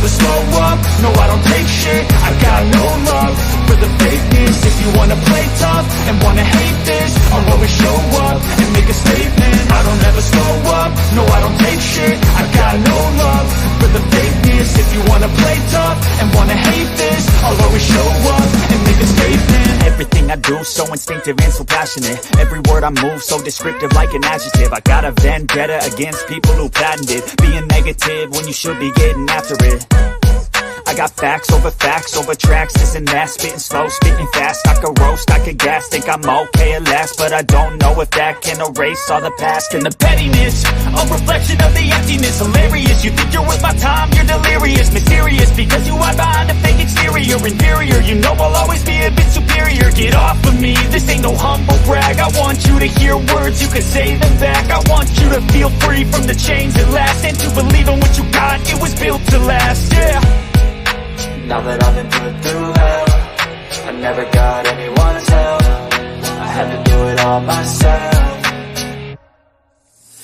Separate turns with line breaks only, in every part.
never slow up, no I don't take shit. I got no love for the fakeness. If you wanna play tough and wanna hate this, I'll always show up and make a statement. I don't ever slow up, no I don't take shit. I got no love for the fakeness. If you wanna play tough and wanna hate this, I'll always show up and make a statement.
Everything I do so instinctive and so passionate. Every word I move so descriptive like an adjective. I got a vendetta against people who patented being negative when you should be getting after it. I got facts over tracks, this and that. Spitting slow, spitting fast. I could roast, I could gas. Think I'm okay at last, but I don't know if that can erase all the past. And the pettiness, a reflection of the emptiness. Hilarious, you think you're worth my time, you're delirious. Mysterious, because you hide behind a fake exterior. Inferior, you know I'll always be a bit superior. Get off of me, this ain't no humble brag. I want you to hear words, you can say them back. I want you to feel free from the chains that last, and to believe in what you got, it was built to last, yeah.
Now that I've been put through hell, I never got anyone's help. I had to do it all myself.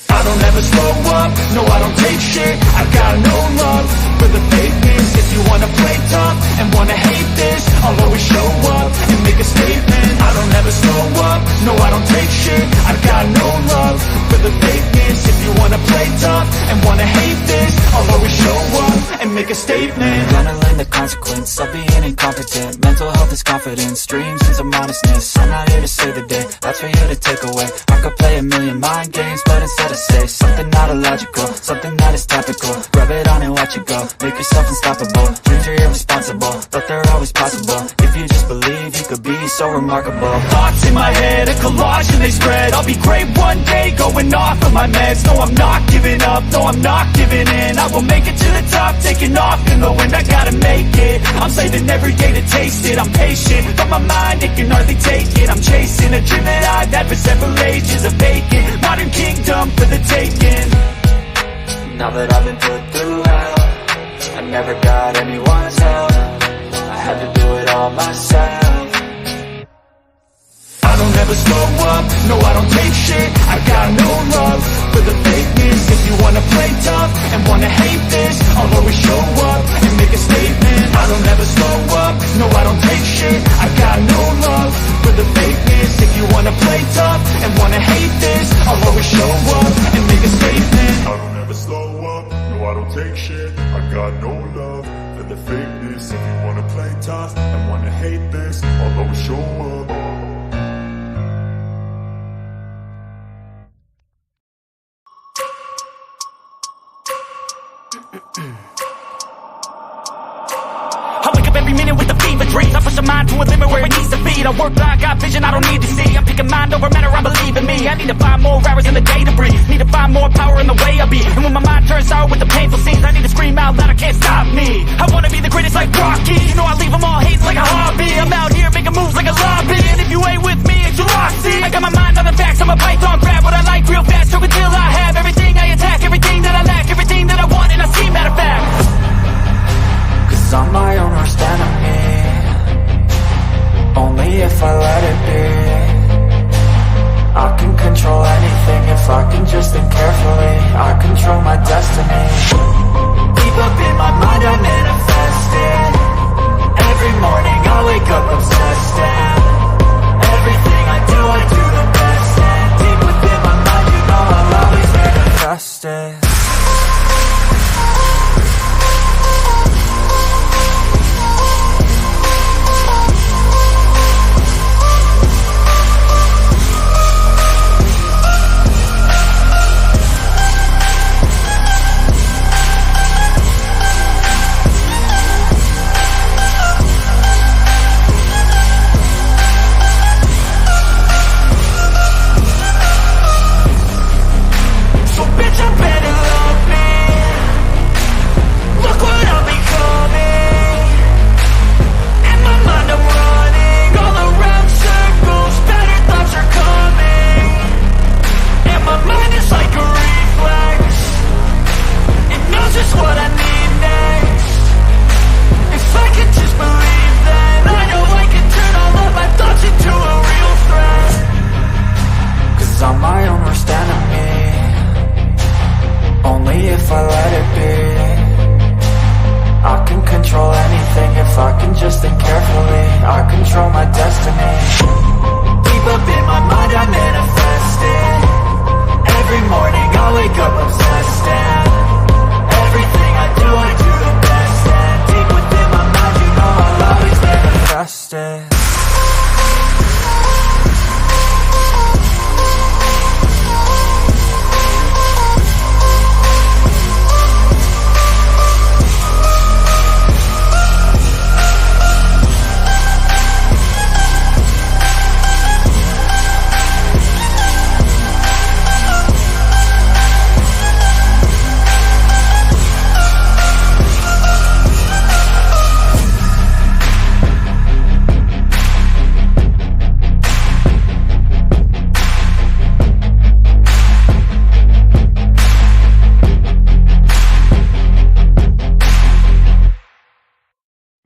I don't ever slow up, no I don't take shit. I got no love for the fakeness. If you wanna play tough and wanna hate this, I'll always show up and make a statement. I don't ever slow up, no I don't take shit. I got no love for the fakeness. If you wanna play tough and wanna hate this, I'll always show up and make a statement.
Gonna learn the consequence of being incompetent. Mental health is confidence, dreams and some honestness. I'm not here to save the day, that's for you to take away. I could play a million mind games, but instead I say something not illogical, something that is topical. Rub it on and watch it go, make yourself unstoppable. Dreams are irresponsible, but they're always possible. If you just believe, you could be so remarkable.
Thoughts in my head, a collage and they spread. I'll be great one day, going off of my meds. No, I'm not giving up, no, I'm not giving in. I will make it to the top, taking off in the wind. I gotta make it, I'm saving every day to taste it. I'm patient, but my mind, it can hardly take it. I'm chasing a dream that I've had for several ages. A vacant, modern kingdom for the taking.
Now that I've been put through hell, I never got anyone's help. I had to do it all myself.
I don't ever slow up, no I don't take shit. I got no love for the fakeness. If you wanna play tough and wanna hate this, I'll always show up and make a statement. I don't ever slow up, no I don't take shit. I got no love for the fakeness. If you wanna play tough and wanna hate this, I'll always show up and make a statement.
I don't ever slow up, no I don't take shit. I got no love for the fakeness. If you wanna play tough and wanna hate this, I'll always show up.
I wake up every minute with a fever dreams. I push my mind to a limit where it needs to be. I work blind, got vision I don't need to see. I'm picking mind over matter, I believe in me. I need to find more hours in the day to breathe. Need to find more power in the way I be. And when my mind turns sour with the painful scenes, I need to scream out loud, I can't stop me. I wanna be the greatest like Rocky. You know I leave them all hating like a hobby. I'm out here making moves like a lobby. And if you ain't with me, it's your loss, see. I got my mind on the facts, I'm a python. Grab what I like real fast, stroke until I have everything I attack. Everything that I lack, everything that I want, and I see, matter of fact.
Cause I'm my own worst enemy. Only if I let it be. I can control anything if I can just think carefully. I control my destiny. Deep up in my mind I manifest it. Every morning I wake up obsessed, and everything I do the best. And deep within my mind, you know I'll always manifest it.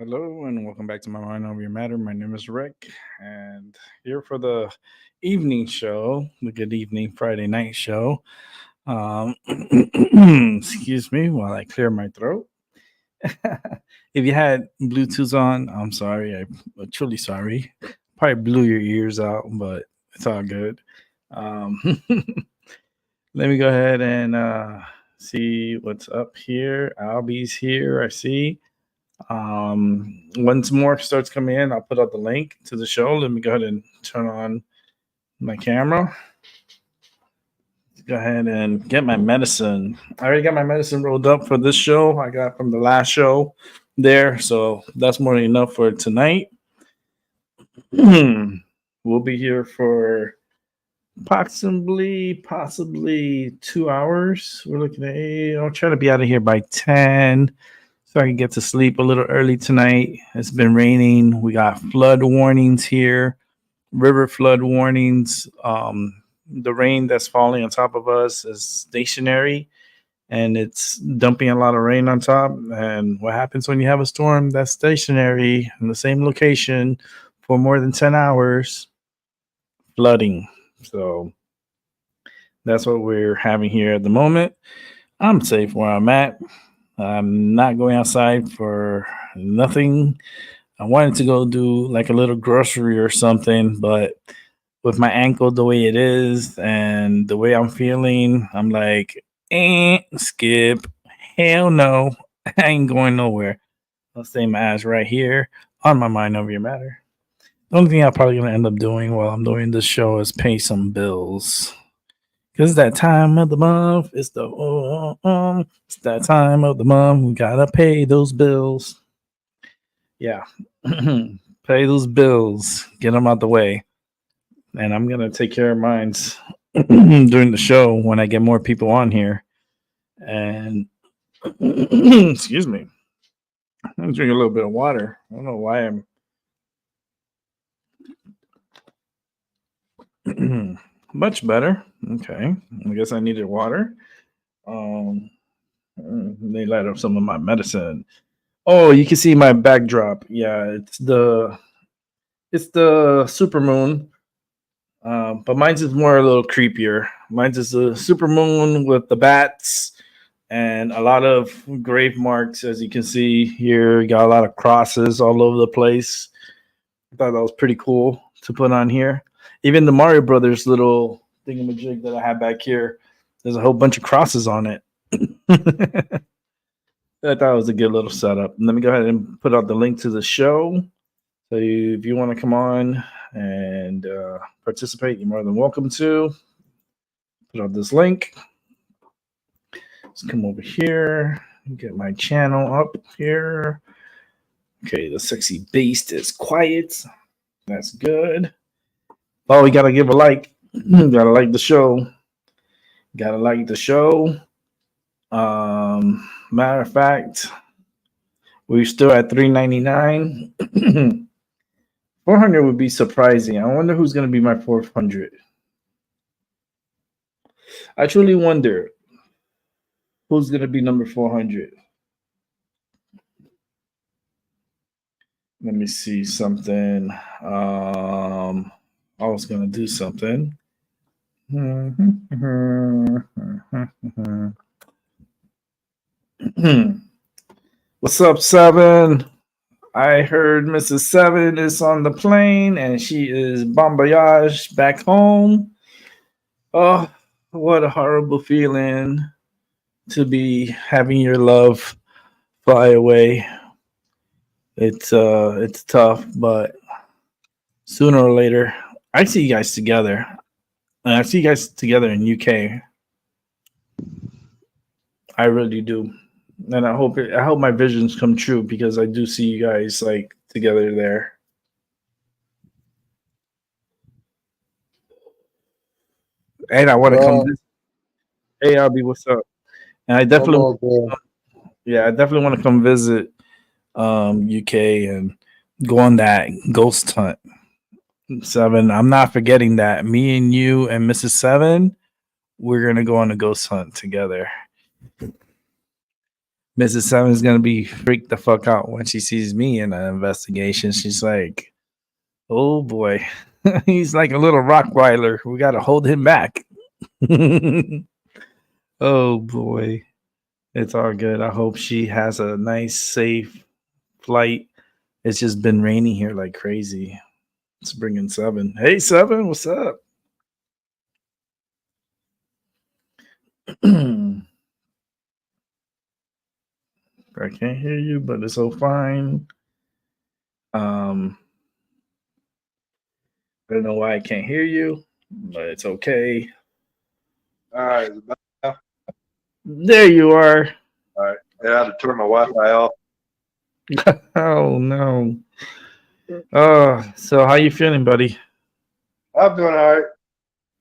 Hello and welcome back to my Mind Over Your Matter. My name is Rick, and here for the evening show, the Good Evening Friday Night Show. Um, excuse me while I clear my throat. If you had Bluetooth on, I'm sorry. I'm truly sorry. Probably blew your ears out, but it's all good. Um, let me go ahead and see what's up here. Albie's here. I see. Once more starts coming in, I'll put out the link to the show. Let me go ahead and turn on my camera. Go ahead and get my medicine. I already got my medicine rolled up for this show. I got from the last show there, so that's more than enough for tonight. We'll be here for possibly 2 hours. We're looking at. I'll try to be out of here by 10 so I can get to sleep a little early tonight. It's been raining. We got flood warnings here, river flood warnings. The rain that's falling on top of us is stationary and it's dumping a lot of rain on top. And what happens when you have a storm that's stationary in the same location for more than 10 hours? Flooding. So that's what we're having here at the moment. I'm safe where I'm at. I'm not going outside for nothing. I wanted to go do like a little grocery or something, but with my ankle the way it is and the way I'm feeling, I'm like, skip. Hell no. I ain't going nowhere. I'll stay my ass right here on my Mind Over Your Matter. The only thing I'm probably going to end up doing while I'm doing this show is pay some bills. Because it's that time of the month. It's that time of the month. We got to pay those bills. Yeah. Pay those bills. Get them out the way. And I'm going to take care of mine during the show when I get more people on here. And excuse me. I'm drinking a little bit of water. I don't know why I'm much better. Okay. I guess I needed water. They light up some of my medicine. Oh, you can see my backdrop. Yeah, it's the Supermoon. But mine's is more a little creepier. Mine's is a supermoon with the bats and a lot of grave marks, as you can see here. You got a lot of crosses all over the place. I thought that was pretty cool to put on here. Even the Mario Brothers little thingamajig that I have back here, there's a whole bunch of crosses on it. I thought it was a good little setup. Let me go ahead and put out the link to the show. So if you want to come on and participate, you're more than welcome to. Put out this link. Let's come over here and get my channel up here. Okay, the sexy beast is quiet. That's good. Oh, we gotta give a like. Gotta like the show. Gotta like the show. Matter of fact, we're still at $3.99. 400 would be surprising. I wonder who's gonna be my 400. I truly wonder who's gonna be number 400. Let me see something. I was gonna do something. What's up, Seven? I heard Mrs. Seven is on the plane and she is bon voyage back home. Oh, what a horrible feeling to be having your love fly away. It's tough, but sooner or later, I see you guys together. And I see you guys together in UK. I really do. And I hope my visions come true because I do see you guys like together there. And I want to come visit. Hey Albie, what's up? And I definitely want to come visit UK and go on that ghost hunt. Seven, I'm not forgetting that. Me and you and Mrs. Seven, we're gonna go on a ghost hunt together. Mrs. Seven's gonna be freaked the fuck out when she sees me in an investigation. She's like, "Oh boy, he's like a little Rottweiler. We gotta hold him back." Oh boy, it's all good. I hope she has a nice, safe flight. It's just been raining here like crazy. It's bringing Seven. Hey, Seven, what's up? I can't hear you, but it's all fine. Um, I don't know why I can't hear you, but it's okay.
All right. Is it back now?
There you are.
All right. Yeah, I had to turn my Wi-Fi off.
Oh no. So how you feeling, buddy?
I'm doing all right.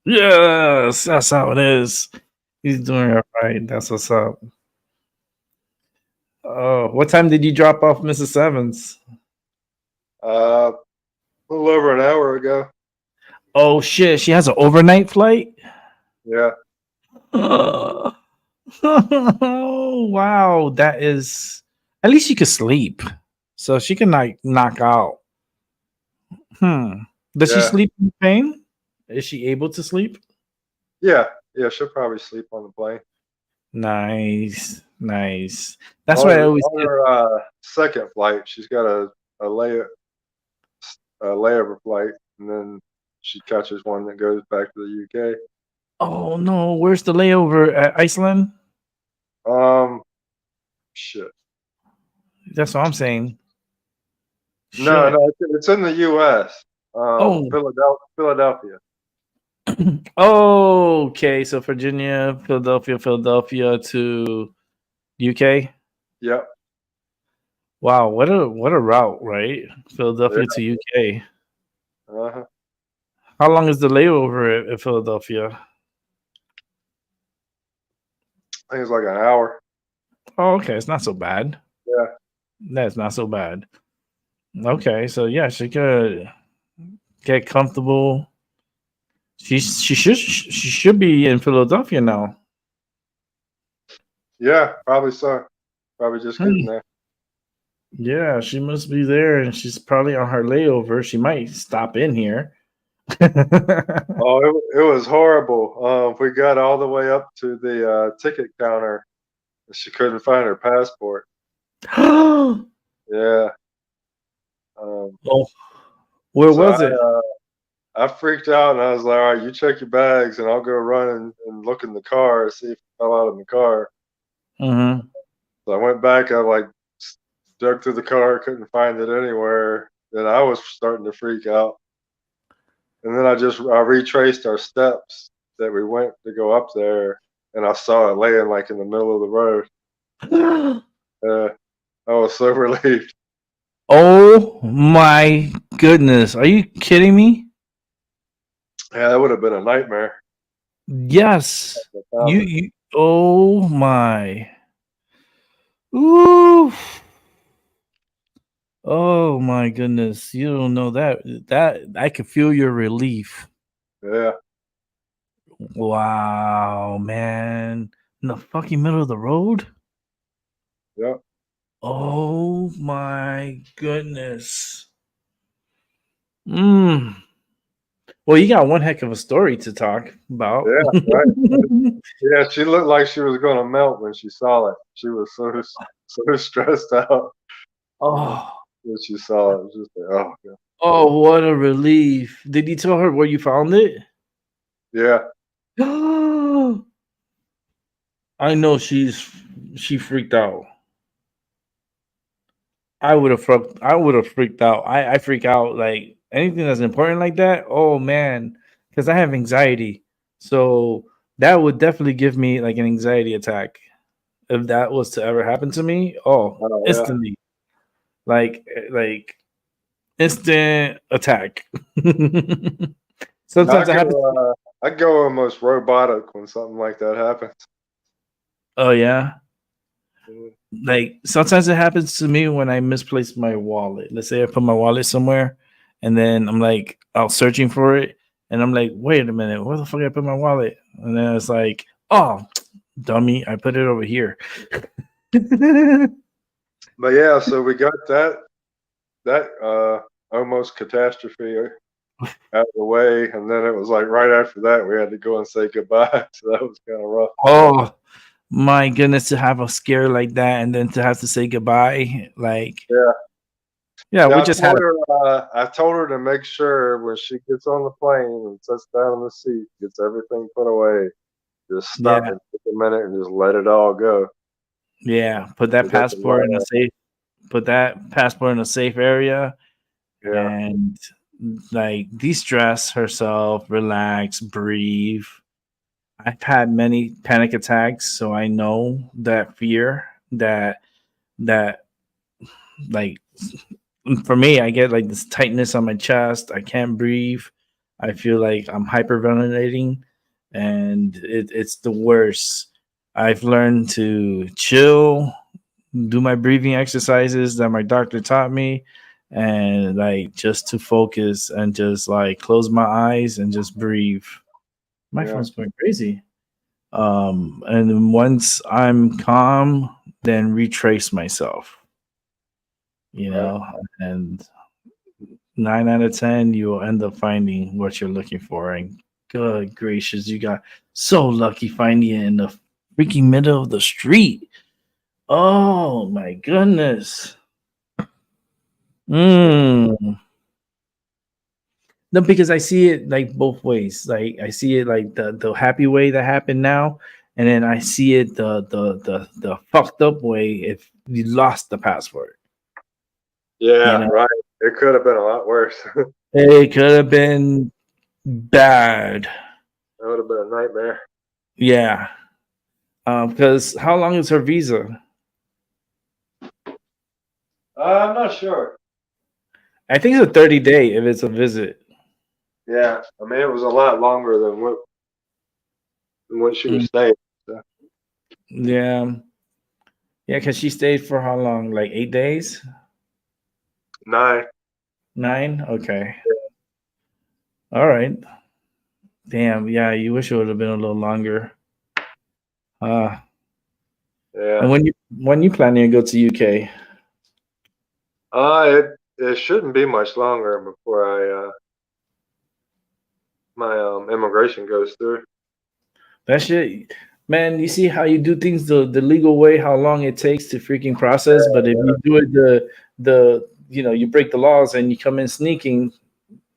Yes, that's how it is. He's doing all right. That's what's up. Oh, what time did you drop off Mrs. Evans?
A little over an hour ago.
Oh shit, she has an overnight flight?
Yeah.
Oh wow, that is at least she could sleep. So she can like knock out. Does she
Yeah.
sleep in the plane? Is she able to sleep?
Yeah. Yeah. She'll probably sleep on the plane.
Nice. That's
On
why I
her,
always
on her second flight, she's got a layover flight, and then she catches one that goes back to the UK.
Oh no, where's the layover at Iceland?
Shit.
That's what I'm saying.
No,
Shit.
it's in the US.
Oh.
Philadelphia.
Oh, okay. So Virginia, Philadelphia to UK.
Yep.
Wow, what a route, right? Philadelphia
Yeah.
to UK.
Uh-huh.
How long is the layover at Philadelphia?
I think it's like an hour.
Oh, okay. It's not so bad.
Yeah.
That's not so bad. Okay, so yeah, she could get comfortable. She should be in Philadelphia now.
Yeah, probably so. Probably just getting there.
Yeah, she must be there, and she's probably on her layover. She might stop in here.
Oh, it was horrible. We got all the way up to the ticket counter. She couldn't find her passport.
Oh,
Yeah.
where
So
was it?
I freaked out and I was like, all right, you check your bags and I'll go run and look in the car, see if it fell out in the car.
Mm-hmm.
So I went back, I like dug through the car, couldn't find it anywhere. Then I was starting to freak out. And then I retraced our steps that we went to go up there, and I saw it laying like in the middle of the road. I was so relieved.
Oh my goodness! Are you kidding me?
Yeah, that would have been a nightmare.
Yes. You. Oh my. Ooh. Oh my goodness! You don't know that I could feel your relief.
Yeah.
Wow, man! In the fucking middle of the road.
Yep.
Oh my goodness. Well, you got one heck of a story to talk about.
Yeah, right. Yeah, she looked like she was gonna melt when she saw it. She was so stressed out
Oh,
when she saw it. It was just like, oh God.
oh, what a relief! Did you tell her where you found it?
Yeah.
I know she freaked out. I would have freaked out. I freak out like anything that's important like that. Oh man, because I have anxiety, so that would definitely give me like an anxiety attack if that was to ever happen to me. Oh,
Oh, yeah.
instantly, like instant attack. Sometimes I have.
I go almost robotic when something like that happens.
Oh yeah.
Mhm.
Like sometimes it happens to me when I misplace my wallet. Let's say I put my wallet somewhere and then I'm like out searching for it and I'm like, wait a minute, where the fuck did I put my wallet? And then it's like, oh dummy, I put it over here.
But yeah, so we got that almost catastrophe out of the way, and then it was like right after that we had to go and say goodbye. So that was kind of rough.
Oh my goodness, to have a scare like that and then to have to say goodbye. Like,
Yeah.
yeah,
Yeah,
we just had
I told her to make sure when she gets on the plane and sits down in the seat, gets everything put away, just stop
yeah,
and take a minute and just let it all go.
yeah. Put that
It doesn't
passport in a
matter.
safe put that passport in a safe area
Yeah,
and like de-stress herself, relax, breathe. I've had many panic attacks, so I know that fear that like for me, I get like this tightness on my chest. I can't breathe. I feel like I'm hyperventilating, and it's the worst. I've learned to chill, do my breathing exercises that my doctor taught me, and like just to focus and just like close my eyes and just breathe. My
yeah,
phone's going crazy. And then once I'm calm, then retrace myself,
right.
and 9 out of 10, you will end up finding what you're looking for. And good gracious, you got so lucky finding it in the freaking middle of the street. Oh my goodness. Mm. No, because I see it like both ways. Like I see it like the happy way that happened now, and then I see it the fucked up way if you lost the password. You
Yeah,
know,
right. It could have been a lot worse. That
it could have been bad.
would have been a nightmare.
Yeah. Because how long is her visa?
I'm not sure.
I think it's a 30-day if it's a visit.
Yeah, I mean it was a lot longer than what she was
Mm,
staying. So,
yeah. Yeah, because she stayed for how long? Like 8 days?
9.
9? Okay. All right. Damn. Yeah, you wish it would have been a little longer. Uh,
Yeah.
and when you planning to go to UK?
It shouldn't be much longer before my immigration goes through.
That shit, man. You see how you do things the legal way, how long it takes to freaking process. But if you do it the you break the laws and you come in sneaking,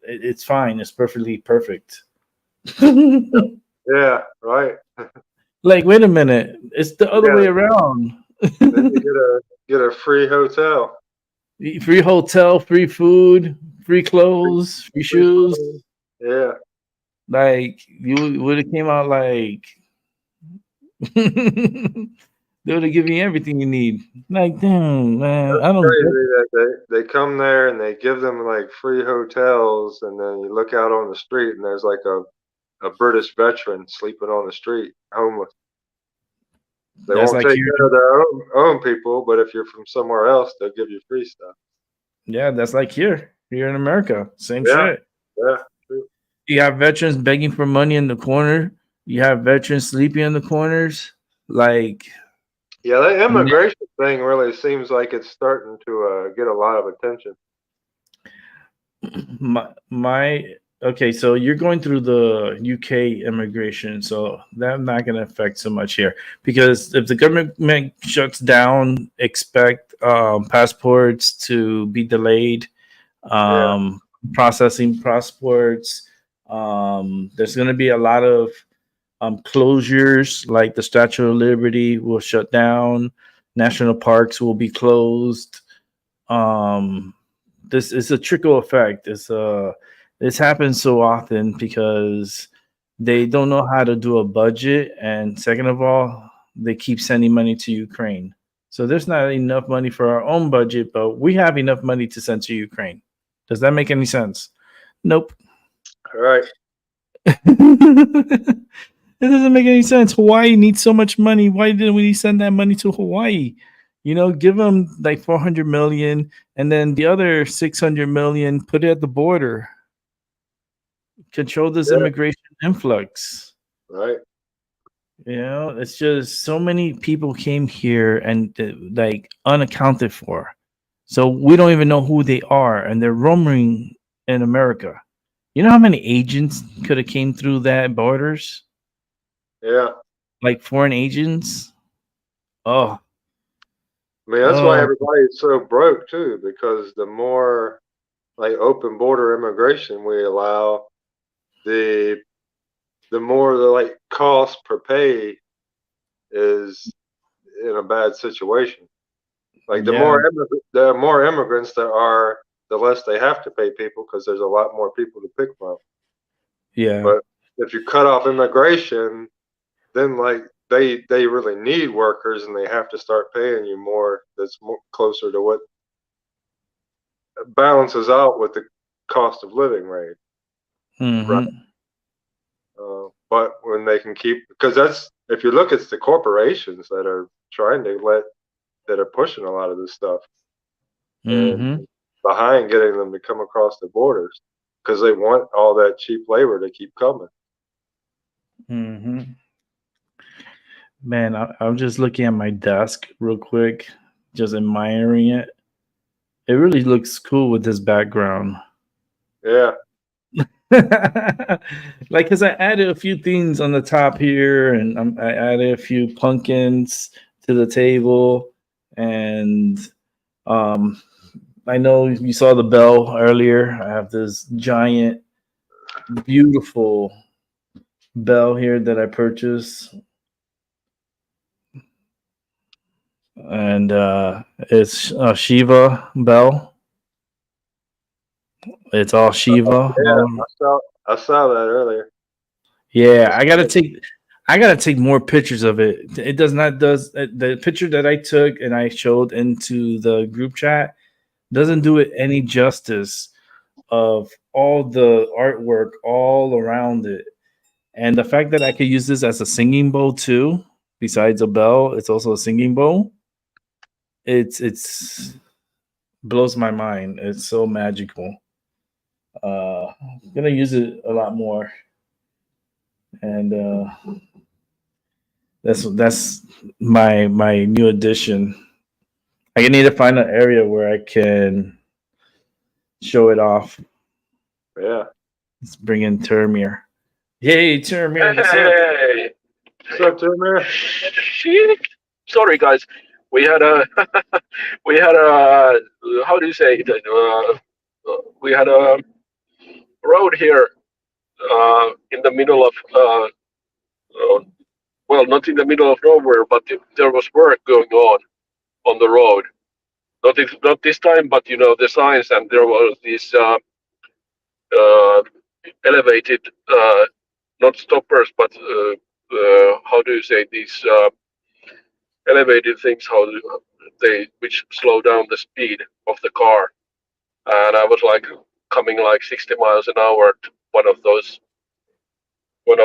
it's fine. It's perfectly perfect.
Yeah, right.
Like, wait a minute, it's the other
Yeah,
way around.
then you get a free hotel,
Free hotel, free food, free
free,
clothes, free
free
shoes.
clothes. Yeah,
Like you would have came out like they would have given you everything you need. Like, damn, man,
that's
I don't
crazy
get.
that they come there and they give them like free hotels, and then you look out on the street and there's like a British veteran sleeping on the street, homeless. They
That's
won't
like
take
here.
care of their own people, but if you're from somewhere else, they'll give you free stuff.
Yeah, that's like here in America. Same
Yeah,
shit.
yeah, true.
You have veterans begging for money in the corner. You have veterans sleeping in the corners. Like,
Yeah, that immigration thing really seems like it's starting to get a lot of attention.
my okay, so you're going through the UK immigration, so that's not going to affect so much here because if the government shuts down, expect passports to be delayed,
Yeah,
processing passports. There's going to be a lot of closures, like the Statue of Liberty will shut down, national parks will be closed. Um, this is a trickle effect. This happens so often because they don't know how to do a budget, and second of all, they keep sending money to Ukraine. So there's not enough money for our own budget, but we have enough money to send to Ukraine. Does that make any sense? Nope.
all right.
It doesn't make any sense. Hawaii needs so much money. Why didn't we send that money to Hawaii? Give them like 400 million, and then the other 600 million put it at the border. Control this
Yeah,
immigration influx.
right.
You know, it's just so many people came here and like unaccounted for. So we don't even know who they are, and they're roaming in America. You know how many agents could have came through that borders?
Yeah.
Like foreign agents. Oh,
I mean, that's why
oh,
everybody's so broke too, because the more like open border immigration we allow, the the more the like cost per pay is in a bad situation. Like
yeah,
the more immigrants there are, the less they have to pay people because there's a lot more people to pick from.
yeah.
But if you cut off immigration, then like they really need workers and they have to start paying you more. That's more closer to what balances out with the cost of living rate. Right.
Mm-hmm.
But when they can keep, because that's if you look, it's the corporations that are trying to that are pushing a lot of this stuff and
Mm-hmm.
behind getting them to come across the borders because they want all that cheap labor to keep coming.
Mm-hmm. Man, I'm just looking at my desk real quick, just admiring it. It really looks cool with this background.
Yeah,
Like, cause I added a few things on the top here, and I added a few pumpkins to the table, and um, I know you saw the bell earlier. I have this giant, beautiful bell here that I purchased, and it's a Shiva bell. It's all Shiva.
yeah, I saw that earlier.
Yeah,
It's,
I gotta take more pictures of it. It does not does the picture that I took and I showed into the group chat doesn't do it any justice of all the artwork all around it. And the fact that I could use this as a singing bowl too, besides a bell, it's also a singing bowl. It's blows my mind. It's so magical. I'm gonna use it a lot more, and that's my new addition. I need to find an area where I can show it off.
yeah.
Let's bring in Termir. Hey, Termir, what's up?
Hey,
What's up, Tim?
shit. Sorry, guys. We had a we had a how do you say it? We had a road here in the middle of well, not in the middle of nowhere, but there was work going on the road. Not this time, but you know the signs, and there was this uh, elevated, not stoppers, but how do you say these? Elevated things how they which slow down the speed of the car, and I was like coming like 60 miles an hour to one of those and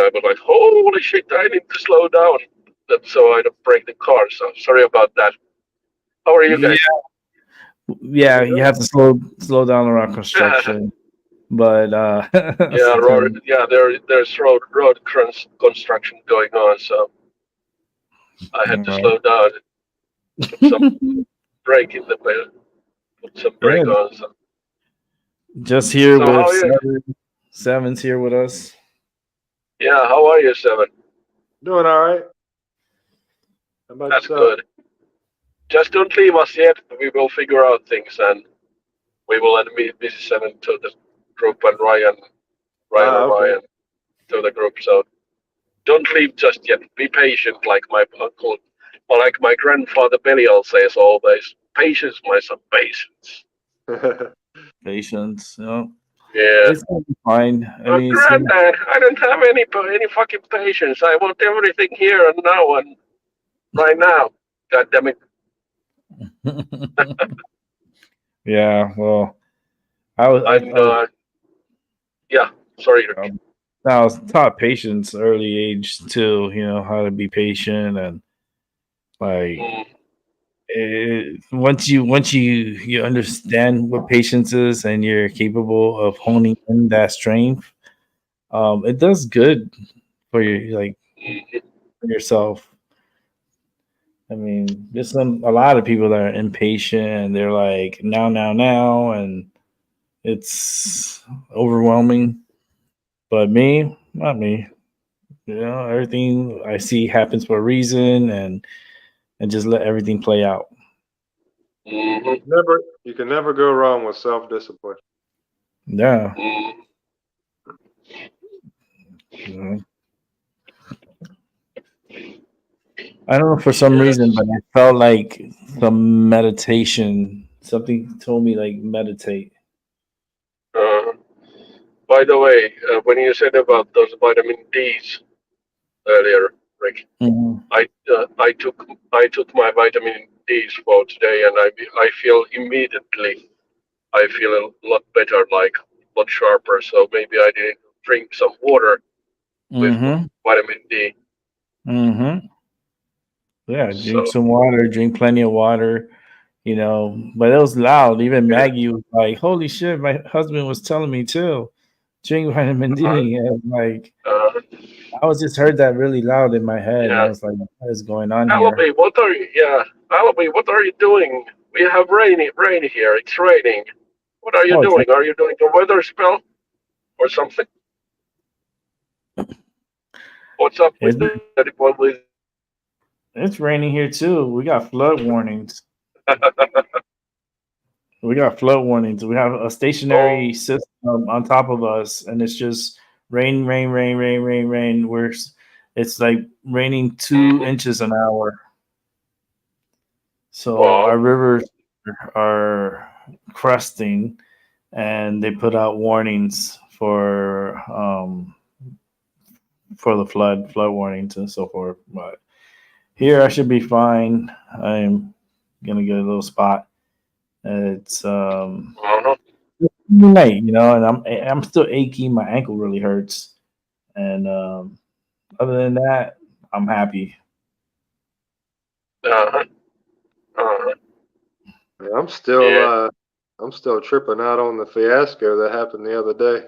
I was like, holy shit, I need to slow down that so I don't break the car. So sorry about that. How are you
Yeah,
guys?
yeah, you have to slow down around construction, but
Yeah, road, yeah, there's road construction going on, so I had to slow down, put some brake in the wheel, put some
yeah,
brake on. So,
just here
so
with
how are you?
Seven's here with us.
Yeah, how are you, Seven?
Doing all right. How about
That's
yourself?
good. Just don't leave us yet. We will figure out things and we will add BC7 to the group and Ryan
Ah,
or
okay.
Ryan to the group. So don't leave just yet. Be patient, like my uncle, or like my grandfather Belial says always. Patience, my son, patience.
Patience, you know,
Yeah.
it's gonna be fine. I
But
mean, it's gonna.
granddad, I don't have any fucking patience. I want everything here and now and right now. God damn it.
Yeah, well, I was,
I'm
I was,
yeah. Sorry, Rick.
I was taught patience early age too. You know how to be patient and like
Mm,
once you understand what patience is and you're capable of honing in that strength, it does good for you. Like for yourself. I mean, there's a lot of people that are impatient and they're like now, and it's overwhelming. But me, not me. You know, everything I see happens for a reason, and just let everything play out.
Mm-hmm.
You can never go wrong with self-discipline.
Yeah.
Mm-hmm.
You know? I don't know for some reason,
Yes.
but I felt like some meditation. Something told me like meditate.
Uh, by the way, when you said about those vitamin D's earlier, Rick,
Hmm.
I took my vitamin D's for today, and I feel immediately I feel a lot better, like a lot sharper. So maybe I didn't drink some water with
Hmm.
vitamin D.
Hmm. Yeah, drink
So
some water, drink plenty of water, you know. But it was loud. Even
yeah,
Maggie was like, "Holy shit!" My husband was telling me too, drink vitamin
uh,
D. And like,
uh,
I was just heard that really loud in my head, and I
yeah.
was like, "What is going on here?"
Alabi, what are you? Yeah, Alabi, what are you doing? We have rain here. It's raining. What are you
Oh,
doing? Are you doing a weather spell or something? What's up with
it's
that one with?
it's raining here too. We got flood warnings. We got flood warnings. We have a stationary
Oh,
system on top of us, and it's just rain, rain, rain, rain, rain, rain. It's like raining two
mhm.
inches an hour. So
Wow.
our rivers are cresting, and they put out warnings for the flood warnings and so forth. But here I should be fine. I'm gonna get a little spot. It's
Uh-huh.
night, you know, and I'm still achy. My ankle really hurts, and other than that, I'm happy.
Uh-huh. Uh-huh.
Yeah,
Yeah.
I'm still tripping out on the fiasco that happened the other day.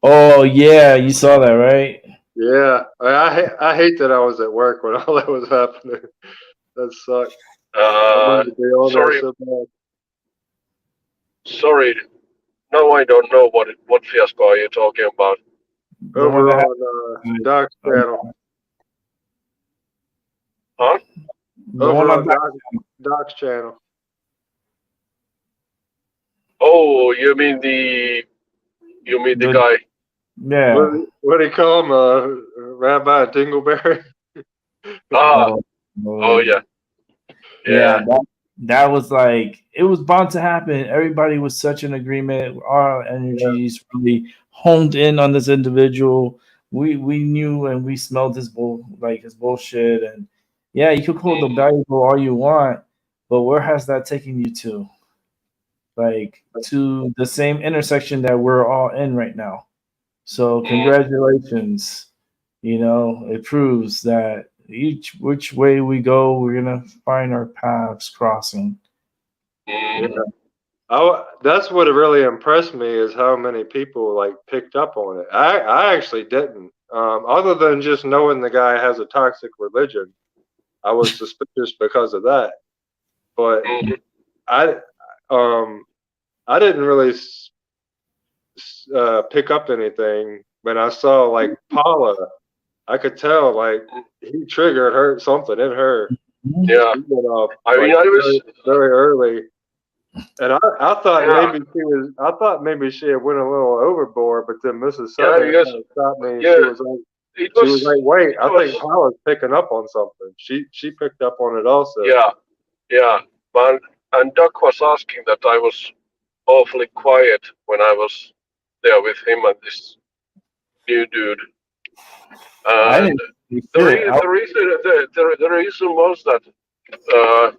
Oh yeah, you saw that, right?
Yeah, I hate that I was at work when all that was happening. That sucked. I
Uh,
wanted to be on there
sorry,
so bad.
sorry. No, I don't know what fiasco are you talking about?
The one
Over
that
on
happened,
Doc's channel.
Huh?
the one
Over
on
on Doc's channel.
Oh, you mean the
the
guy?
yeah.
What do you call him? Rabbi Dingleberry?
Ah,
Oh
oh
Lord.
yeah,
Yeah,
yeah.
that was like it was bound to happen. Everybody was such an agreement. Our
Yeah.
energies really honed in on this individual. We knew and we smelled his bullshit. And yeah, you could quote the
Mm,
Bible all you want, but where has that taken you to? Like to the same intersection that we're all in right now. So
mm,
congratulations. You know, it proves that each which way we go, we're gonna find our paths crossing.
Yeah.
mm,
That's what really impressed me is how many people like picked up on it. I actually didn't. Other than just knowing the guy has a toxic religion, I was suspicious because of that. But
mm.
I um I didn't really pick up anything when I saw like Paula. I could tell like he triggered her something in her.
Mhm.
Yeah.
She went off
I mean,
like
I
very
was.
very early. And I thought
Yeah,
maybe she had went a little overboard, but then Mrs.
yeah.
Southern
Because
kind of stopped me. And
yeah, it
she was
was.
like, wait,
It
I think
was.
Paula's picking up on something. She picked up on it also.
Yeah, yeah. But and Doc was asking that I was awfully quiet when I was there with him and this new dude.
I
And
didn't see
the
shit.
re- the reason the reason was that uh,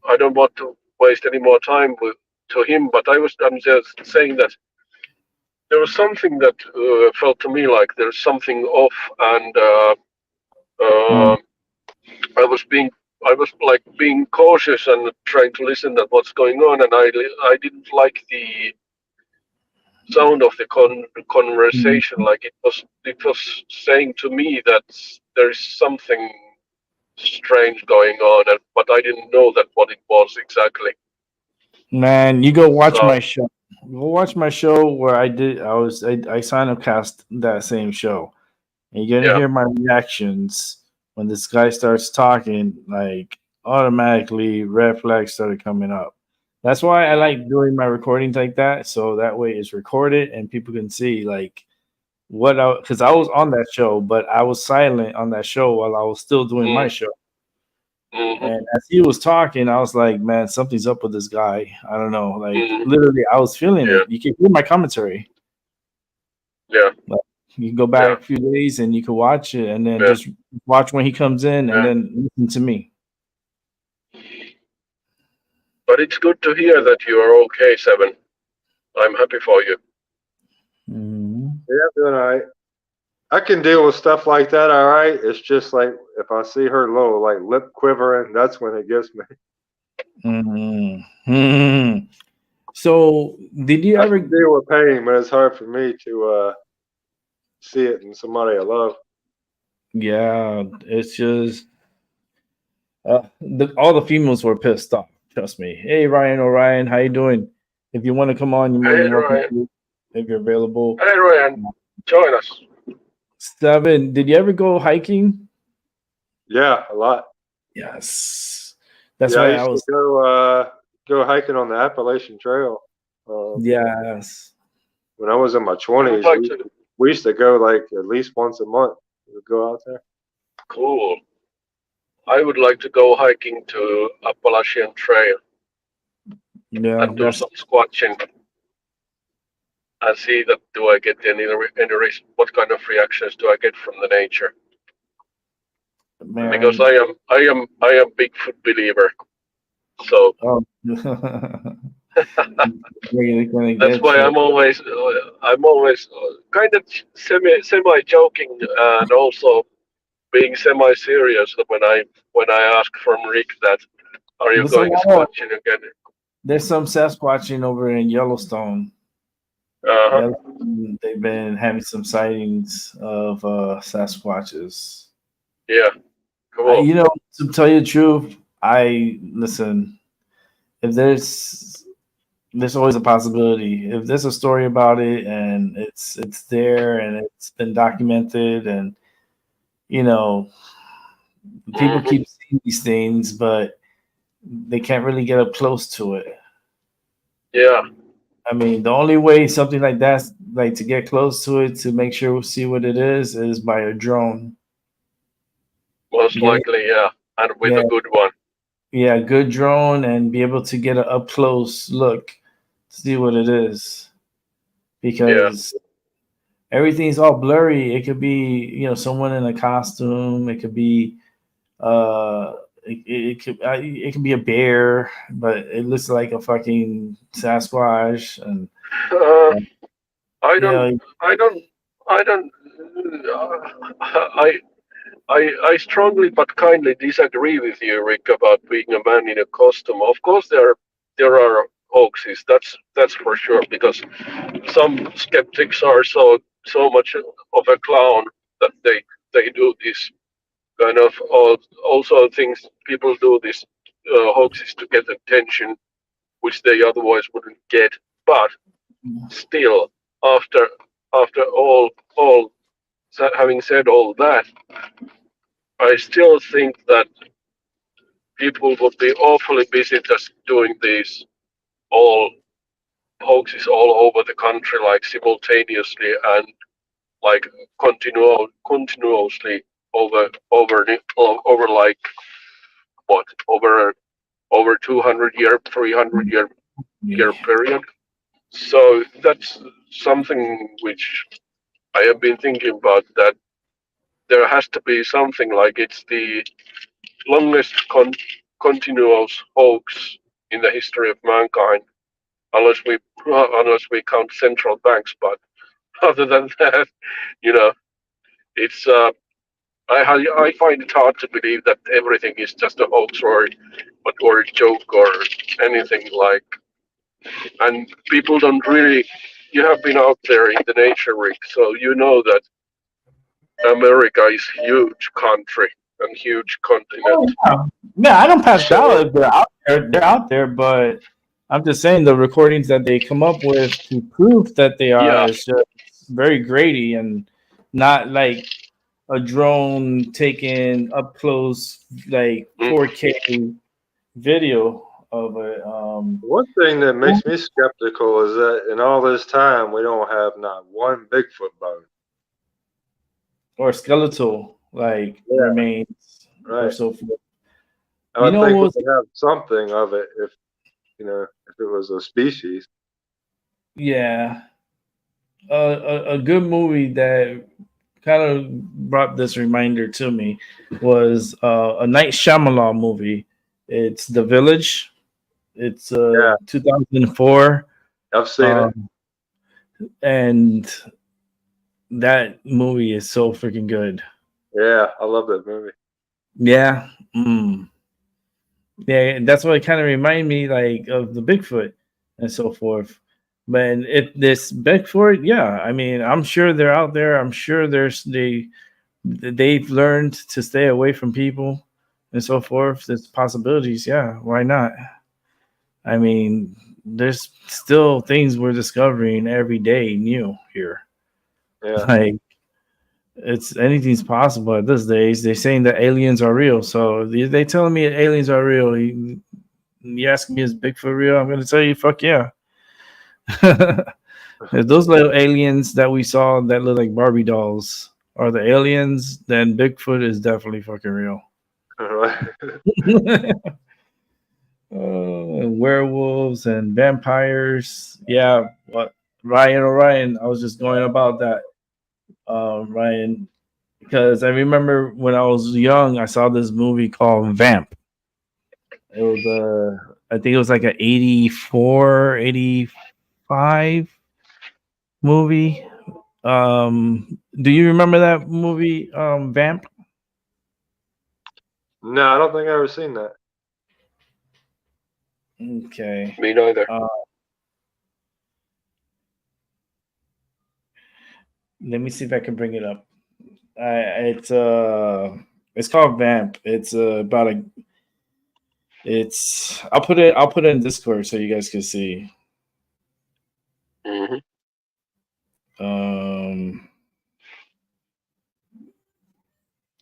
I don't want to waste any more time with to him. But I'm just saying that there was something that felt to me like there's something off, and
Mm,
uh, I was being I was like being cautious and trying to listen at what's going on, and I didn't like the sound of the conversation, like it was saying to me that there is something strange going on, but I didn't know that what it was exactly.
Man, you go watch
So
my show. Go watch my show where I simulcast that same show. And you're gonna
yeah,
hear my reactions when this guy starts talking, like automatically red flags started coming up. That's why I like doing my recordings like that, so that way it's recorded and people can see like what I because I was on that show, but I was silent on that show while I was still doing my
mm,
show.
hmm
And as he was talking, I was like, man, something's up with this guy. I don't know. Like
mm,
literally, I was feeling
yeah,
it. You can hear my commentary.
yeah,
Like, you can go
yeah,
back a few days and you can watch it, and then
yeah,
just watch when he comes in, and
yeah.
then listen to me.
But it's good to hear that you are okay, Seven. I'm happy for you.
Mhm.
Yeah, doing all right. I can deal with stuff like that, all right. It's just like if I see her little like lip quivering, that's when it gets me.
Mhm. Mhm. So, did you
I
ever?
can deal with pain, but it's hard for me to see it in somebody I love.
Yeah, it's just all the females were pissed off. Trust me. Hey, Ryan Orion, how you doing? If you want to come on, you're more
Hey
than welcome
Ryan,
to. If you're available.
hey Ryan, join us.
Seven. Did you ever go hiking?
Yeah, a lot.
Yes. That's
Yeah, I
why I
used to
was.
go hiking on the Appalachian Trail.
Yes.
When I was in my
I would
20s,
like to.
we used to go like at least once a month. We would go out there.
Cool. I would like to go hiking to Appalachian Trail
Yeah.
and do
That's
some squatching and see that do I get what kind of reactions do I get from the nature? Because
man.
I am Bigfoot believer. So
Oh. They're gonna
that's
get
why
you.
I'm always kind of semi joking and also being semi serious when I ask from Rick that are you
There's a
going
lot of
squatching again?
there's some Sasquatching over in Yellowstone.
Uh huh.
Yellowstone, they've been having some sightings of Sasquatches.
Yeah. Cool.
To tell you the truth, I listen. If there's always a possibility. If there's a story about it and it's there and it's been documented and you know people
Hmm.
keep seeing these things, but they can't really get up close to it.
Yeah.
I mean, the only way something like that, like to get close to it, to make sure we see what it is by a drone.
Most
Get it?
likely, yeah. And with
Yeah,
a good one.
yeah, good drone and be able to get an up close look to see what it is
Yeah.
because everything's all blurry. It could be, someone in a costume. It could be, uh, it could be a bear, but it looks like a fucking Sasquatch, and
Uh, I
you
don't.
know,
I don't. I don't. I strongly but kindly disagree with you, Rick, about being a man in a costume. Of course, there are hoaxes. That's for sure. Because some skeptics are so much of a clown that they do this kind of also things. People do this hoaxes to get attention, which they otherwise wouldn't get. But still, after after all having said all that, I still think that people would be awfully busy just doing these all hoaxes all over the country, like simultaneously and like continuously over like what over 200 year 300 year period. So that's something which I have been thinking about, that there has to be something like it's the longest continuous hoax in the history of mankind, unless we count central banks. But other than that, you know, it's I find it hard to believe that everything is just a hoax or a joke or anything like. And people don't really. you have been out there in the nature, Rick, so you know that America is huge country and huge
Oh,
continent.
yeah. Yeah, I don't pass
So
doubt if they're out there. They're out there, but I'm just saying the recordings that they come up with to prove that they are
yeah,
is just very grainy and not like a drone taking up close like
mm,
4K video of it.
One thing that makes me skeptical is that in all this time we don't have not one Bigfoot bone.
or skeletal like
Yeah,
remains or
right.
so forth.
I
You
would
know
think
what
we
was
would have something of it if if it was a species.
yeah a good movie that kind of brought this reminder to me was a Night Shyamalan movie. It's The Village. It's
Yeah,
2004,
I've seen it.
um, and that movie is so freaking good.
Yeah, I love that movie.
Yeah, yeah, that's what it kind of reminded me like of the Bigfoot and so forth. But if this Bigfoot, yeah, I mean, I'm sure they're out there. I'm sure they've learned to stay away from people and so forth. There's possibilities. Yeah, why not? I mean, there's still things we're discovering every day new here.
Yeah,
Like it's anything's possible at this days. They're saying that aliens are real. So they telling me aliens are real. You asking me is Bigfoot real? I'm gonna tell you, fuck yeah. If those little aliens that we saw that look like Barbie dolls are the aliens, then Bigfoot is definitely fucking real.
right.
And werewolves and vampires. Yeah, what Ryan Orion? I was just going about that, Ryan, because I remember when I was young, I saw this movie called Vamp. It was I think it was like an 84, 85 movie. Do you remember that movie, Vamp?
No, I don't think I've ever seen that.
Okay.
me neither.
Uh, Let me see if I can bring it up. It's called Vamp. It's about a it's I'll put it in Discord so you guys can see.
Hmm.
Um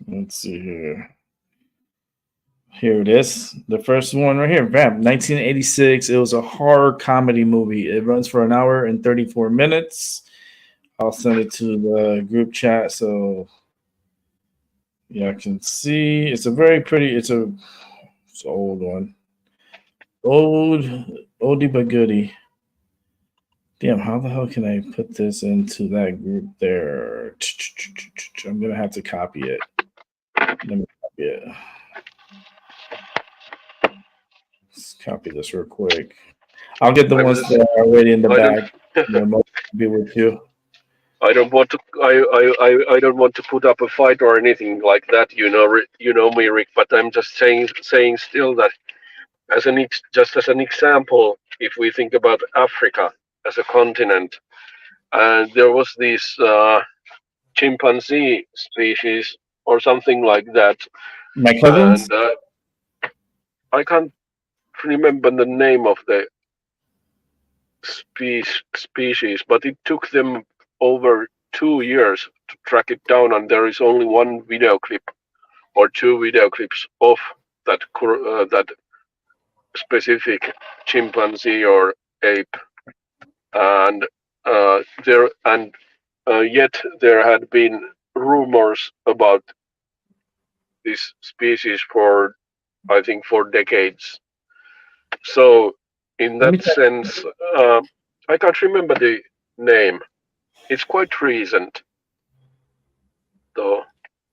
let's see here. Here it is. The first one right here, Vamp, 1986. It was a horror comedy movie. It runs for an hour and 34 minutes. I'll send it to the group chat so yeah, I can see. It's a very pretty. It's an old one. Old, oldie but goodie. Damn, how the hell can I put this into that group there? I'm gonna have to copy it. Let me copy it. Let's copy this real quick. I'll get the
I'm
ones
just,
that are already in the
I don't,
bag. The most be with you.
I don't want to, I don't want to put up a fight or anything like that. You know me, Rick. But I'm just saying still that just as an example, if we think about Africa as a continent, and there was this chimpanzee species or something like that,
My
and
cousins.
I can't remember the name of the species, but it took them over 2 years to track it down, and there is only one video clip or two video clips of that specific chimpanzee or ape, and there and yet there had been rumors about this species for I think for decades. So in
Let me
that
check.
sense, I can't remember the name. It's quite recent though.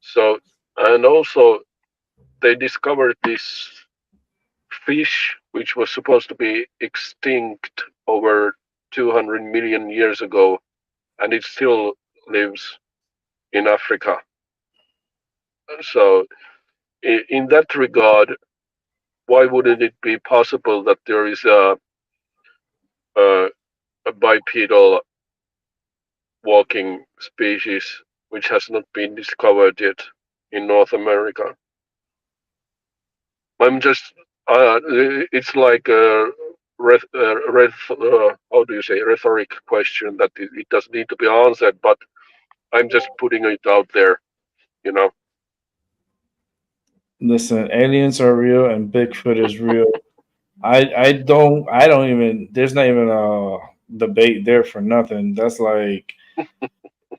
So and also they discovered this fish which was supposed to be extinct over 200 million years ago, and it still lives in Africa. So in that regard, why wouldn't it be possible that there is a bipedal walking species which has not been discovered yet in North America. I'm just, it's like a how do you say, rhetoric question that it doesn't need to be answered, but I'm just putting it out there, you know.
Listen, aliens are real and Bigfoot is real. I don't even. There's not even a debate there for nothing. That's like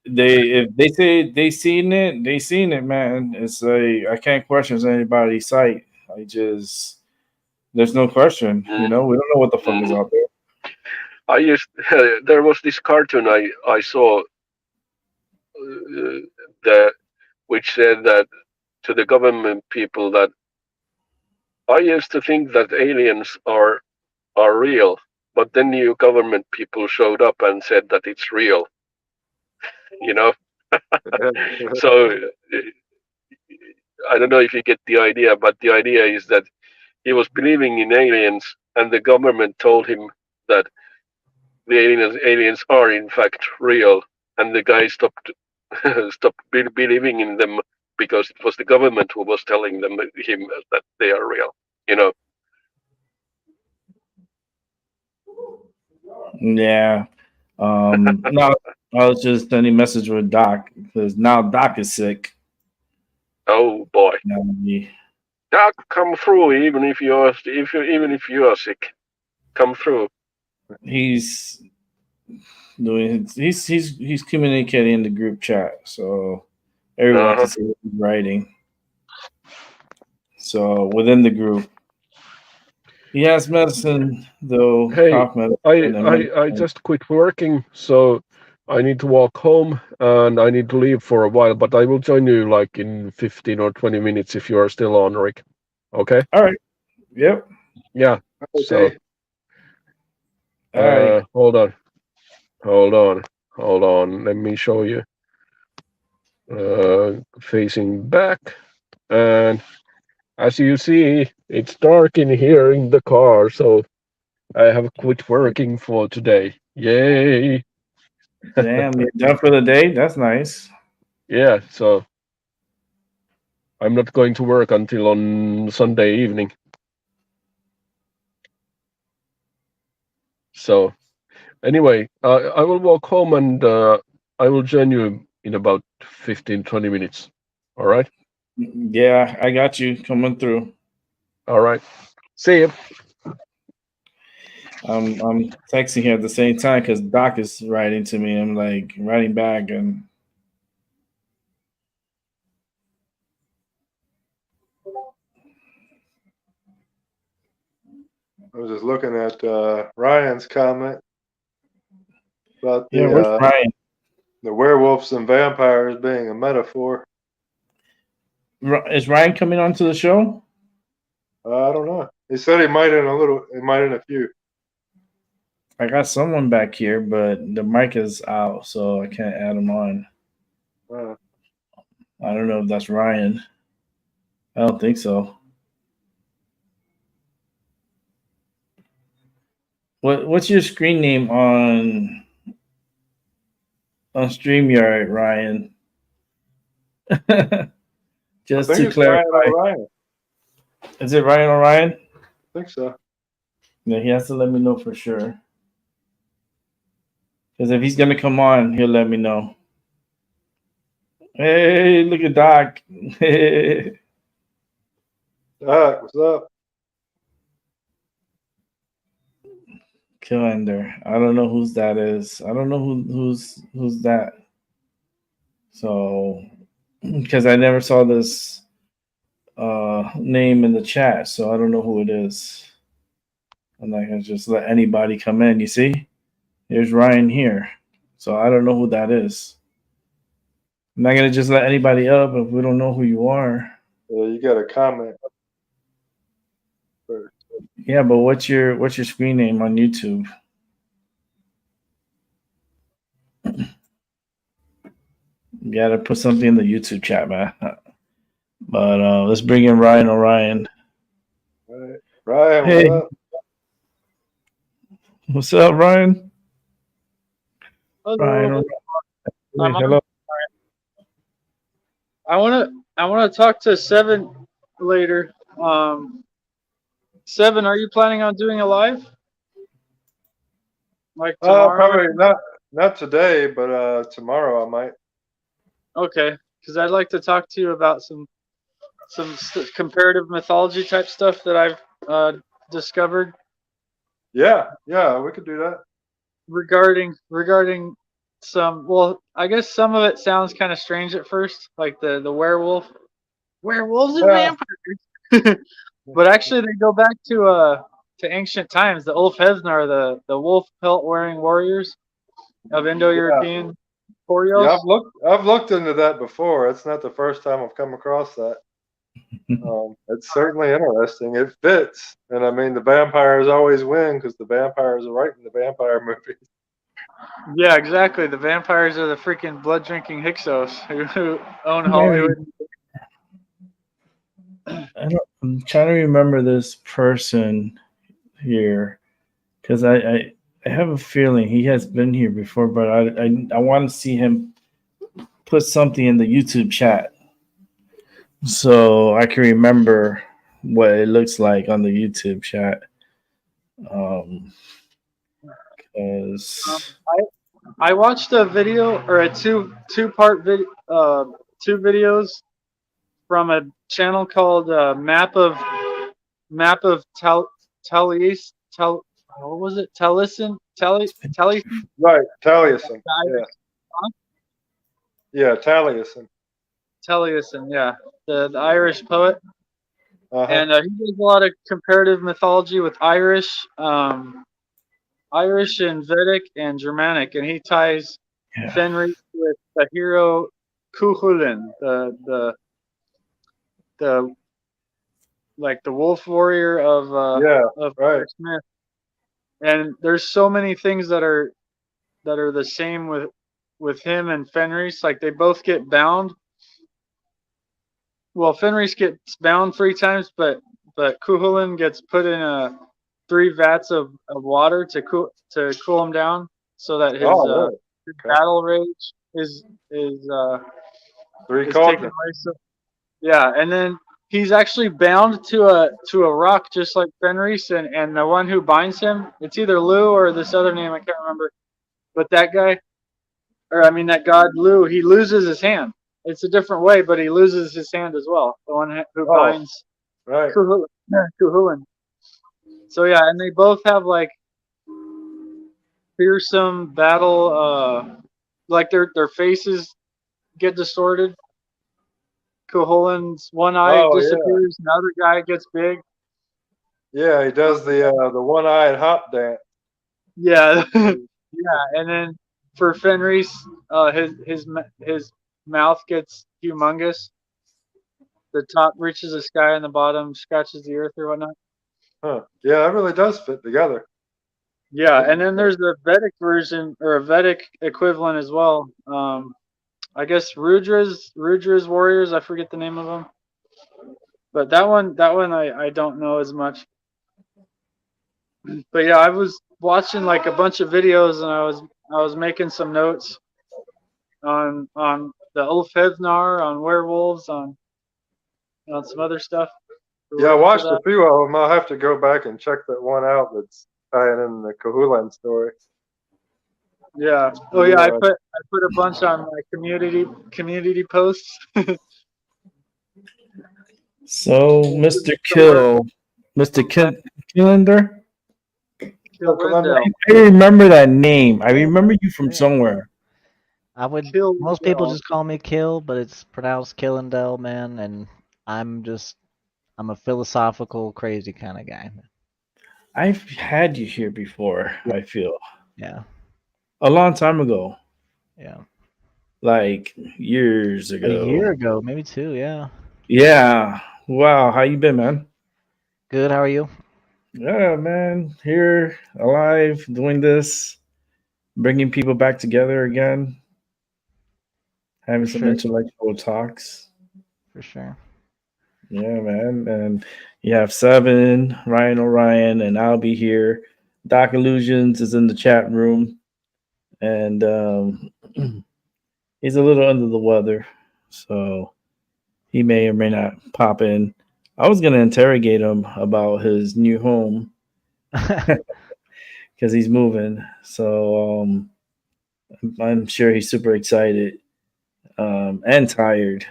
if they say they seen it, man. It's like I can't question anybody's sight. I just there's no question. You
Mm,
know, we don't know what the fuck is
mm.
out there.
I used there was this cartoon I saw that which said that to the government people that I used to think that aliens are real, but then new government people showed up and said that it's real. You know, so I don't know if you get the idea, but the idea is that he was believing in aliens, and the government told him that the aliens are in fact real, and the guy stopped believing in them because it was the government who was telling him that they are real. You know.
Yeah. No, I was just sending a message with Doc because now Doc is sick.
Oh boy.
Now
Yeah, come through. Even if you are sick, come through.
he's he's communicating in the group chat, so everyone
Uh-huh.
can see what he's writing. So within the group, he has medicine though,
Hey,
cough medicine and
I
medicine.
just quit working, so I need to walk home and I need to leave for a while. But I will join you like in 15 or 20 minutes if you are still on, Rick. Okay?
All right. Yep.
Yeah. So,
Okay.
All right.
hold on, hold on, hold on. Let me show you. Facing back, and as you see, it's dark in here in the car, so I have quit working for today. Yay!
Damn, you're done for the day. That's nice.
Yeah, so I'm not going to work until on Sunday evening. So anyway, I will walk home and I will join you in about 15-20 minutes. All right?
Yeah, I got you coming through.
All right. See you.
I'm texting here at the same time because Doc is writing to me. I'm like writing back and
I was just looking at Ryan's comment about
yeah, where's Ryan?
the werewolves and vampires being a metaphor.
Is Ryan coming onto the show?
I don't know. He said he might in a few.
I got someone back here, but the mic is out, so I can't add him on.
Uh,
I don't know if that's Ryan. I don't think so. What's your screen name on StreamYard, Ryan?
I
Just
think
to
it's Ryan
clarify,
O'Ryan.
is it Ryan or Ryan?
I think so.
Yeah, he has to let me know for sure. Because if he's gonna come on, he'll let me know. Hey, look at Doc.
Doc, what's up?
Killender. I don't know whose that is. I don't know who's that. So, because I never saw this name in the chat, so I don't know who it is. I'm not gonna just let anybody come in. You see, there's Ryan here, so I don't know who that is. I'm not gonna just let anybody up if we don't know who you are.
You got a comment first.
Yeah, but what's your screen name on YouTube? You gotta put something in the YouTube chat, man. But let's bring in Ryan O'Ryan.
All right. Ryan,
Hey,
what up?
what's up, Ryan? Ryan
Hello.
O'Ryan. Hey,
I'm on.
hello.
I wanna talk to Seven later. Seven, are you planning on doing a live like tomorrow?
Probably not today, but tomorrow I might.
Okay, because I'd like to talk to you about comparative mythology type stuff that I've discovered
Yeah, we could do that.
regarding some. Well, I guess some of it sounds kind of strange at first, like the werewolves and
Yeah,
vampires. But actually, they go back to ancient times. The Ulfhednar, the wolf pelt wearing warriors of
yeah,
Indo-European
yeah.
Koreos.
I've looked into that before. It's not the first time I've come across that. It's certainly interesting. It fits, and I mean the vampires always win because the vampires are right in the vampire movies.
Yeah, exactly. The vampires are the freaking blood drinking Hyksos who own
Maybe
Hollywood.
I'm trying to remember this person here because I have a feeling he has been here before, but I want to see him put something in the YouTube chat so I can remember what it looks like on the YouTube chat. Um,
Um,
'cause-
I watched a video or a two part video, two videos from a channel called Map of Talis Tel what was it? Taliesin?
Right, Taliesin.
The
Yeah,
Irish huh?
Taliesin.
Taliesin, yeah. The Irish poet.
Uh-huh.
And he does a lot of comparative mythology with Irish and Vedic and Germanic, and he ties
yeah,
Fenrir with the hero Cuchulainn, the like the wolf warrior
Yeah,
of
right.
Irish myth. And there's so many things that are the same with him and Fenris. Like they both get bound. Well, Fenris gets bound 3 times, but Cuchulainn gets put in 3 vats of water to cool him down, so that
Oh, really?
his
Okay.
battle rage is
3
is taken
cauldrons.
away. So yeah, and then he's actually bound to a rock, just like Fenris, and the one who binds him, it's either Lu or this other name I can't remember, but that guy, or I mean that god Lu, he loses his hand. It's a different way, but he loses his hand as well. The one who
Oh,
binds
right.
Cuchulainn. So yeah, and they both have like fearsome battle. Like their faces get distorted. Cuchulainn's one eye
Oh, yeah.
disappears, and the other guy gets big.
Yeah, he does the one-eyed hop dance.
Yeah, yeah, and then for Fenris, his mouth gets humongous. The top reaches the sky, and the bottom scratches the earth or whatnot.
Huh. Yeah, that really does fit together.
Yeah, and then there's the Vedic version or a Vedic equivalent as well. I guess Rudra's warriors. I forget the name of them, but that one I don't know as much. But yeah, I was watching like a bunch of videos, and I was making some notes on the Ulfhednar, on werewolves, on some other stuff
Yeah, I
related to
watched a
that.
few of them. I'll have to go back and check that one out that's tying in the Cahulan story.
Yeah. Oh yeah, I put a bunch on my community posts.
so Mr. Killender,
Kill Lindell.
I remember that name. I remember you from
Yeah.
somewhere.
Kill
Most people
Lindell.
just call me Kill, but it's pronounced Killendale, man, and I'm a philosophical, crazy kind of guy.
I've had you here before.
Yeah.
I feel
Yeah,
a long time ago,
yeah.
like years
But a year
ago.
ago, maybe 2, yeah.
Yeah. Wow. How you been, man?
Good, how are you?
Yeah, man. Here, alive, doing this, bringing people back together again, having
For
some
sure,
intellectual talks.
for sure.
Yeah, man. And you have Seven, Ryan O'Ryan, and I'll be here. Doc Illusions is in the chat room. And He's a little under the weather, so he may or may not pop in. I was gonna interrogate him about his new home because he's moving. So I'm sure he's super excited and tired.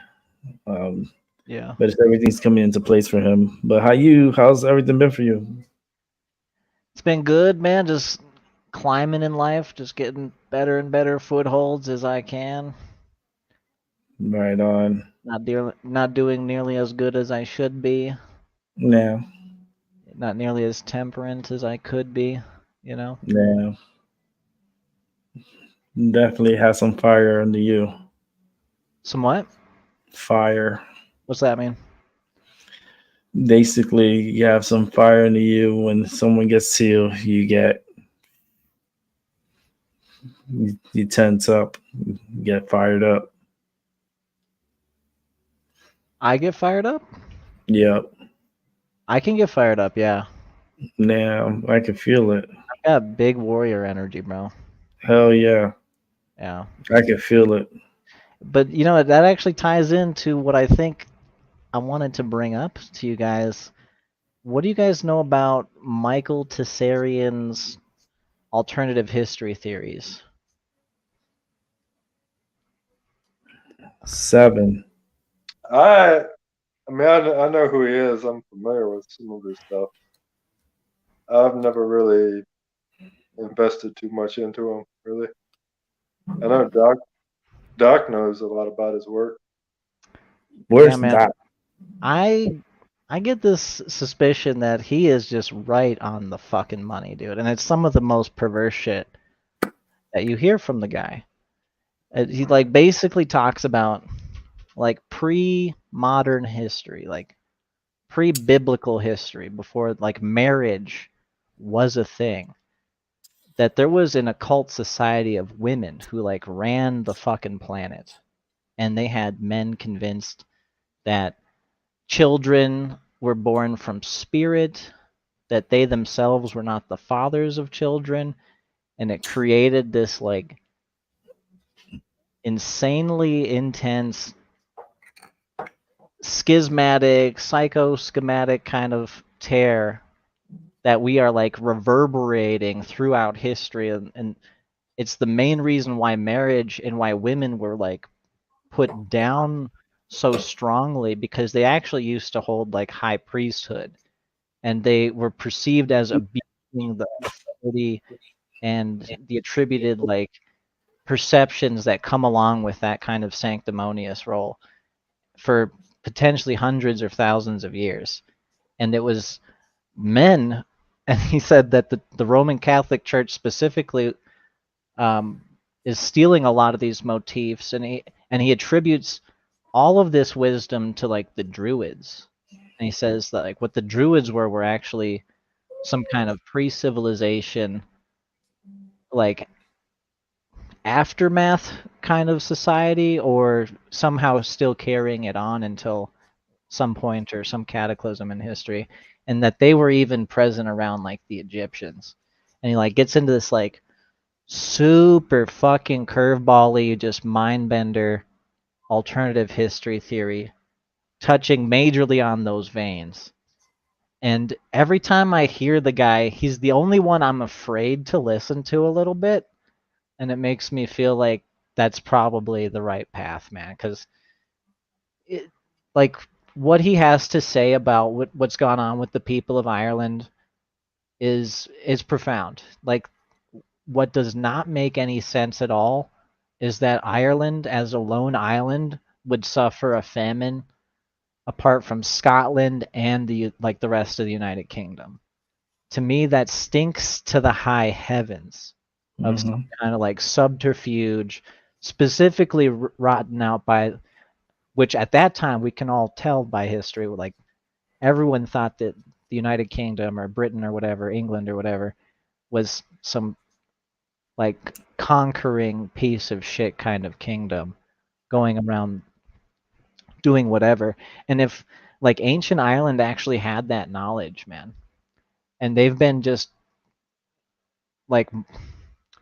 Um,
Yeah.
but everything's coming into place for him. But how's everything been for you?
It's been good, man. Just climbing in life, just getting better and better footholds as I can.
Right on.
Not doing nearly as good as I should be.
Now,
Not nearly as temperate as I could be, you know?
now, definitely has some fire under you.
Somewhat?
Fire.
What's that mean?
Basically, you have some fire under you. When someone gets to you, you tense up, you get fired up.
I get fired up?
Yep.
I can get fired up, yeah.
Now I can feel it.
I've got big warrior energy, bro.
Hell yeah,
Yeah.
I can feel it.
But you know, that actually ties into what I think I wanted to bring up to you guys. What do you guys know about Michael Tessarian's alternative history theories?
7.
I I mean, I know who he is. I'm familiar with some of his stuff. I've never really invested too much into him, really. I know Doc knows a lot about his work.
Yeah,
Where's
man.
that?
I I get this suspicion that he is just right on the fucking money, dude. And it's some of the most perverse shit that you hear from the guy. He like basically talks about like pre-modern history, like pre-biblical history, before like marriage was a thing. That there was an occult society of women who like ran the fucking planet, and they had men convinced that children were born from spirit, that they themselves were not the fathers of children, and it created this like insanely intense schismatic, psychoschematic kind of tear that we are like reverberating throughout history, and it's the main reason why marriage and why women were like put down so strongly, because they actually used to hold like high priesthood, and they were perceived as abusing the authority and the attributed like perceptions that come along with that kind of sanctimonious role for potentially hundreds or thousands of years. And it was men, and he said that the Roman Catholic Church specifically um, is stealing a lot of these motifs, and he attributes all of this wisdom to like the Druids. And he says that like what the Druids were actually some kind of pre-civilization, like aftermath kind of society, or somehow still carrying it on until some point or some cataclysm in history, and that they were even present around like the Egyptians. And he like gets into this like super fucking curveball-y, just mind bender alternative history theory, touching majorly on those veins. And every time I hear the guy, he's the only one I'm afraid to listen to a little bit, and it makes me feel like that's probably the right path, man. Because like what he has to say about what's gone on with the people of Ireland is profound. Like what does not make any sense at all is that Ireland as a lone island would suffer a famine apart from Scotland and the rest of the United Kingdom. To me, that stinks to the high heavens of some
Hmm.
kind of like subterfuge, specifically rotten out by, which at that time we can all tell by history, like everyone thought that the United Kingdom or Britain or whatever, England or whatever, was some like conquering piece of shit kind of kingdom going around doing whatever. And if like ancient Ireland actually had that knowledge, man, and they've been just like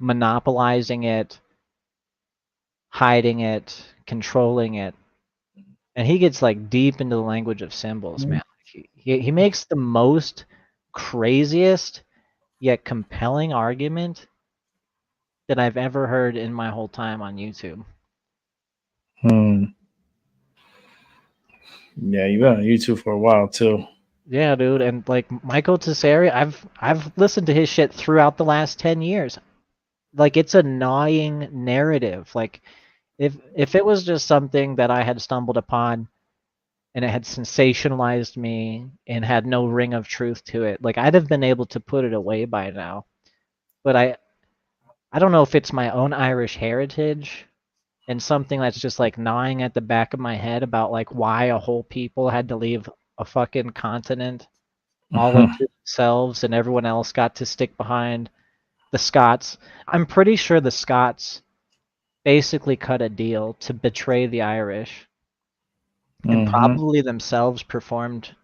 monopolizing it hiding it, controlling it. And he gets like deep into the language of symbols, man. He makes the most craziest yet compelling argument that I've ever heard in my whole time on YouTube.
Hmm. Yeah, you've been on YouTube for a while too.
Yeah, dude, and like Michael Tessari, I've listened to his shit throughout the last 10 years. Like it's a gnawing narrative. Like if it was just something that I had stumbled upon and it had sensationalized me and had no ring of truth to it, like I'd have been able to put it away by now. But I don't know if it's my own Irish heritage and something that's just like gnawing at the back of my head about like why a whole people had to leave a fucking continent all unto themselves and everyone else got to stick behind the Scots. I'm pretty sure the Scots basically cut a deal to betray the Irish and
Mm-hmm.
probably themselves performed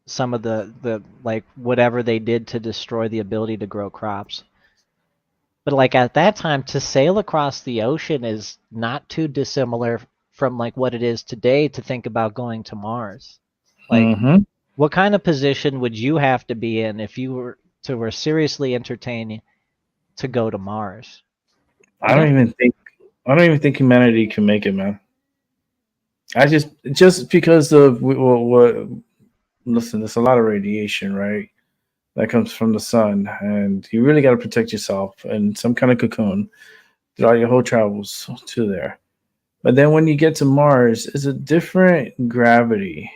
some of the like whatever they did to destroy the ability to grow crops. But like at that time to sail across the ocean is not too dissimilar from like what it is today to think about going to Mars. Like
Mm-hmm.
what kind of position would you have to be in if you were seriously entertaining to go to Mars?
I
You'd
don't
have
even think I don't even think humanity can make it, man. I just because of what listen, there's a lot of radiation, right? That comes from the sun, and you really got to protect yourself in some kind of cocoon throughout your whole travels to there. But then when you get to Mars, it's a different gravity.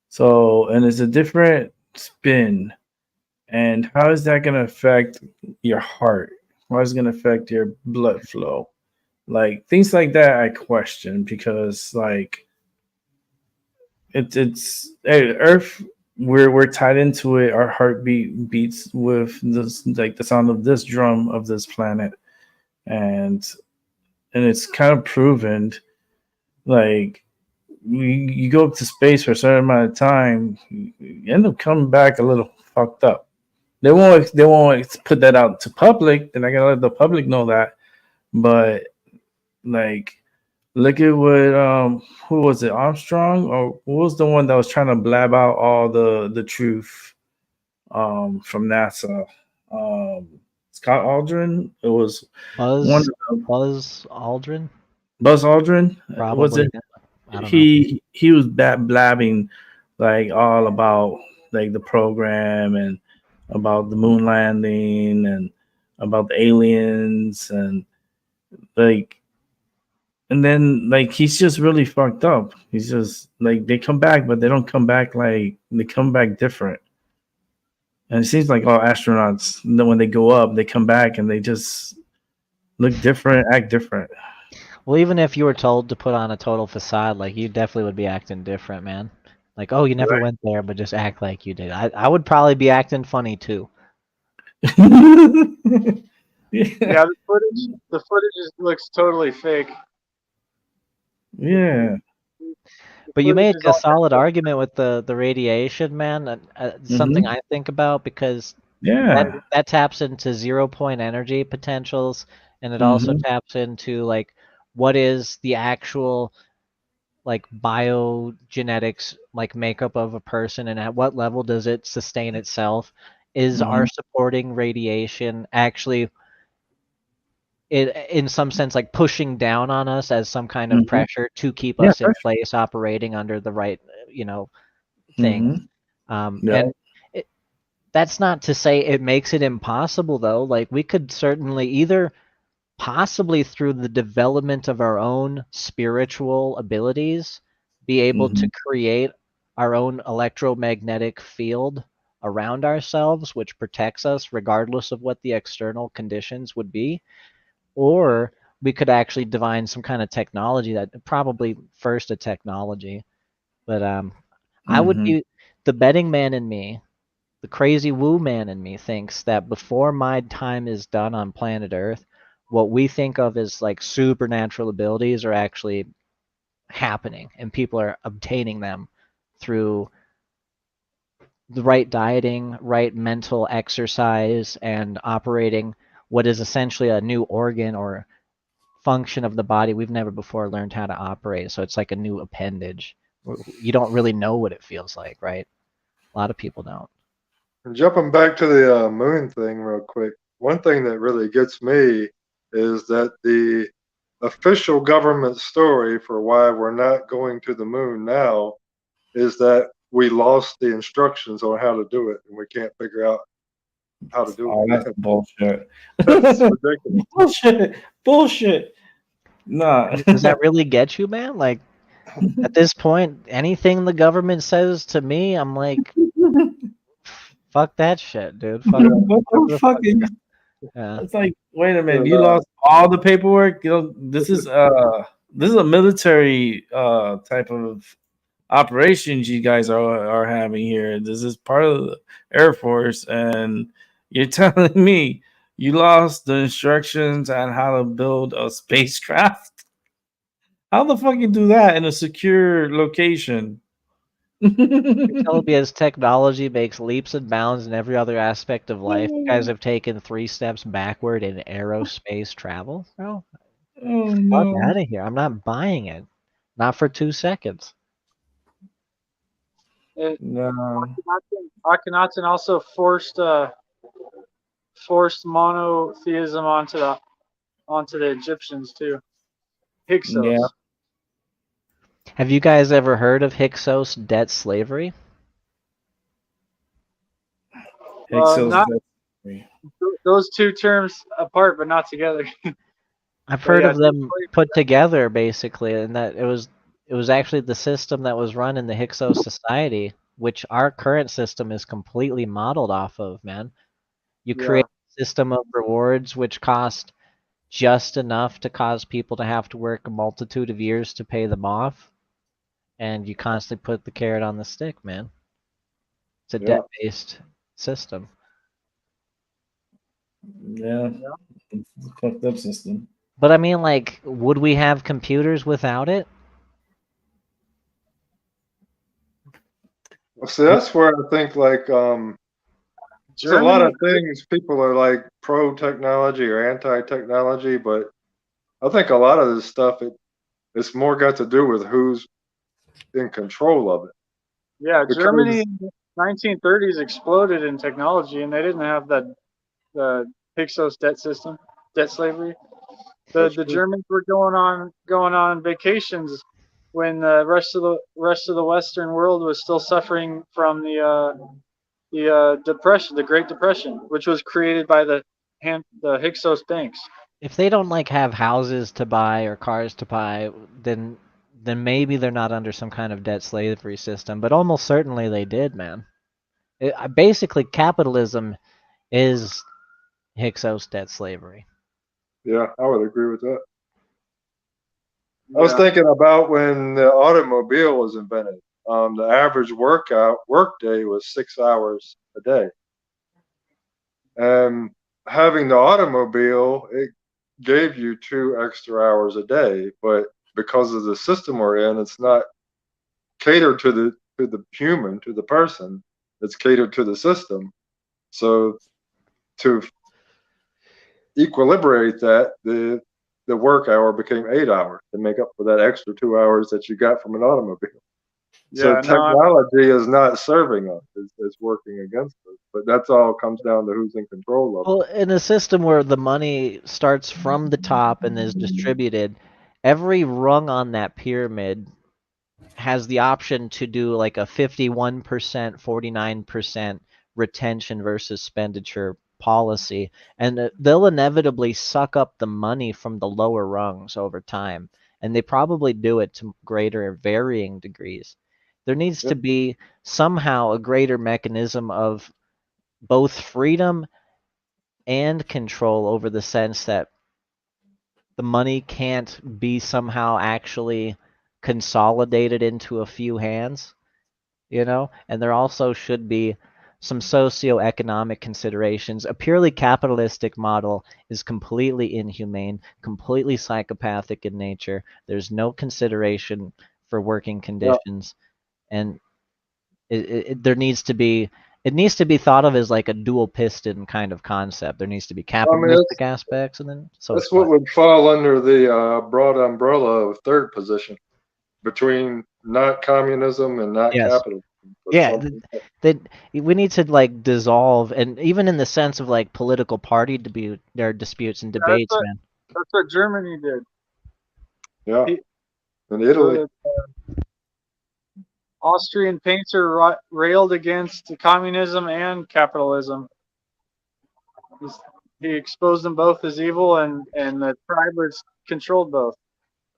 So, and it's a different spin. And how is that going to affect your heart? How is it going to affect your blood flow? Like things like that, I question because like it's hey, Earth. We're tied into it. Our heartbeat beats with this like the sound of this drum of this planet, and it's kind of proven. Like you go up to space for a certain amount of time, you end up coming back a little fucked up. They won't put that out to public. They're not gonna let the public know that. But like look at what who was it, Armstrong, or who was the one that was trying to blab out all the truth from NASA? Um Scott Aldrin. It was one of them.
Buzz Aldrin,
Buzz Aldrin. Was
probably.
it
I don't know.
he was blabbing like all about like the program and about the moon landing and about the aliens and like and then like he's just really fucked up. He's just like they come back, but they don't come back like they come back different. And it seems like all astronauts, when they go up, they come back and they just look different, act different.
Well, even if you were told to put on a total facade, like you definitely would be acting different, man. Like, oh, you never
Right.
went there, but just act like you did. I would probably be acting funny too.
Yeah.
Yeah, the footage looks totally fake.
Yeah.
The
But you
footage
make
is
a
all
solid argument with the radiation, man. It's something
Hmm.
I think about because
Yeah.
that taps into 0 point energy potentials, and it also
Hmm.
taps into like what is the actual like biogenetics like makeup of a person and at what level does it sustain itself? Is
Hmm.
our supporting radiation actually it in some sense like pushing down on us as some kind of
Hmm.
pressure to keep
Yeah.
us in place operating under the right you know thing?
Hmm. Yeah.
And it, that's not to say it makes it impossible though. Like we could certainly either possibly through the development of our own spiritual abilities, be able to
Hmm.
create our own electromagnetic field around ourselves, which protects us regardless of what the external conditions would be. Or we could actually divine some kind of technology that probably first a technology. But I would
Hmm.
be the betting man in me, the crazy woo man in me thinks that before my time is done on planet Earth, what we think of as like supernatural abilities are actually happening and people are obtaining them through the right dieting, right mental exercise, and operating what is essentially a new organ or function of the body we've never before learned how to operate. So it's like a new appendage. You don't really know what it feels like, right? A lot of people don't.
And jumping back to the moon thing real quick, one thing that really gets me is that the official government story for why we're not going to the moon now is that we lost the instructions on how to do it and we can't figure out how to do
Oh,
it
that's
again.
bullshit.
That's ridiculous.
Bullshit. Nah.
Does that really get you, man? Like, at this point, anything the government says to me, I'm like, fuck that shit, dude. Fuck,
What
fuck
the
the
fuck?
fuck. Yeah.
It's like, wait a minute,
And,
you lost all the paperwork. You know, this is a military type of operations you guys are having here. This is part of the Air Force, and you're telling me you lost the instructions on how to build a spacecraft? How the fuck you do that in a secure location?
You're telling me as technology makes leaps and bounds in every other aspect of life, you guys have taken 3 steps backward in aerospace travel? No,
Oh
fuck
no.
out of here. I'm not buying it. Not for 2 seconds.
It,
No.
Akhenaten also forced monotheism onto the Egyptians too.
Yeah.
Hyksos.
Have you guys ever heard of Hyksos debt slavery?
Hexos.
Not those two terms apart, but not together.
I've
But
heard
yeah,
of them put together basically, and that it was actually the system that was run in the Hyksos society, which our current system is completely modeled off of, man. You
yeah,
create a system of rewards which cost just enough to cause people to have to work a multitude of years to pay them off, and you constantly put the carrot on the stick, man. It's a
yeah.
debt-based system.
Yeah. Fucked up system.
But I mean, like, would we have computers without it?
See, that's where I think like there's a lot of
Germany.
things people are like pro technology or anti technology, but I think a lot of this stuff it's more got to do with who's in control of it.
Yeah, Germany
Because
in the 1930s exploded in technology, and they didn't have the Hyksos debt slavery.
that's
The
true.
Germans were going on vacations when the rest of the Western world was still suffering from the depression, the Great Depression, which was created by the Hyksos banks.
If they don't like have houses to buy or cars to buy, then maybe they're not under some kind of debt slavery system. But almost certainly they did, man. Basically, capitalism is Hyksos debt slavery.
Yeah, I would agree with that. I was
Yeah,
thinking about when the automobile was invented. The average work day was 6 hours a day, and having the automobile, it gave you 2 extra hours a day. But because of the system we're in, it's not catered to the human, to the person. It's catered to the system. So to equilibrate that, the work hour became 8 hours to make up for that extra 2 hours that you got from an automobile. So
yeah. No,
technology is not serving us; it's working against us. But that's all comes down to who's in control of it.
Well, in a system where the money starts from the top and is distributed, every rung on that pyramid has the option to do like a 51%, 49% retention versus expenditure policy. And they'll inevitably suck up the money from the lower rungs over time. And they probably do it to greater varying degrees. There needs
Yeah,
to be somehow a greater mechanism of both freedom and control over the sense that the money can't be somehow actually consolidated into a few hands, you know? And there also should be some socioeconomic considerations. A purely capitalistic model is completely inhumane, completely psychopathic in nature. There's no consideration for working
yeah,
conditions, and there needs to be it needs to be thought of as like a dual piston kind of concept. There needs to be
I mean,
capitalistic aspects and then
that's
socialized.
what would fall under the broad umbrella of third position between not communism and not
Yes.
capitalism. Or
Yeah,
something.
that we need to like dissolve, and even in the sense of like political party disputes and
That's
debates,
what
man.
Germany did.
Yeah,
He,
in Italy.
the Austrian painter railed against communism and capitalism. He exposed them both as evil, and the tribers controlled both.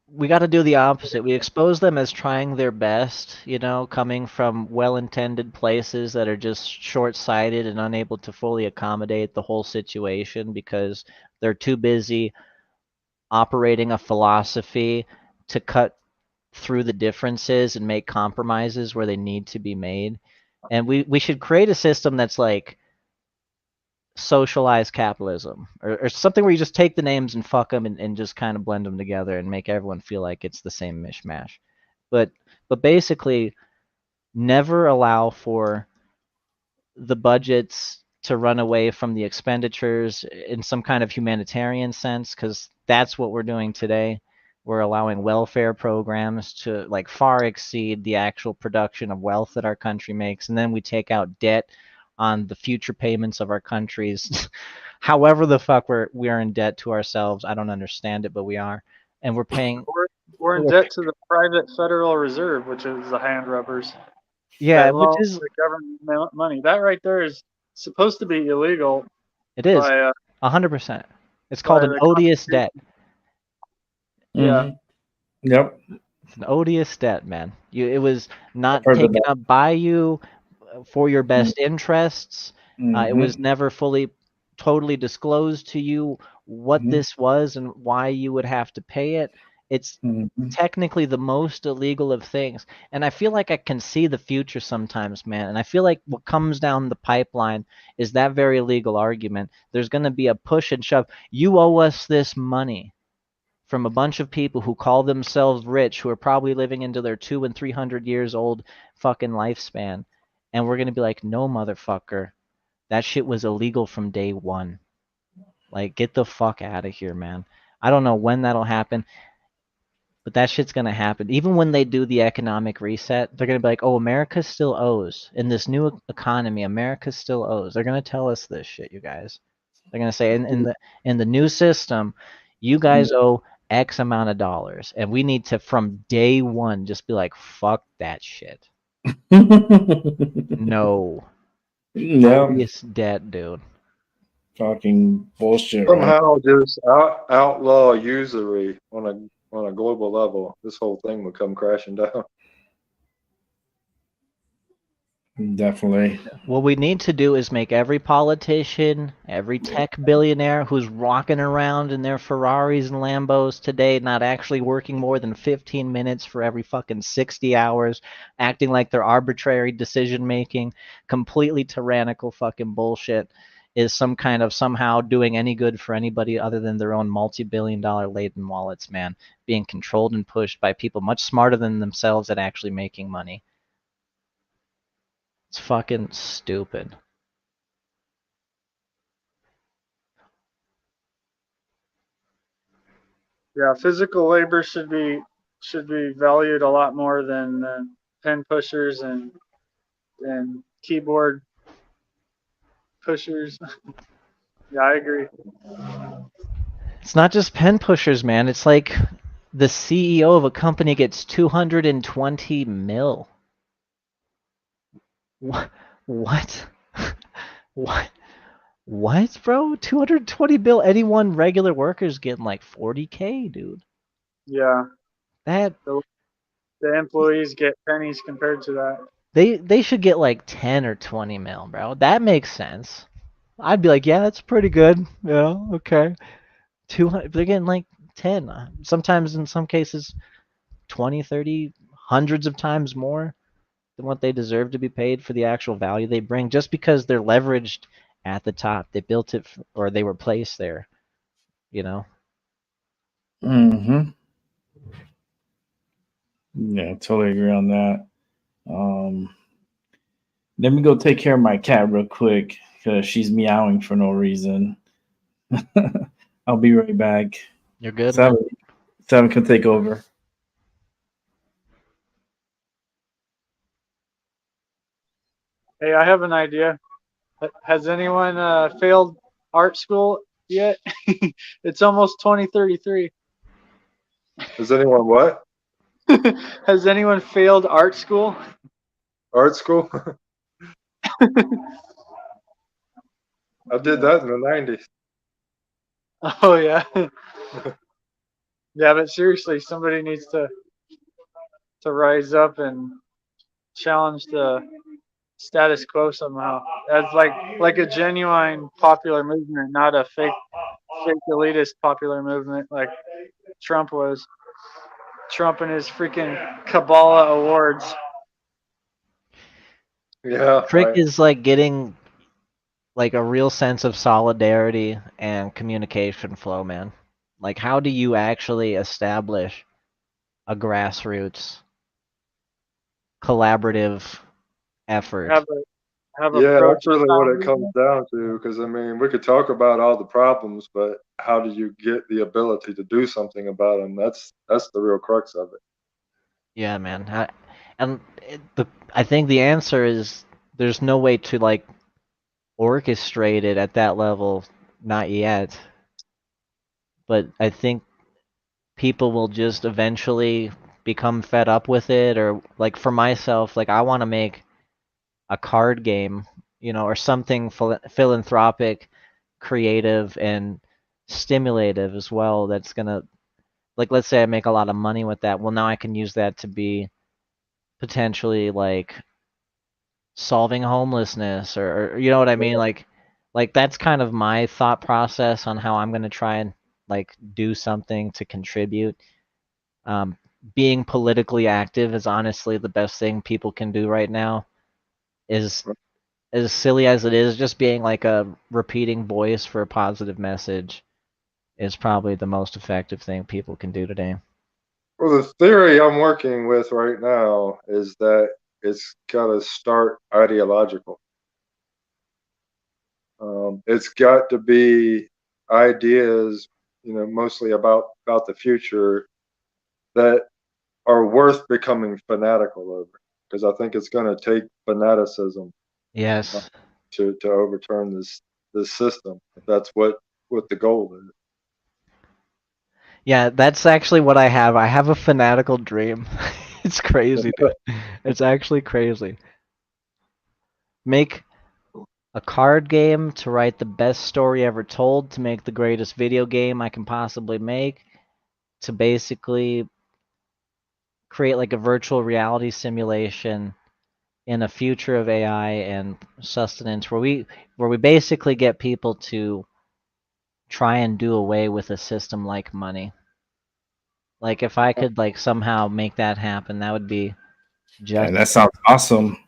We got to do the opposite. We expose them as trying their best, you know, coming from well-intended places that are just short-sighted and unable to fully accommodate the whole situation because they're too busy operating a philosophy to cut through the differences and make compromises where they need to be made. And we should create a system that's like socialized capitalism or something where you just take the names and fuck them and just kind of blend them together and make everyone feel like it's the same mishmash. But basically never allow for the budgets to run away from the expenditures in some kind of humanitarian sense, because that's what we're doing today. We're allowing welfare programs to like far exceed the actual production of wealth that our country makes, and then we take out debt on the future payments of our countries. However the fuck we are in debt to ourselves, I don't understand it, but we are, and we're paying.
We're in debt to the private Federal Reserve, which is the hand rubbers
Yeah,
that
which
loan
is
the government money. That right there is supposed to be illegal
it is
by
100%. It's called an
the
odious debt.
Yeah.
Yep.
It's an odious debt, man. It was not
heard of
taken
that.
up by you for your best interests. It was
Mhm.
never fully, totally disclosed to you what
Mhm.
this was and why you would have to pay it. It's
Mhm.
technically the most illegal of things. And I feel like I can see the future sometimes, man. And I feel like what comes down the pipeline is that very legal argument. There's going to be a push and shove. You owe us this money from a bunch of people who call themselves rich, who are probably living into their 200 and 300 years old fucking lifespan. And we're going to be like, no, motherfucker. That shit was illegal from day one. Like, get the fuck out of here, man. I don't know when that'll happen, but that shit's going to happen. Even when they do the economic reset, they're going to be like, oh, America still owes. In this new economy, America still owes. They're going to tell us this shit, you guys. They're going to say, in the new system, you guys owe X amount of dollars. And we need to, from day one, just be like, fuck that shit. No.
Yeah.
Odious debt, dude.
Talking bullshit, right?
Somehow just outlaw usury on a global level. This whole thing would come crashing down.
Definitely.
What we need to do is make every politician, every tech billionaire who's rocking around in their Ferraris and Lambos today, not actually working more than 15 minutes for every fucking 60 hours, acting like they're arbitrary decision making, completely tyrannical fucking bullshit, is some kind of somehow doing any good for anybody other than their own multi-billion-dollar laden wallets, man, being controlled and pushed by people much smarter than themselves at actually making money. It's fucking stupid.
Yeah, physical labor should be valued a lot more than pen pushers and keyboard pushers. Yeah, I agree.
It's not just pen pushers, man. It's like the CEO of a company gets 220 mil. What? What? What? What, bro? 220 bill. Any one regular worker's getting like 40K, dude.
Yeah,
That
the employees get pennies compared to that.
they should get like 10 or 20 mil, bro. That makes sense. I'd be like, yeah, that's pretty good. Yeah, okay. 200. They're getting like 10. Sometimes in some cases 20, 30, hundreds of times more than what they deserve to be paid for the actual value they bring, just because they're leveraged at the top. They built it or they were placed there, you know?
Mm-hmm. Yeah, totally agree on that. Let me go take care of my cat real quick because she's meowing for no reason. I'll be right back.
You're good, man.
Seven can take over.
Hey, I have an idea. Has anyone failed art school yet? It's almost 2033.
Does anyone what?
Has anyone failed art school?
Art school? I did that in the 90s.
Oh yeah. Yeah, but seriously, somebody needs to rise up and challenge the status quo somehow. That's like a genuine popular movement, not a fake elitist popular movement like Trump was. Trump and his freaking Kabbalah awards.
Yeah,
Trick
right.
is like getting like a real sense of solidarity and communication flow, man. Like, how do you actually establish a grassroots collaborative effort?
Have a
Yeah, that's
protest
really what it comes
movement.
down to. Because I mean, we could talk about all the problems, but how do you get the ability to do something about them? That's the real crux of it.
Yeah, man. And I think the answer is there's no way to like orchestrate it at that level, not yet. But I think people will just eventually become fed up with it, or like for myself, like I want to make a card game, or something philanthropic, creative, and stimulative as well. That's gonna, like, let's say I make a lot of money with that. Well, now I can use that to be potentially like solving homelessness, or you know what I mean, like that's kind of my thought process on how I'm gonna try and like do something to contribute. Um, Being politically active is honestly the best thing people can do right now. Is as silly as it is, just being like a repeating voice for a positive message is probably the most effective thing people can do today.
Well, the theory I'm working with right now is that it's got to start ideological. It's got to be ideas, mostly about the future that are worth becoming fanatical over. Because I think it's going to take fanaticism
Yes.
to overturn this system. If that's what the goal is.
Yeah, that's actually what I have. I have a fanatical dream. It's crazy, dude. It's actually crazy. Make a card game to write the best story ever told, to make the greatest video game I can possibly make, to basically create like a virtual reality simulation in a future of AI and sustenance where we basically get people to try and do away with a system like money. Like if I could like somehow make that happen, that would be
Yeah,
just
that sounds awesome.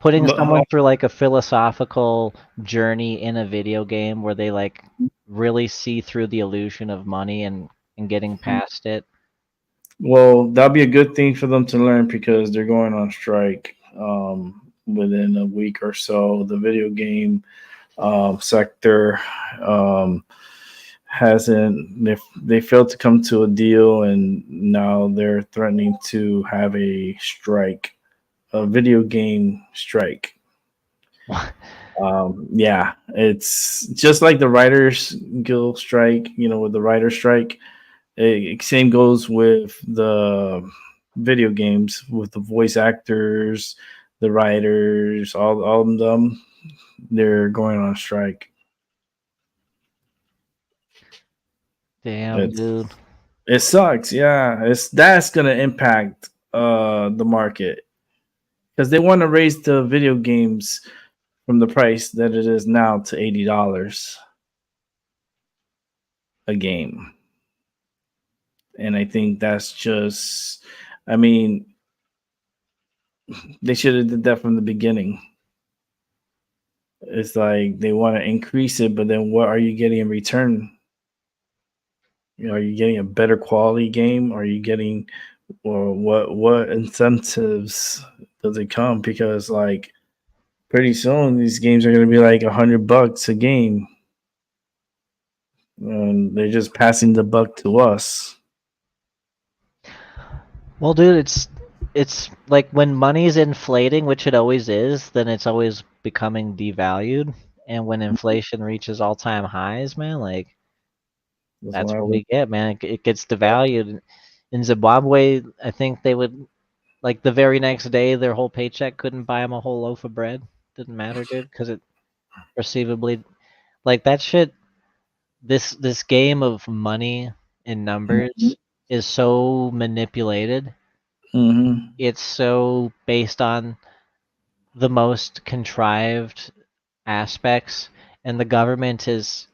putting
But,
someone through like a philosophical journey in a video game where they like really see through the illusion of money and getting past it.
well, that'll be a good thing for them to learn because they're going on strike within a week or so. The video game sector hasn't they failed to come to a deal, and now they're threatening to have a strike, a video game strike. Yeah, it's just like the Writers Guild strike, with the writer strike. Same goes with the video games, with the voice actors, the writers, all of them. They're going on strike.
Damn,
It's
dude.
It sucks. Yeah, that's gonna impact the market because they want to raise the video games from the price that it is now to $80 a game, and I think that's just. I mean, they should have did that from the beginning. It's like they want to increase it, but then what are you getting in return? Are you getting a better quality game? Are you getting Well, what incentives does it come? Because like pretty soon these games are going to be like $100 a game, and they're just passing the buck to us.
Well, dude, it's like when money's inflating, which it always is, then it's always becoming devalued. And when inflation reaches all-time highs, man, like
That's
that's
what
what
happened.
we get, man. It gets devalued. In Zimbabwe, I think they would like the very next day, their whole paycheck couldn't buy them a whole loaf of bread. Didn't matter, dude, because it perceivably like that shit. This game of money and numbers is so manipulated.
Mm-hmm.
It's so based on the most contrived aspects, and the government is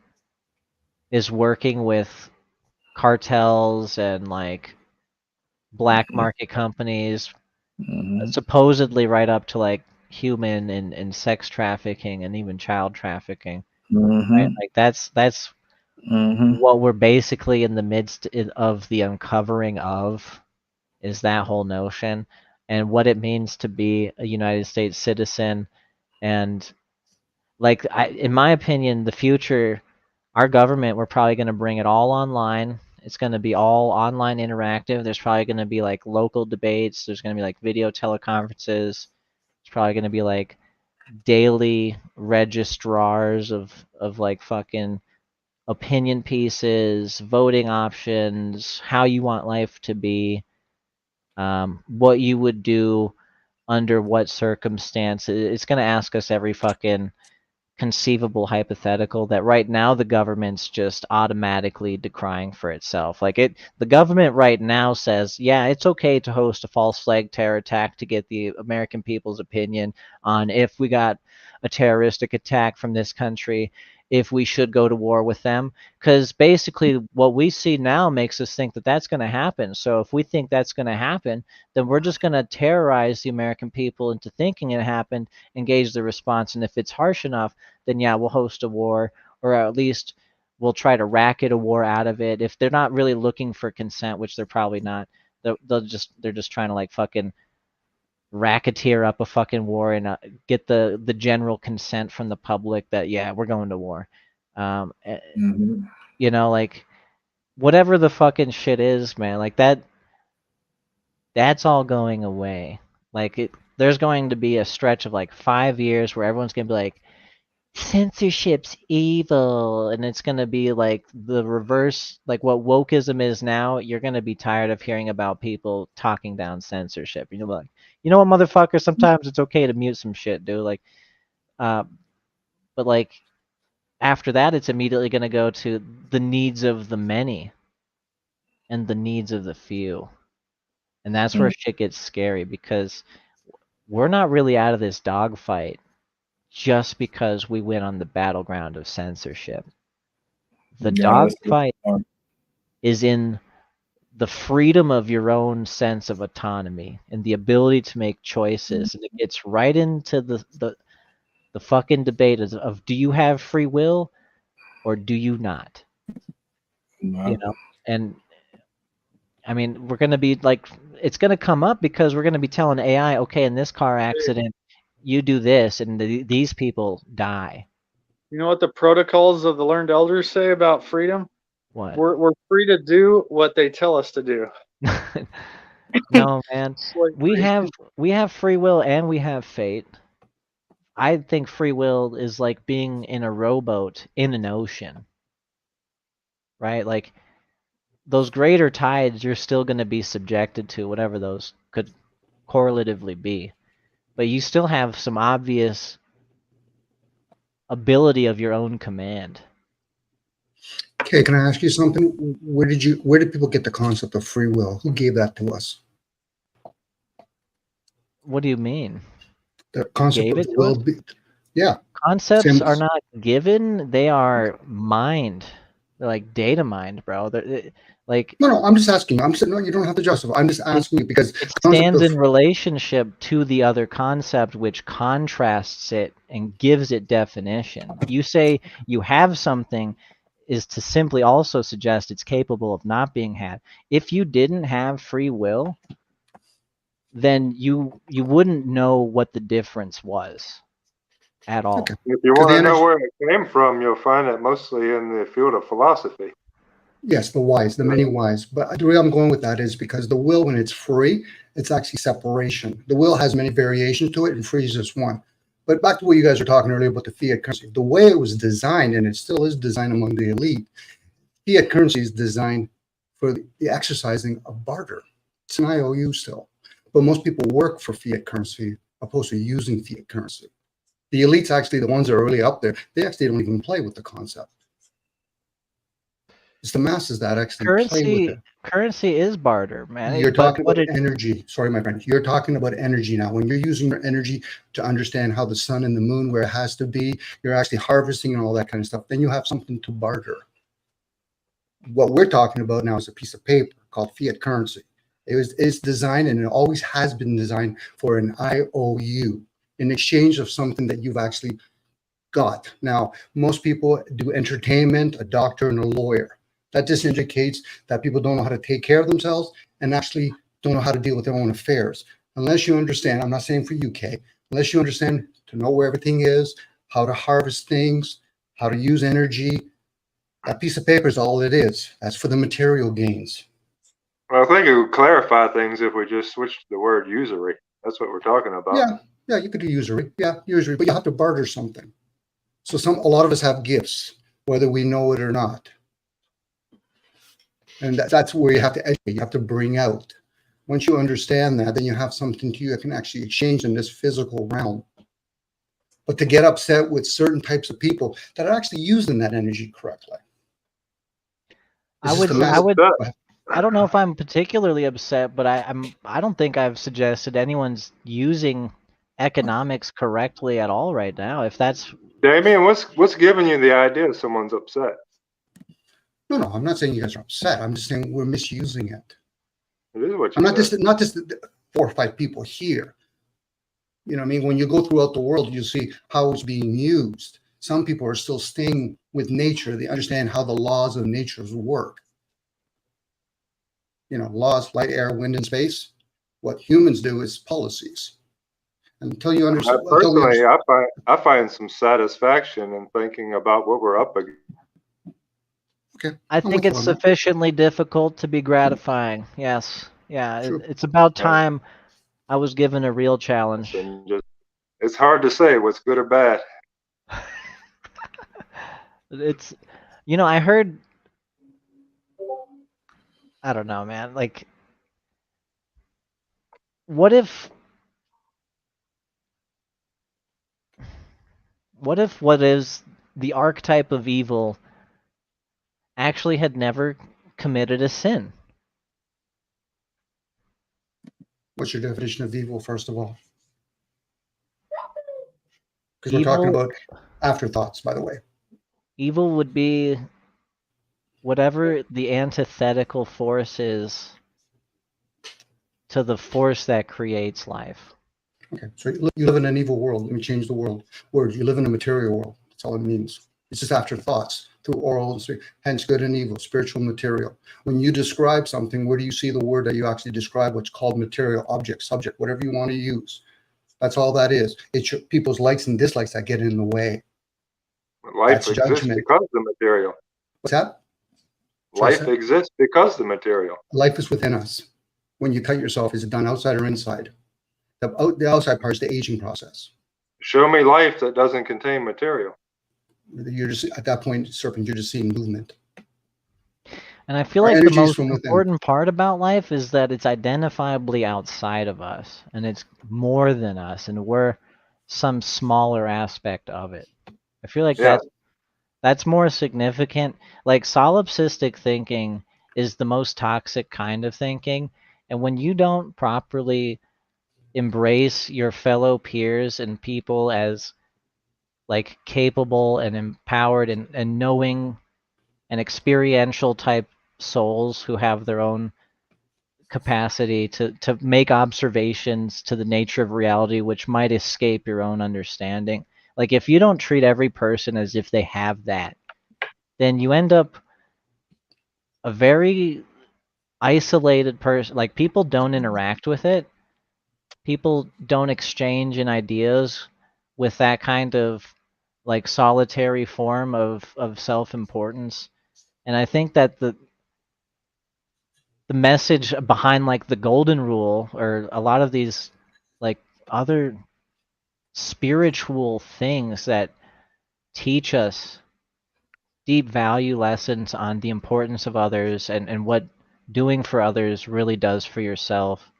working with cartels and like black market companies,
Mm-hmm.
supposedly right up to like human and sex trafficking and even child trafficking. Right,
Mm-hmm.
like that's
Mm-hmm.
what we're basically in the midst of the uncovering of, is that whole notion and what it means to be a United States citizen. And like in my opinion, the future, our government, we're probably going to bring it all online. It's going to be all online interactive. There's probably going to be like local debates. There's going to be like video teleconferences. It's probably going to be like daily registrars of like fucking opinion pieces, voting options, how you want life to be, what you would do under what circumstance. It's going to ask us every fucking conceivable hypothetical that right now the government's just automatically decrying for itself. Like the government right now says, yeah, it's okay to host a false flag terror attack to get the American people's opinion on if we got a terroristic attack from this country, if we should go to war with them. Because basically what we see now makes us think that that's going to happen. So if we think that's going to happen, then we're just going to terrorize the American people into thinking it happened, engage the response, and if it's harsh enough, then yeah, we'll host a war, or at least we'll try to racket a war out of it. If they're not really looking for consent, which they're probably not, they're just trying to like fucking racketeer up a fucking war and get the general consent from the public that yeah, we're going to war. Um, eh,
Mm-hmm.
you know, like whatever the fucking shit is, man, like that's all going away. Like there's going to be a stretch of like 5 years where everyone's gonna be like, censorship's evil, and it's going to be like the reverse, like what wokeism is now. You're going to be tired of hearing about people talking down censorship. You know, like, you know what, motherfucker, sometimes it's okay to mute some shit, dude. Like uh but like after that, it's immediately going to go to the needs of the many and the needs of the few, and that's where shit gets scary, because we're not really out of this dogfight just because we went on the battleground of censorship. The
Yeah, that's good.
dogfight is in the freedom of your own sense of autonomy and the ability to make choices. And it gets right into the fucking debate of do you have free will or do you not? You
Wow.
know? And I mean, we're going to be like, it's going to come up because we're going to be telling AI, okay, in this car accident, you do this and these people die.
You know what the protocols of the learned elders say about freedom?
What?
We're free to do what they tell us to do.
No, man. We
Slavery.
have we have free will and we have fate. I think free will is like being in a rowboat in an ocean, right? Like those greater tides, you're still going to be subjected to whatever those could correlatively be, but you still have some obvious ability of your own command.
Okay, can I ask you something? Where did people get the concept of free will? Who gave that to us?
What do you mean?
The
Who
concept
gave
of
it
the
to us?
will. Yeah,
Concepts
same.
are not given; they are mined. They're like data mined, bro. Like
No, I'm just asking. I'm saying no. You don't have to justify. I'm just asking you because
it
the concept
stands
of
in relationship to the other concept, which contrasts it and gives it definition. You say you have something, is to simply also suggest it's capable of not being had. If you didn't have free will, then you wouldn't know what the difference was at
Okay.
all.
If you
Because
want
the
to know
energy,
where it came from, you'll find it mostly in the field of philosophy.
yes, the whys, the many whys. But the way I'm going with that is because the will, when it's free, it's actually separation. The will has many variations to it, and free is just one. But back to what you guys were talking earlier about the fiat currency. The way it was designed, and it still is designed among the elite, fiat currency is designed for the exercising of barter. It's an IOU still. But most people work for fiat currency opposed to using fiat currency. The elites, actually, the ones that are really up there, they actually don't even play with the concept. It's the masses that actually play with it.
Currency is barter, man.
You're
But
talking
what
about
it
energy. Sorry, my friend. You're talking about energy now. When you're using your energy to understand how the sun and the moon, where it has to be, you're actually harvesting and all that kind of stuff. Then you have something to barter. What we're talking about now is a piece of paper called fiat currency. It's designed, and it always has been designed for an IOU, in exchange of something that you've actually got. Now, most people do entertainment, a doctor, and a lawyer. That just indicates that people don't know how to take care of themselves and actually don't know how to deal with their own affairs. Unless you understand, I'm not saying for you, Kay, unless you understand to know where everything is, how to harvest things, how to use energy, that piece of paper is all it is. That's for the material gains.
Well, I think it would clarify things if we just switched the word usury. That's what we're talking about.
Yeah, you could do usury. Yeah, usury, but you have to barter something. So a lot of us have gifts, whether we know it or not. And that's where you have to educate, you have to bring out. Once you understand that, then you have something to you that can actually exchange in this physical realm. But to get upset with certain types of people that are actually using that energy correctly.
I would say,
That-
I don't know if I'm particularly upset, but I don't think I've suggested anyone's using economics correctly at all right now. If that's
Damien, what's giving you the idea someone's upset?
No, I'm not saying you guys are upset. I'm just saying we're misusing it.
It is what
I'm
you
not
said.
not just 4 or 5 people here. You know what I mean? When you go throughout the world, you see how it's being used. Some people are still staying with nature. They understand how the laws of nature work. You know, laws, light, air, wind, and space. What humans do is policies. Until you understand,
Personally, I find some satisfaction in thinking about what we're up against.
okay,
I
I'm
think
with you
it's
on that.
sufficiently difficult to be gratifying. Yes. Yeah,
True.
it's about time I was given a real challenge.
And just, it's hard to say what's good or bad.
It's I heard I don't know, man. Like what if what is the archetype of evil actually had never committed a sin?
What's your definition of evil, first of all? Because we're talking
Evil
about afterthoughts, by the way.
evil would be whatever the antithetical force is to the force that creates life.
Okay, so you live in an evil world. Let me change the world. Word, you live in a material world. That's all it means. It's just afterthoughts through oral and spirit. Hence, good and evil, spiritual material. When you describe something, where do you see the word that you actually describe? What's called material, object, subject, whatever you want to use. That's all that is. It's your, people's likes and dislikes that get in the way.
Life
That's
exists
judgment.
because of the material.
What's that?
Life exists because of the material.
Life is within us. When you cut yourself, is it done outside or inside? The outside part is the aging process.
Show me life that doesn't contain material.
You're just at that point, serpent. You're just seeing movement.
And I feel
Our
like the
energy is
most
from within.
important part about life is that it's identifiably outside of us and it's more than us and we're some smaller aspect of it. I feel like
Yeah.
that's more significant. Like solipsistic thinking is the most toxic kind of thinking. And when you don't properly embrace your fellow peers and people as like capable and empowered and knowing and experiential type souls who have their own capacity to make observations to the nature of reality which might escape your own understanding. Like if you don't treat every person as if they have that, then you end up a very isolated person. Like, people don't interact with it. People don't exchange in ideas with that kind of like solitary form of self-importance. And I think that the message behind like the golden rule or a lot of these like other spiritual things that teach us deep value lessons on the importance of others and what doing for others really does for yourself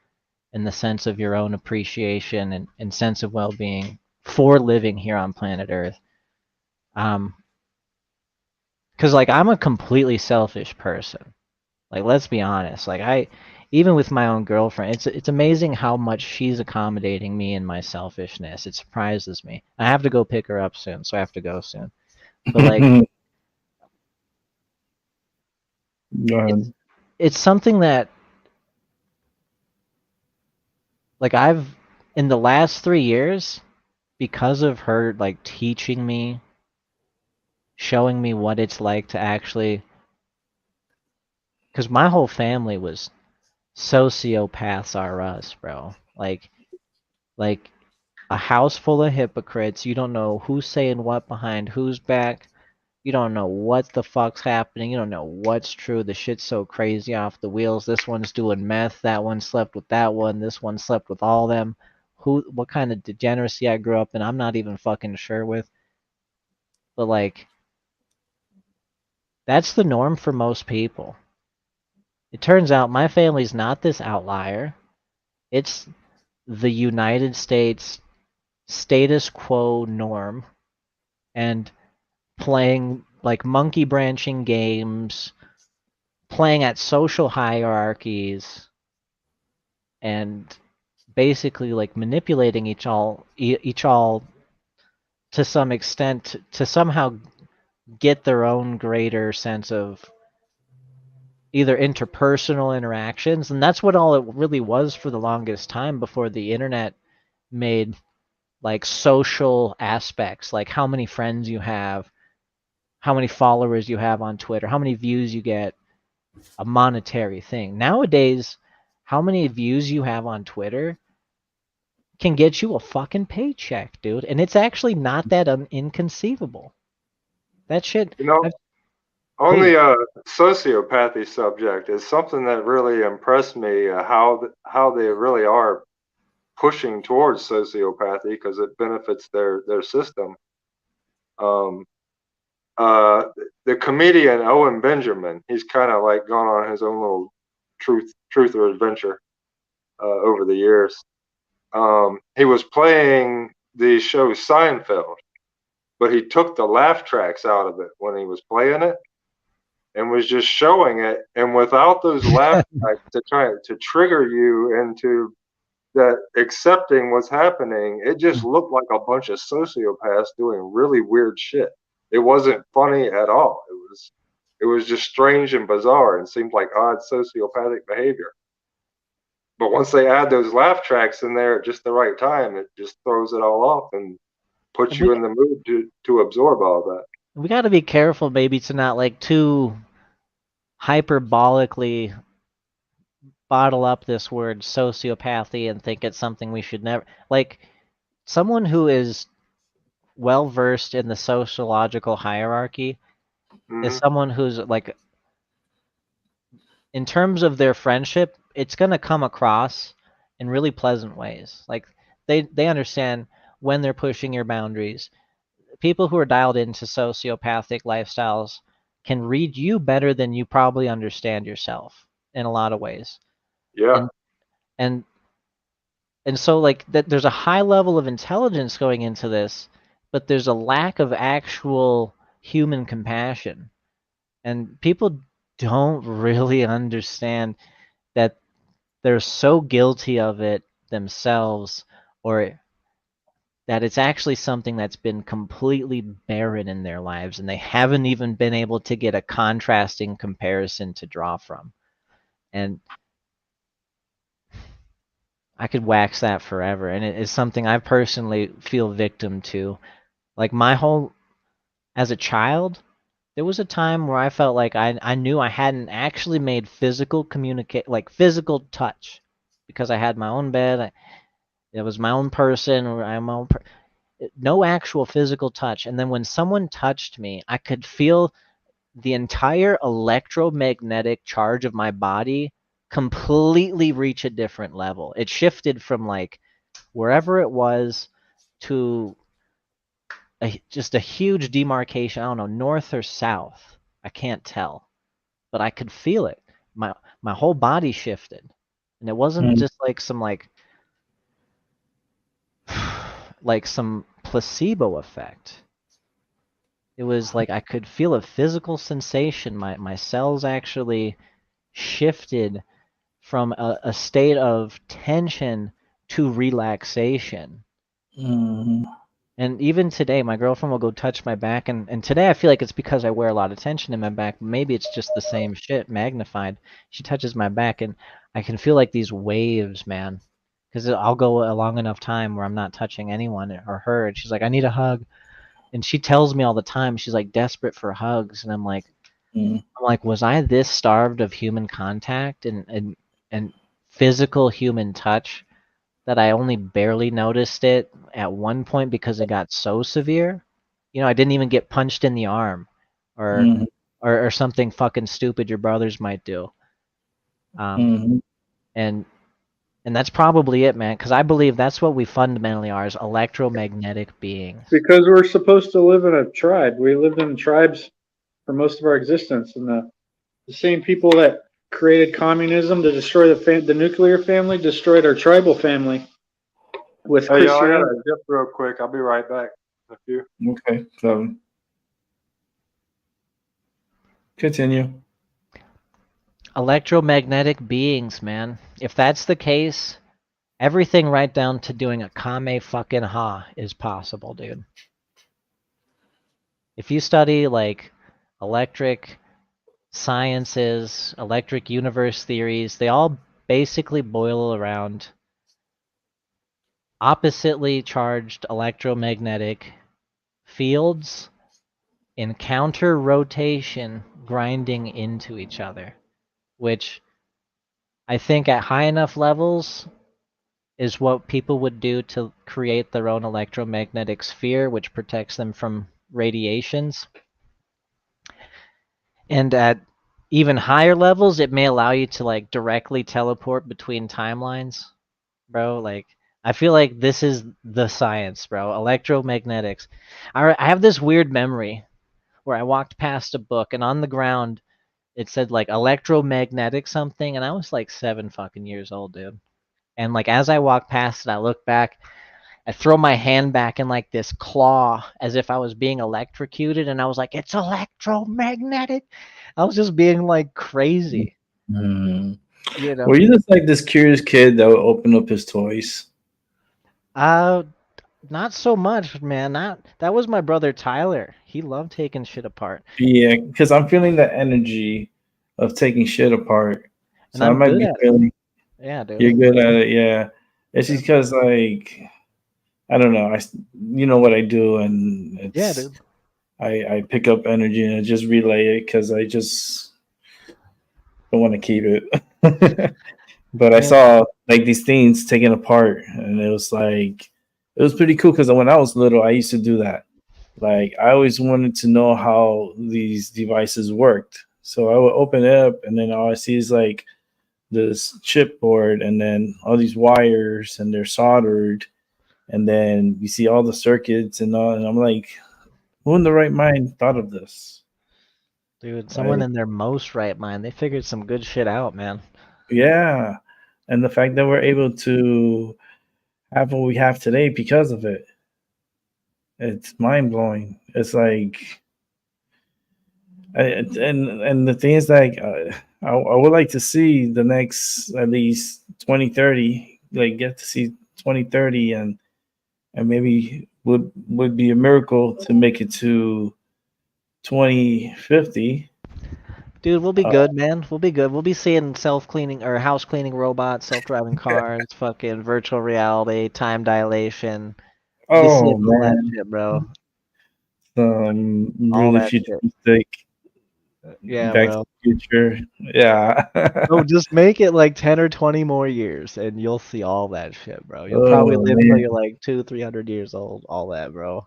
and the sense of your own appreciation and sense of well-being for living here on planet Earth. Because like I'm a completely selfish person. Like, let's be honest. Like, even with my own girlfriend, it's amazing how much she's accommodating me in my selfishness. It surprises me. I have to go pick her up soon, so I have to go soon. But like,
Go ahead.
it's something that like I've in the last 3 years, because of her like teaching me, showing me what it's like to actually, because my whole family was sociopaths are us, bro. Like a house full of hypocrites. You don't know who's saying what behind whose back. You don't know what the fuck's happening. You don't know what's true. The shit's so crazy off the wheels. This one's doing meth. That one slept with that one. This one slept with all them. What kind of degeneracy I grew up in, I'm not even fucking sure with. But like, that's the norm for most people. It turns out my family's not this outlier. It's the United States status quo norm. And playing like monkey branching games, playing at social hierarchies, and basically like manipulating each all to some extent to somehow get their own greater sense of either interpersonal interactions, and that's what all it really was for the longest time before the internet made like social aspects, like how many friends you have, how many followers you have on Twitter, how many views you get, a monetary thing. Nowadays, how many views you have on Twitter can get you a fucking paycheck, dude. And it's actually not that inconceivable. That shit.
You know, on
Please.
the sociopathy subject is something that really impressed me. How they really are pushing towards sociopathy because it benefits their system. Um, the comedian Owen Benjamin, he's kind of like gone on his own little truth or adventure over the years. He was playing the show Seinfeld, but he took the laugh tracks out of it when he was playing it and was just showing it. And without those laugh tracks to try to trigger you into that accepting what's happening, it just looked like a bunch of sociopaths doing really weird shit. It wasn't funny at all. It was just strange and bizarre and seemed like odd sociopathic behavior. But once they add those laugh tracks in there at just the right time, it just throws it all off and puts you in the mood to absorb all that.
We got to be careful, maybe, to not like too hyperbolically bottle up this word sociopathy and think it's something we should never like. Someone who is well versed in the sociological hierarchy is someone who's like, in terms of their friendship, it's going to come across in really pleasant ways. Like they understand when they're pushing your boundaries. People who are dialed into sociopathic lifestyles can read you better than you probably understand yourself in a lot of ways.
Yeah.
And so like that there's a high level of intelligence going into this, but there's a lack of actual human compassion. And people don't really understand that they're so guilty of it themselves, or that it's actually something that's been completely barren in their lives, and they haven't even been able to get a contrasting comparison to draw from. And I could wax that forever, and it is something I personally feel victim to. Like as a child, there was a time where I felt like I knew I hadn't actually made physical physical touch, because I had my own bed. It was my own person, or I'm my own no actual physical touch. And then when someone touched me, I could feel the entire electromagnetic charge of my body completely reach a different level. It shifted from like wherever it was to just a huge demarcation. I don't know, north or south. I can't tell, but I could feel it. My whole body shifted, and it wasn't
Mm.
just like some like some placebo effect. It was like I could feel a physical sensation. My cells actually shifted from a state of tension to relaxation.
Mm.
And even today, my girlfriend will go touch my back, and today I feel like it's because I wear a lot of tension in my back. Maybe it's just the same shit magnified. She touches my back, and I can feel like these waves, man. Because I'll go a long enough time where I'm not touching anyone or her, and she's like, "I need a hug," and she tells me all the time she's like desperate for hugs, and
Mm.
I'm like, was I this starved of human contact and physical human touch that I only barely noticed it at one point because it got so severe? You know, I didn't even get punched in the arm or
Mm.
or something fucking stupid your brothers might do.
Mm.
And that's probably it, man, because I believe that's what we fundamentally are, as electromagnetic beings.
Because we're supposed to live in a tribe. We lived in tribes for most of our existence, and the same people that created communism to destroy the nuclear family destroyed our tribal family with
Hey, y'all, I got
Christianity.
to dip real quick. I'll be right back in a few.
Okay, so continue.
Electromagnetic beings, man. If that's the case, everything right down to doing a Kame fucking ha is possible, dude. If you study like electric sciences, electric universe theories, they all basically boil around oppositely charged electromagnetic fields in counter rotation grinding into each other, which I think at high enough levels is what people would do to create their own electromagnetic sphere, which protects them from radiations. And at even higher levels, it may allow you to like directly teleport between timelines, bro. Like, I feel like this is the science, bro. Electromagnetics. I have this weird memory where I walked past a book, and on the ground it said like electromagnetic something, and I was like 7 fucking years old, dude. And like as I walked past it, I look back, I throw my hand back in like this claw as if I was being electrocuted, and I was like, it's electromagnetic. I was just being like crazy,
Mm.
you know.
Were you just like this curious kid that would open up his toys?
Uh Not so much, man. That was my brother Tyler. He loved taking shit apart.
Yeah, because I'm feeling the energy of taking shit apart.
And
So I
I'm
might
good
be
at it.
feeling
Yeah, dude.
you're good at it. Yeah, it's
Yeah.
just because like I don't know. You know what I do, and
Yeah,
it's
dude.
I pick up energy and I just relay it because I just don't want to keep it. But I
Man,
saw like these things taken apart, and it was pretty cool because when I was little, I used to do that. Like I always wanted to know how these devices worked. So I would open it up, and then all I see is like this chipboard, and then all these wires, and they're soldered, and then you see all the circuits and all. And I'm like, who in the right mind thought of this?
dude, someone
Like,
in their most right mind, they figured some good shit out, man.
yeah, and the fact that we're able to have what we have today because of it, it's mind blowing. It's like, and the thing is like, I would like to see the next at least 2030, like get to see 2030, and maybe would be a miracle to make it to 2050.
Dude, we'll be
Uh,
good, man. We'll be good. We'll be seeing self-cleaning or house-cleaning robots, self-driving cars, fucking virtual reality, time dilation. We'll be
oh
seeing all that
man,
shit, bro.
some
All
really
that shit.
futuristic.
Yeah,
Back to
bro.
the Future. Yeah.
No, just make it like 10 or 20 more years and you'll see all that shit, bro. You'll probably
Oh
live till
man.
you're like 300 years old, all that, bro.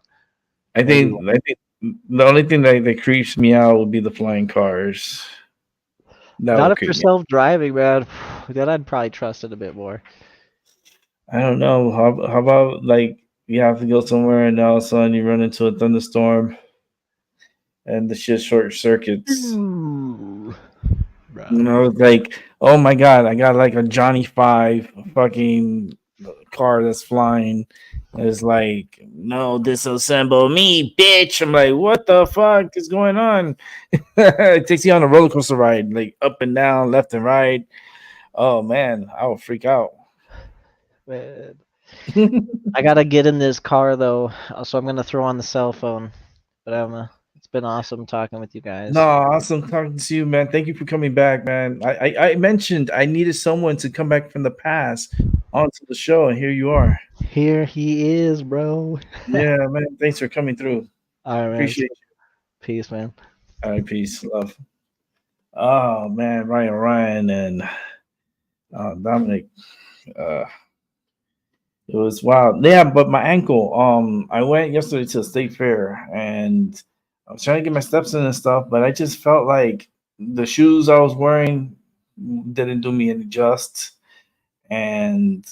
I
Maybe
think I think the only thing that creeps me out would be the flying cars. That
not
would
if you're
creep me
self-driving, man. Then I'd probably trust it a bit more.
out. I don't know. How about like you have to go somewhere and all of a sudden you run into a thunderstorm and the shit short circuits.
Ooh,
You
bro.
know, it's like, oh my god, I got like a Johnny Five fucking car that's flying. And it's like, no, disassemble me, bitch. I'm like, what the fuck is going on? It takes you on a roller coaster ride, like up and down, left and right. Oh man, I would freak out.
Man. I gotta get in this car though, so I'm gonna throw on the cell phone. But it's been awesome talking with you
No,
guys.
awesome talking to you, man. Thank you for coming back, man. I mentioned I needed someone to come back from the past onto the show, and here you are.
Here he is, bro.
Yeah, man. Thanks for coming through.
All right, man.
Appreciate you.
Peace, man.
All right, peace, love. Oh man, Ryan, and Dominic. Uh, it was wild. Yeah, but my ankle. I went yesterday to the state fair, and I was trying to get my steps in and stuff, but I just felt like the shoes I was wearing didn't do me any just, and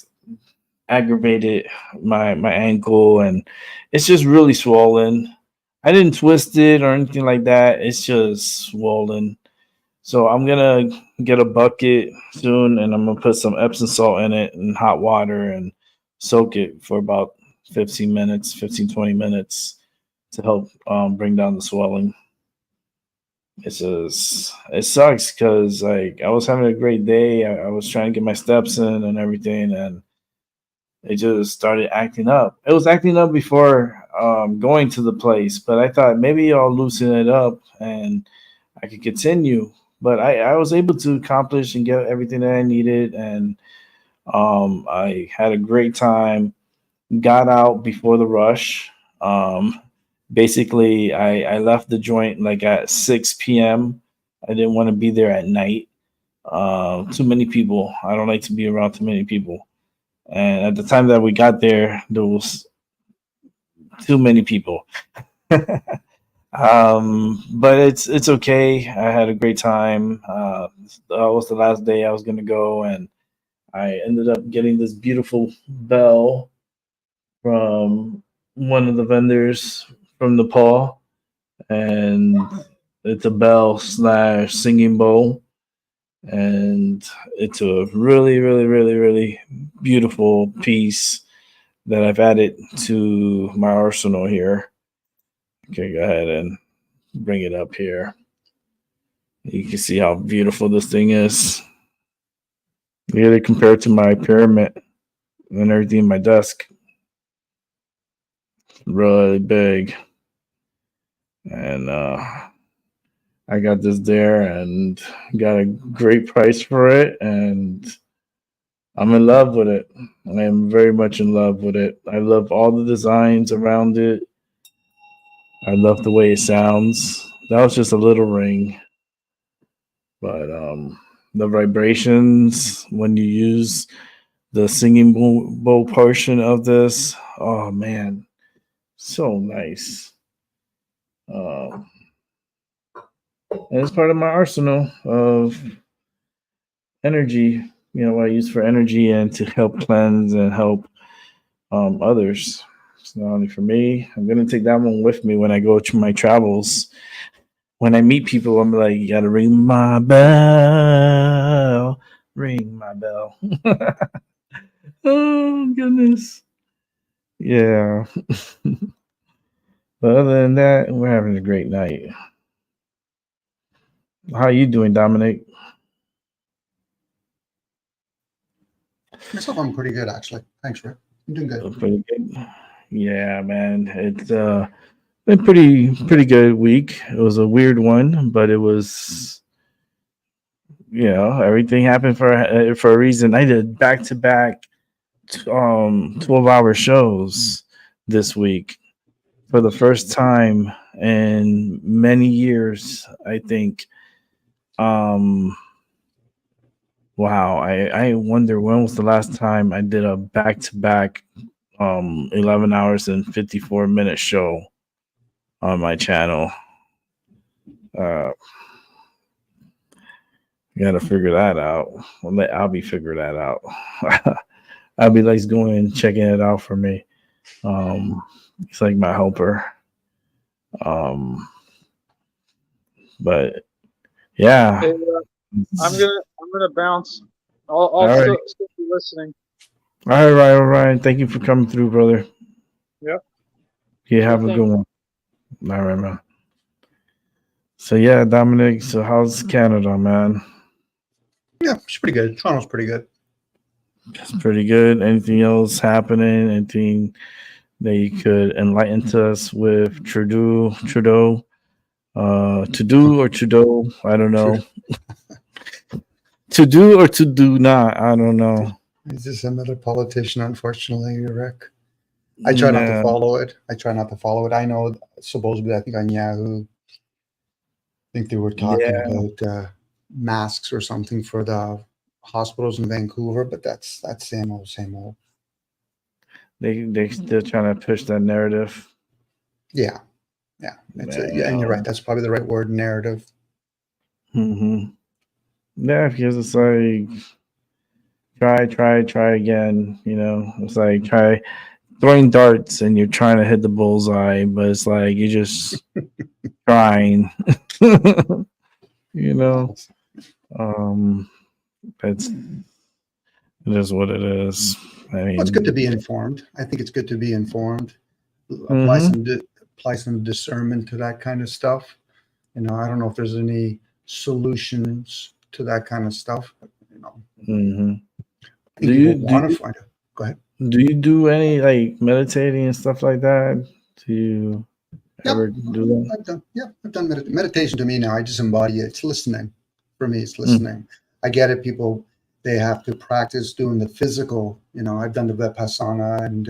aggravated my ankle, and it's just really swollen. I didn't twist it or anything like that. It's just swollen. So I'm gonna get a bucket soon, and I'm gonna put some Epsom salt in it and hot water and soak it for about 15 minutes, 15 20 minutes to help bring down the swelling. It's just it sucks because like I was having a great day. I was trying to get my steps in and everything, and it just started acting up. It was acting up before going to the place, but I thought maybe I'll loosen it up and I could continue. But I was able to accomplish and get everything that I needed, and I had a great time. Got out before the rush. Basically, I left the joint like at 6 p.m. I didn't want to be there at night. Too many people. I don't like to be around too many people. And at the time that we got there, there was too many people. But it's okay. I had a great time. That was the last day I was gonna go, and I ended up getting this beautiful bell from one of the vendors from Nepal, and it's a bell slash singing bowl, and it's a really, really, really, really beautiful piece that I've added to my arsenal here. Okay, go ahead and bring it up here. You can see how beautiful this thing is. Really compared to my pyramid and everything in my desk. Really big. And I got this there and got a great price for it, and I'm in love with it. I am very much in love with it. I love all the designs around it. I love the way it sounds. That was just a little ring, but the vibrations when you use the singing bowl portion of this, oh man, so nice. Um, and it's part of my arsenal of energy. You know, what I use for energy and to help cleanse and help others. It's not only for me. I'm gonna take that one with me when I go to my travels. When I meet people, I'm like, you gotta ring my bell. Oh goodness, yeah. But other than that, we're having a great night. How you doing, Dominic?
Myself, I'm pretty good actually. Thanks, Rick. I'm doing good.
Pretty good. Yeah, man. It's been pretty good week. It was a weird one, but it was everything happened for a reason. I did back to back 12-hour shows this week for the first time in many years, I think. Um, wow. I wonder when was the last time I did a back to back 11 hours and 54-minute show on my channel. Uh, Got to figure that out. I'll be figuring that out. I'll be like going and checking it out for me. It's like my helper. Um, but yeah.
Hey, I'm gonna bounce. I'll
All right.
still be listening.
All right, all right. Thank you for coming through, brother.
Yep.
You
Sure
have a
thing.
good one. All right, man. So yeah, Dominic. So how's Canada, man?
Yeah, it's pretty good. Toronto's pretty good.
It's pretty good. Anything else happening? Anything that you could enlighten to us with Trudeau, to do or Trudeau? I don't know. To do or to do not? I don't know.
He's just another politician, unfortunately, Rick. I try not to
Yeah.
follow it. I know, supposedly, I think on Yahoo, I think they were talking
Yeah.
about masks or something for the hospitals in Vancouver, but that's same old, same old.
They still trying to push that narrative.
Yeah, yeah, and you're right. That's probably the right word, narrative.
Mm-hmm. Yeah, because it's like try again. You know, it's like try throwing darts and you're trying to hit the bullseye, but it's like you're just trying. You know, it's it is what it is. I
Well, it's good to be
mean,
informed. I think it's good to be informed. Apply
mm-hmm.
apply some discernment to that kind of stuff. I don't know if there's any solutions to that kind of stuff. But,
Mm-hmm.
I think people want to find it. Go ahead.
Do you do any like meditating and stuff like that? Do you ever do that?
I've done meditation. To me now, I just embody it. It's listening. For me, it's listening. I get it. People, they have to practice doing the physical. I've done the Vipassana, and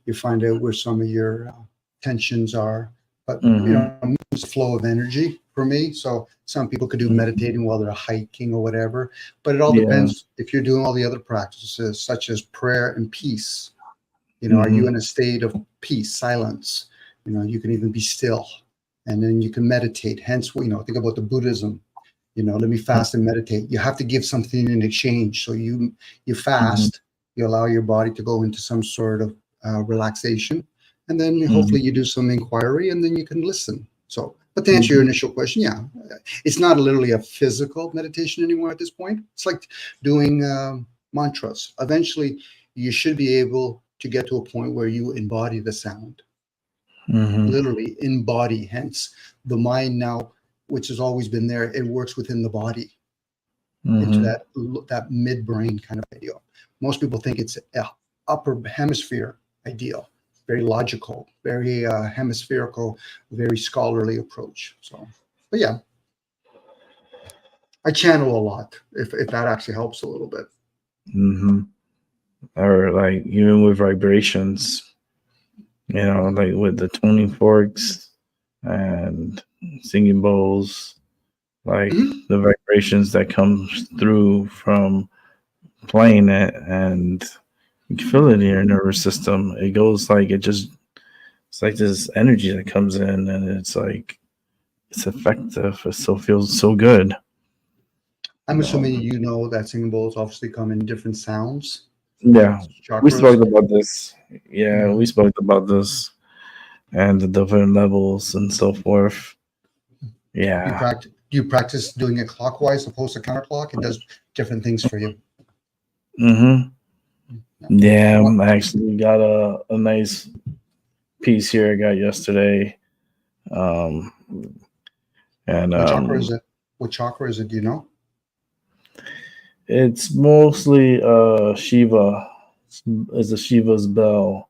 you find out where some of your tensions are. But it's a flow of energy for me. So some people could do meditating while they're hiking or whatever. But it all depends if you're doing all the other practices, such as prayer and peace. Are you in a state of peace, silence? You can even be still, and then you can meditate. Hence, think about the Buddhism. Let me fast and meditate. You have to give something in exchange. So you fast, you allow your body to go into some sort of relaxation, and then hopefully you do some inquiry, and then you can listen. So, but to answer your initial question, yeah, it's not literally a physical meditation anymore at this point. It's like doing mantras. Eventually, you should be able to get to a point where you embody the sound. Literally embody. Hence, the mind now, which has always been there, it works within the body into that midbrain kind of ideal. Most people think it's a upper hemisphere ideal, very logical, very hemispherical, very scholarly approach. So, but yeah, I channel a lot if that actually helps a little bit.
Or like even with vibrations. Like with the tuning forks and singing bowls, like the vibrations that comes through from playing it, and you can feel it in your nervous system. It goes like it's like this energy that comes in, and it's like it's effective. It still feels so good.
I'm assuming that singing bowls obviously come in different sounds.
Yeah,
Chakras.
we spoke about this. Yeah, we spoke about this and the different levels and so forth. Yeah.
You practice doing it clockwise opposed to counterclock? It does different things for you.
Yeah, I actually got a nice piece here I got yesterday. And
what chakra is it? What chakra is it? Do you know?
It's mostly Shiva. It's a Shiva's bell.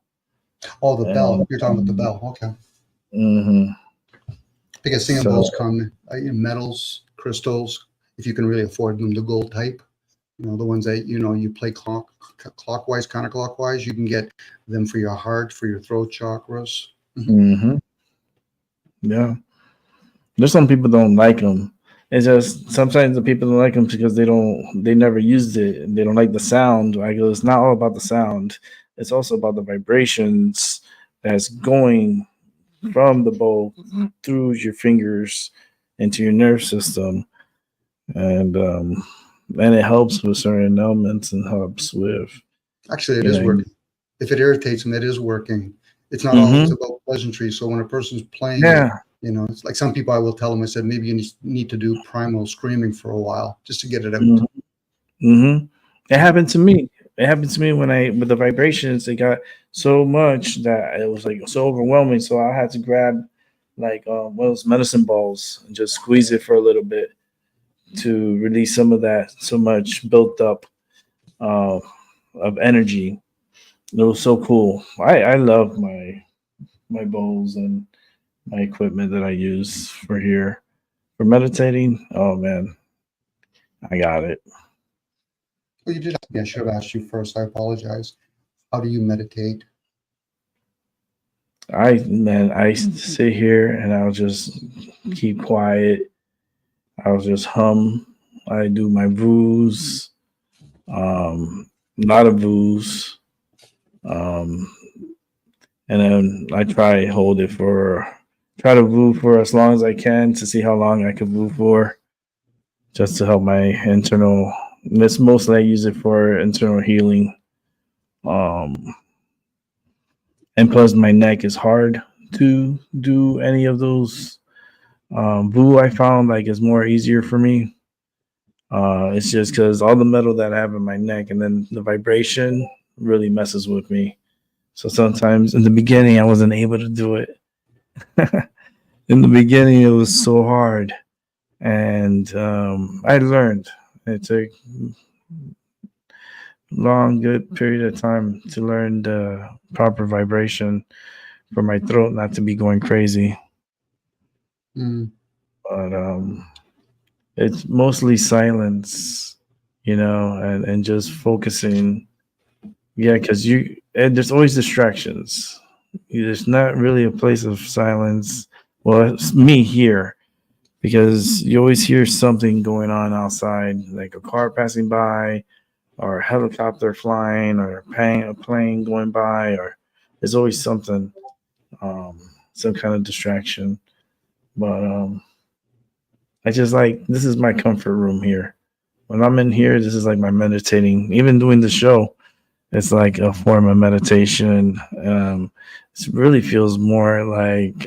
Oh, the bell. You're talking about the bell. Okay. Because singing bowls come in metals, crystals, if you can really afford them, the gold type. The ones that you play clockwise, counterclockwise. You can get them for your heart, for your throat chakras.
Yeah. There's some people don't like them. It's just sometimes the people don't like them because they never used it and they don't like the sound. I go, it's not all about the sound. It's also about the vibrations that's going from the bowl through your fingers into your nerve system, and it helps with certain ailments and helps with
Actually, it
you
is
know.
working. If it irritates them, it is working. It's not always
Hmm.
about pleasantry. So when a person's playing it,
Yeah.
it's like some people I will tell them, I said, maybe you need to do primal screaming for a while just to get it out.
Hmm. Hmm. It happened to me. It happened to me when I with the vibrations. It got so much that it was like so overwhelming. So I had to grab like one of those medicine balls and just squeeze it for a little bit to release some of that so much built up uh, of energy. It was so cool. I love my bowls and my equipment that I use for here for meditating. Oh man, I got it.
Well, you did ask me. I should have asked you first. I apologize. How do you meditate?
I sit here and I'll just keep quiet. I'll just hum. I do my voos, a lot of voos, um, and then I try to voo for as long as I can to see how long I can voo for, just to help my internal. This mostly I use it for internal healing. Um, and plus my neck is hard to do any of those. Voo I found like is more easier for me. It's just because all the metal that I have in my neck and then the vibration really messes with me. So sometimes in the beginning I wasn't able to do it. In the beginning it was so hard, and I learned. It took long, good period of time to learn the proper vibration for my throat not to be going crazy.
Mm.
But it's mostly silence, and just focusing. Yeah, because there's always distractions. There's not really a place of silence. Well, it's me here because you always hear something going on outside, like a car passing by, or a helicopter flying, or a plane going by, or there's always something, some kind of distraction. But I just like this is my comfort room here. When I'm in here, this is like my meditating. Even doing the show, it's like a form of meditation. It really feels more like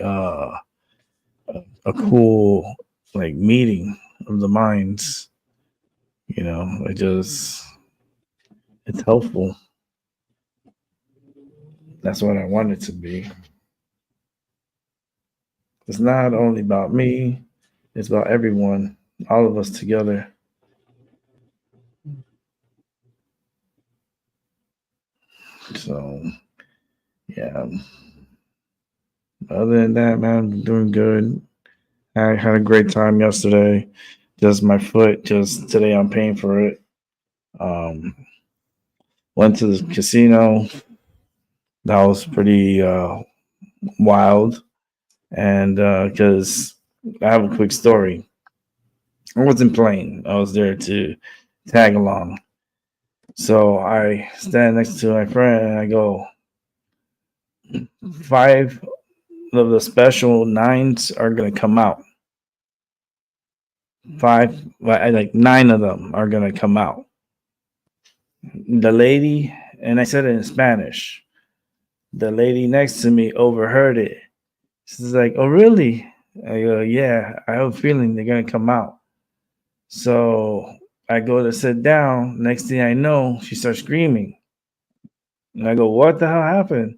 a cool like meeting of the minds. It just it's helpful. That's what I want it to be. It's not only about me, it's about everyone, all of us together. So, yeah. Other than that, man, I'm doing good. I had a great time yesterday. Just my foot, just today I'm paying for it. Um, Went to the casino. That was pretty wild. And because I have a quick story, I wasn't playing, I was there to tag along. So I stand next to my friend and I go, five of the special nines are going to come out. Five, like nine of them are going to come out. The lady, and I said it in Spanish, the lady next to me overheard it. She's like, "Oh, really?" I go, "Yeah, I have a feeling they're going to come out." So I go to sit down. Next thing I know, she starts screaming. And I go, "What the hell happened?"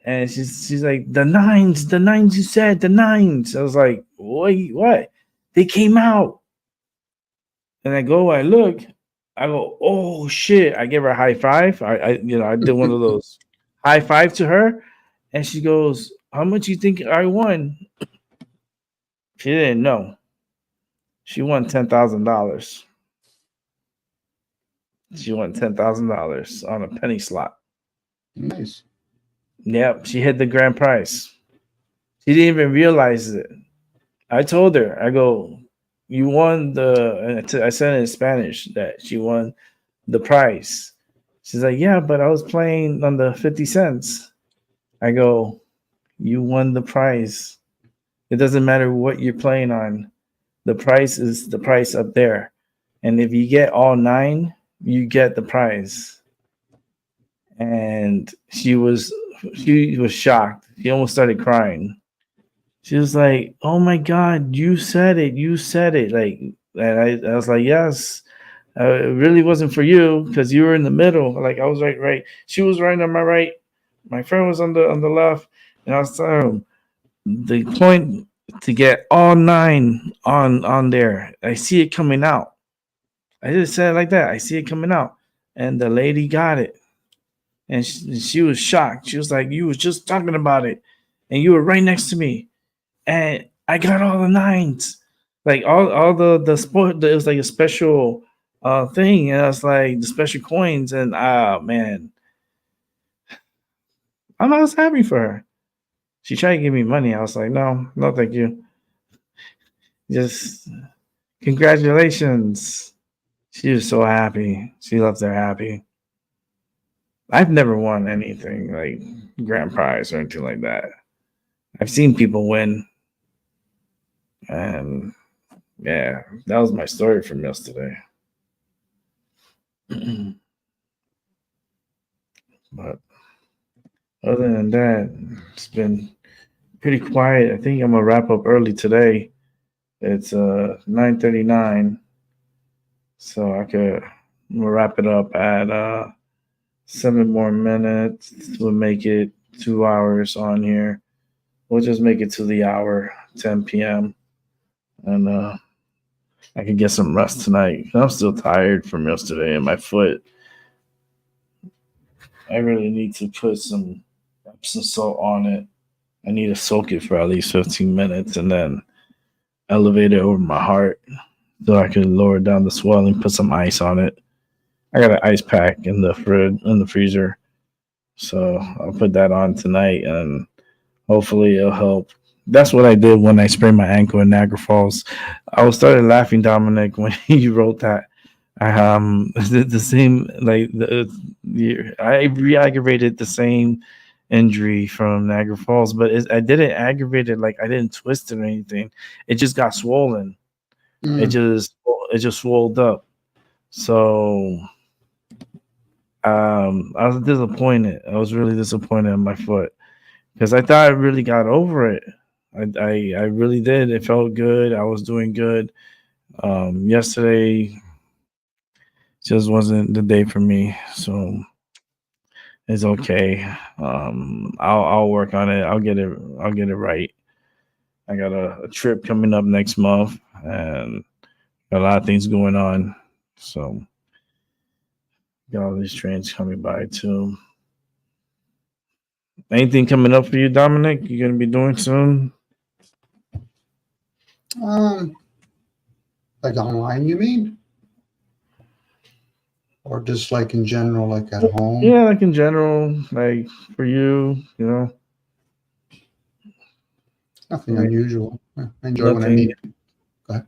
And she's like, the nines you said, the nines. I was like, wait, what? They came out. And I go, I look, I go, oh shit. I give her a high five. I did one of those high five to her. And she goes, how much you think I won? She didn't know. She won $10,000. She won $10,000 on a penny slot.
Nice.
Yep, she hit the grand prize. She didn't even realize it. I told her, I go, you won I said in Spanish that she won the prize. She's like, yeah, but I was playing on the 50 cents. I go, you won the prize. It doesn't matter what you're playing on. The price is the price up there. And if you get all 9, you get the prize. And she was shocked. She almost started crying. She was like, "Oh my God, you said it! You said it!" Like, and I was like, "Yes, it really wasn't for you because you were in the middle. Like, I was right. She was right on my right. My friend was on the left, and I was telling him the point to get all 9 on there. I see it coming out. I just said it like that. I see it coming out, and the lady got it, and she was shocked. She was like, "You was just talking about it, and you were right next to me." And I got all the 9s, like all the sport. It was like a special thing, and I was like the special coins, and man, I was happy for her. She tried to give me money. I was like, no, no, thank you. Just congratulations. She was so happy. She left there happy. I've never won anything like grand prize or anything like that. I've seen people win, and yeah, that was my story from yesterday. But other than that, it's been pretty quiet. I think I'm gonna wrap up early today. It's 9:39, so I'm gonna wrap it up at 7 more minutes. We'll make it 2 hours on here. We'll just make it to the hour, 10 p.m. and I can get some rest tonight. I'm still tired from yesterday, and my foot. I really need to put some Epsom salt on it. I need to soak it for at least 15 minutes and then elevate it over my heart so I can lower down the swelling, put some ice on it. I got an ice pack in the freezer. So I'll put that on tonight and hopefully it'll help. That's what I did when I sprained my ankle in Niagara Falls. I was started laughing, Dominic, when you wrote that. I the same I re-aggravated the same injury from Niagara Falls, but I didn't aggravate it, like I didn't twist it or anything. It just got swollen. It
Mm.
just swelled up. So I was disappointed. I was really disappointed in my foot because I thought I really got over it. I really did. It felt good. I was doing good. Yesterday just wasn't the day for me. So it's okay. I'll work on it. I'll get it right. I got a trip coming up next month and a lot of things going on. So got all these trains coming by too. Anything coming up for you, Dominic? You're gonna be doing soon?
Um, like online, you mean? Or just like in general, like at home?
Yeah, like in general, like for you,
Nothing
like
unusual. I enjoy when I
nothing.
meet. Go ahead.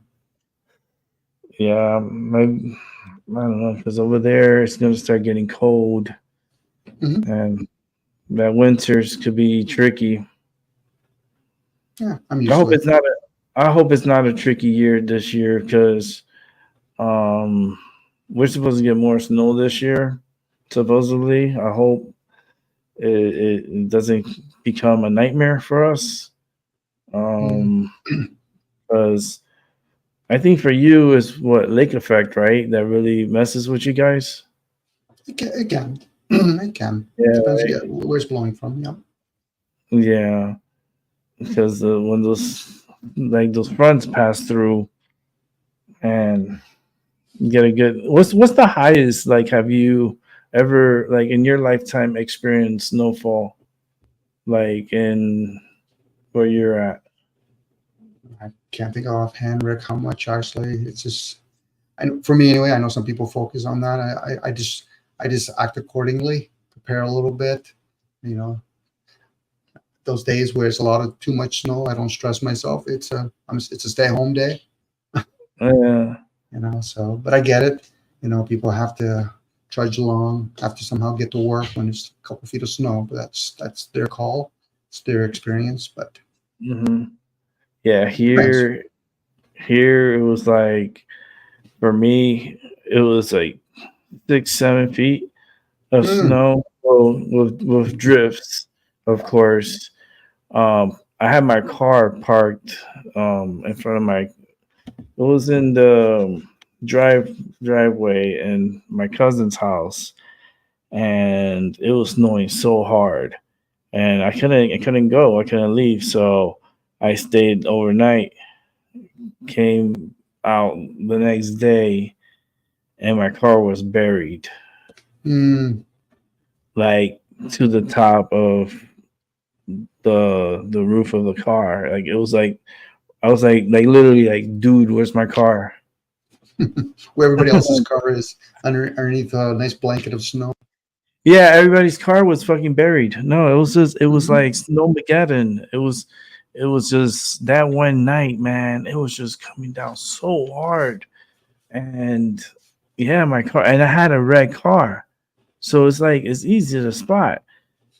Yeah, I don't know because over there it's gonna start getting cold,
Hmm.
and that winters could be tricky.
Yeah, I'm
I
used
hope
to it.
it's not a I hope it's not a tricky year this year because um we're supposed to get more snow this year. Supposedly, I hope it doesn't become a nightmare for us.
Mm.
Um, because I think for you is what lake effect, right? That really messes with you guys.
It can. It can.
Yeah,
Depends
right.
where it's blowing from. Yeah.
Yeah, because when those fronts pass through and you get a good. What's the highest? Like, have you ever like in your lifetime experienced snowfall? Like in where you're at?
I can't think offhand, Rick, how much actually. It's just, and for me anyway, I know some people focus on that. I just act accordingly, prepare a little bit. You know, those days where it's a lot of too much snow, I don't stress myself. It's a stay home day.
Yeah.
you know. So, but I get it. You know, people have to trudge along, have to somehow get to work when it's a couple feet of snow. But that's their call, it's their experience. But
Hmm. Yeah.
thanks.
Here it was like for me, it was like 6, 7 feet of
Mm,
snow with drifts, of course. I had my car parked in front of my. It was in the driveway in my cousin's house, and it was snowing so hard, and I couldn't go. I couldn't leave, so I stayed overnight. Came out the next day, and my car was buried,
mm.
like to the top of the roof of the car. Like it was like I was like literally like, dude, where's my car?
Where everybody else's car is underneath a nice blanket of snow.
Yeah, everybody's car was fucking buried. No, it was
Hmm.
like Snowmageddon. It was just that one night, man. It was just coming down so hard. And yeah, my car, and I had a red car. So it's like it's easy to spot.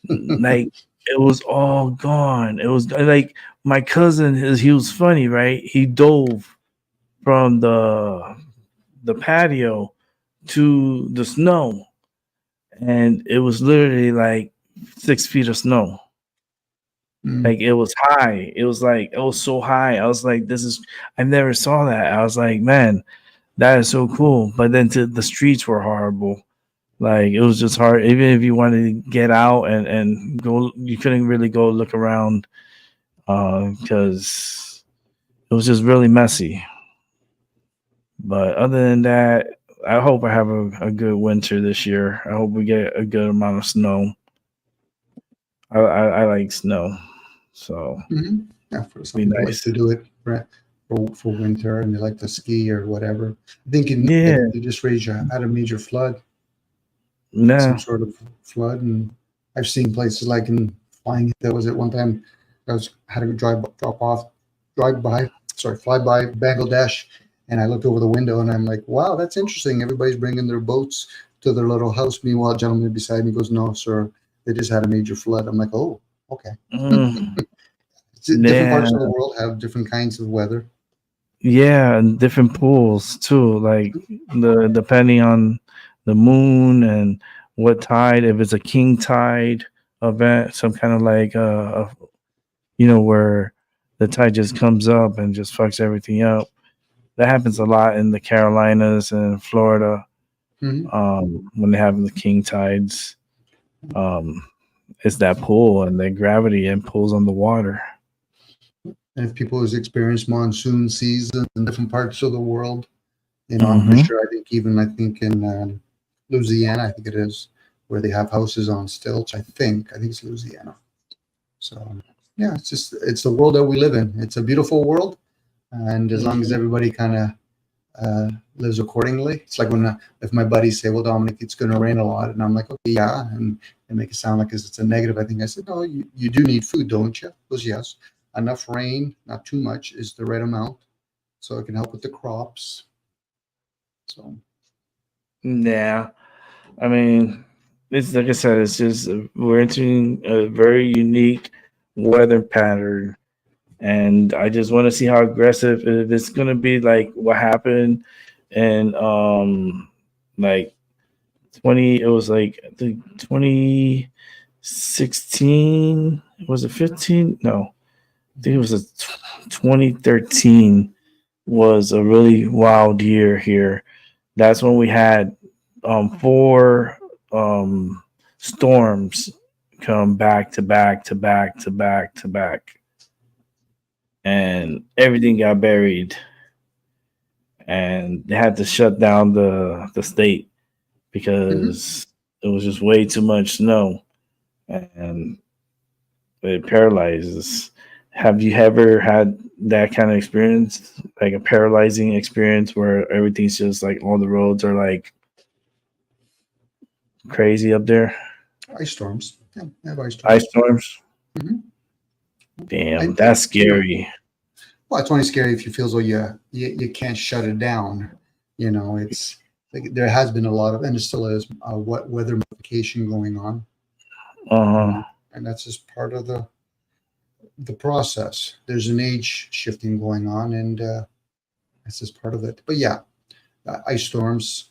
Like it was all gone. It was like my cousin he was funny, right? He dove from the patio to the snow, and it was literally like 6 feet of snow.
Mm.
Like it was high. It was like it was so high. I was like, this is I never saw that. I was like, man, that is so cool. But then the streets were horrible. Like it was just hard. Even if you wanted to get out and go, you couldn't really go look around because it was just really messy. But other than that, I hope I have a good winter this year. I hope we get a good amount of snow. I like snow, so
Hmm. Yeah, for some
be
people like
nice.
to do it for winter and they like to ski or whatever. I think in
Yeah,
they just had a major flood, some
no.
sort of flood, and I've seen places like in flying. There was at one time I was had to drive by, sorry, fly by Bangladesh, and I looked over the window and I'm like, wow, that's interesting. Everybody's bringing their boats to their little house. Meanwhile, a gentleman beside me goes, no, sir, they just had a major flood. I'm like, oh, okay.
Mm,
Different
yeah,
parts of the world have different kinds of weather.
yeah, and different pools too. Like the depending on the moon and what tide. If it's a king tide event, some kind of like where the tide just comes up and just fucks everything up. That happens a lot in the Carolinas and Florida
Hmm.
when they have the king tides. Um, it's that pull and the gravity and pulls on the water.
And if people has experienced monsoon seasons in different parts of the world, I'm pretty
Hmm.
sure. I think in Louisiana, I think it is where they have houses on stilts. I think it's Louisiana. So yeah, it's the world that we live in. It's a beautiful world, and as long as everybody kind of lives accordingly, it's like when if my buddies say, "Well, Dominic, it's going to rain a lot," and I'm like, "Okay, yeah," and they make it sound like it's a negative. I think I said, "No, you do need food, don't you?" He goes, "Yes, enough rain, not too much, is the right amount, so it can help with the crops." So.
Yeah, I mean, it's like I said, it's just we're entering a very unique weather pattern, and I just want to see how aggressive if it's gonna be like what happened, and like 20. It was like I think 2016. Was it 15? No, I think it was a 2013 was a really wild year here. That's when we had four storms come back to back to back to back to back, and everything got buried, and they had to shut down the state
Mhm.
because it was just way too much snow, and it paralyzes. Have you ever had that kind of experience, like a paralyzing experience where everything's just like all the roads are like crazy up there?
Ice storms. Yeah, I have ice
Ice
storms.
storms?
Hmm.
Damn,
And
that's scary.
Well, it's only scary if you feel as though you can't shut it down. You know, it's like there has been a lot of, and there still is, weather modification going on,
Uh-huh.
and that's just part of the process. There's an age shifting going on, and that's just part of it. But yeah, ice storms.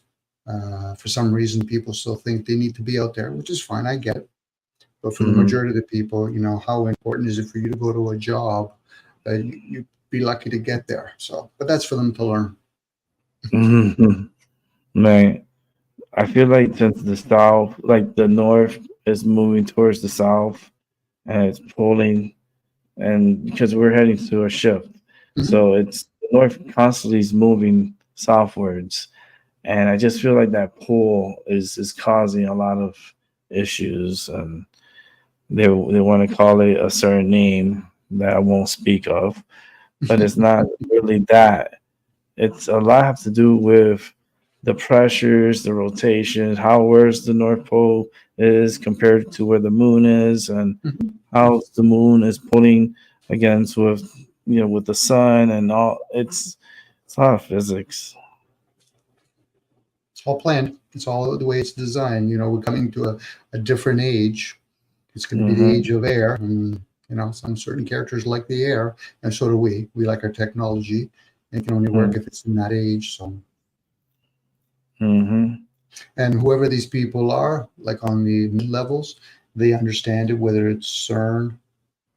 For some reason, people still think they need to be out there, which is fine. I get it. But for the
Mhm.
majority of the people, you know, how important is it for you to go to a job that you be lucky to get there? So, but that's for them to learn.
Mhm. Man, I feel like since the south, like the north is moving towards the south and it's pulling, and because we're heading to a shift.
Mhm.
So it's the north constantly is moving southwards. And I just feel like that pull is causing a lot of issues, and they want to call it a certain name that I won't speak of, but it's not really that. It's a lot have to do with the pressures, the rotations, how where's the North Pole is compared to where the moon is, and
Mhm.
how the moon is pulling against with with the sun and all. It's a lot of physics.
It's all planned. It's all the way it's designed. You know, we're coming to a different age. It's going to be the
Mm-hmm.
age of air, and you know, some certain characters like the air, and so do we. We like our technology. It can only work if it's in that age. So,
Mm-hmm.
and whoever these people are, like on the mid levels, they understand it. Whether it's CERN,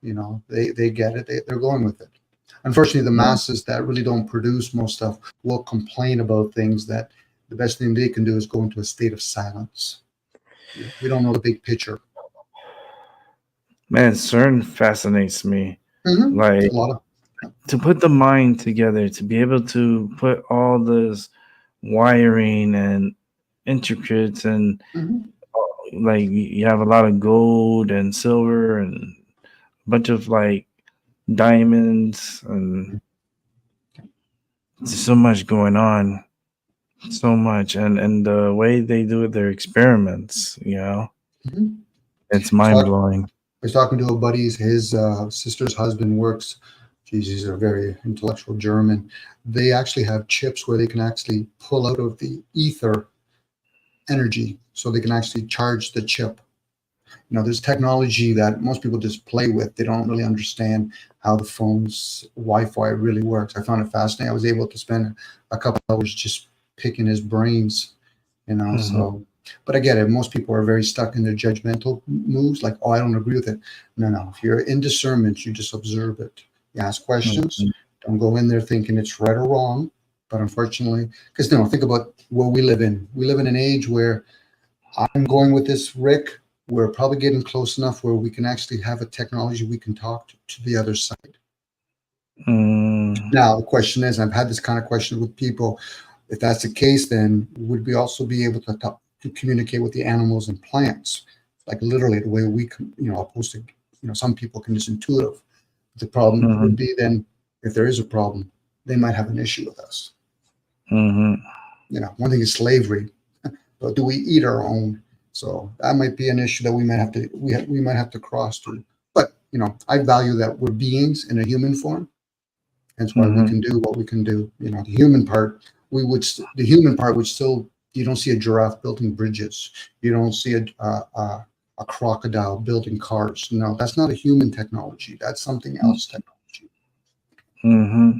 you know, they get it. They're going with it. Unfortunately, the masses that really don't produce most stuff will complain about things that the best thing they can do is go into a state of silence. You know, we don't know the big picture.
Man, CERN fascinates me.
A
Like
lot of
to put the mind together, to be able to put all this wiring and intricate and
mhm.
like you have a lot of gold and silver and a bunch of like diamonds and there's so much going on, so much, and the way they do their experiments,
Mhm.
it's
I was
mind
talk-
blowing.
I was talking to a buddy. His sister's husband works. Geez, he's a very intellectual German. They actually have chips where they can actually pull out of the ether energy, so they can actually charge the chip. You know, there's technology that most people just play with. They don't really understand how the phone's Wi-Fi really works. I found it fascinating. I was able to spend a couple hours just picking his brains, you know.
Hmm.
So, but I get it. Most people are very stuck in their judgmental moves, like, oh, I don't agree with it. No, no. If you're in discernment, you just observe it. You ask questions.
Hmm.
Don't go in there thinking it's right or wrong. But unfortunately, because think about what we live in. We live in an age where I'm going with this, Rick. We're probably getting close enough where we can actually have a technology we can talk to the other side.
Mm.
Now, the question is, I've had this kind of question with people. If that's the case, then would we also be able to talk, to communicate with the animals and plants, like literally the way we, opposed to, some people can just intuitive. The problem would
Hmm.
be then, if there is a problem, they might have an issue with us.
Hmm.
You know, one thing is slavery, but do we eat our own? So that might be an issue that we might have to we might have to cross through. But I value that we're beings in a human form. That's why we
Hmm.
can do what we can do. You know, the human part, the human part would still. You don't see a giraffe building bridges. You don't see a crocodile building cars. No, that's not a human technology. That's something else technology.
Hmm.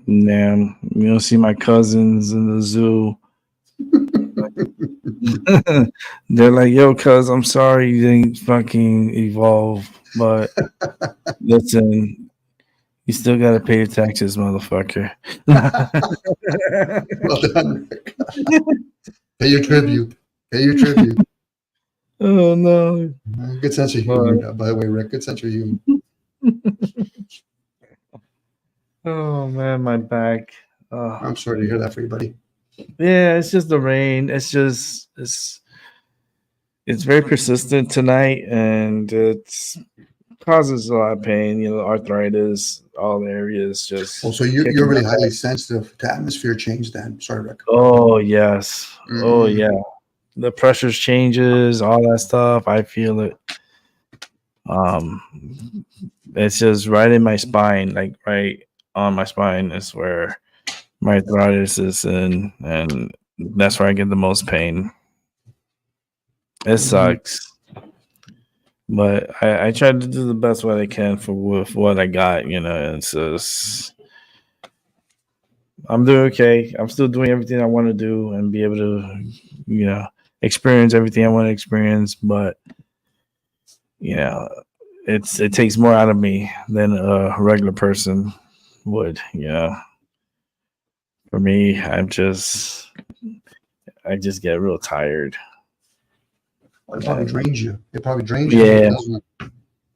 Yeah, you don't see my cousins in the zoo. They're like, "Yo, cuz, I'm sorry you didn't fucking evolve, but listen, you still gotta pay your taxes, motherfucker."
Well done, Rick. Pay your tribute. Pay your tribute.
Oh no!
Good sense of
But
humor, by the way, Rick. Good sense of humor.
oh man, my back. Oh,
I'm sorry to hear that for you, buddy.
yeah, it's just the rain. It's very persistent tonight, and it's causes a lot of pain. Arthritis, all the areas
Oh,
just
so you're
kicking my
really highly
butt.
sensitive to atmosphere change then. Sorry, Rick.
Oh yes. Oh
Mm,
yeah. The pressures changes, all that stuff. I feel it. Um, it's just right in my spine, like right on my spine is where my arthritis is, and that's where I get the most pain. It sucks, but I try to do the best what I can for with what I got. It's just I'm doing okay. I'm still doing everything I want to do and be able to, you know, experience everything I want to experience. But you know, it takes more out of me than a regular person would. For me, I just get real tired.
It probably drains you. It probably drains you,
Yeah,
doesn't it?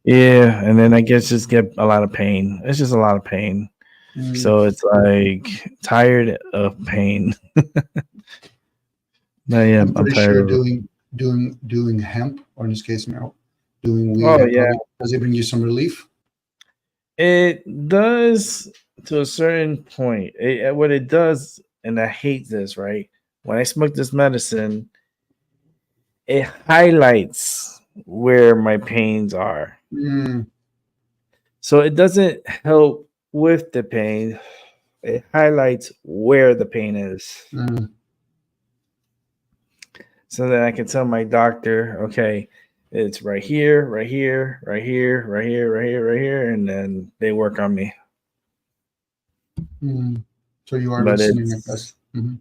yeah, and then I guess just get a lot of pain. It's just a lot of pain.
Mm.
So it's like tired of pain.
I'm
I'm
pretty
tired
sure
of it.
doing hemp, or in this case now, doing weed,
Oh
it
yeah,
probably does it bring you some relief?
it does to a certain point. What it does, and I hate this, right? When I smoke this medicine, it highlights where my pains are.
Mm,
So it doesn't help with the pain. It highlights where the pain is.
mm,
So that I can tell my doctor, okay, it's right here, right here, right here, right here, right here, right here, and then they work on me.
mm. So you are
But
listening, I
it's
guess. Hmm.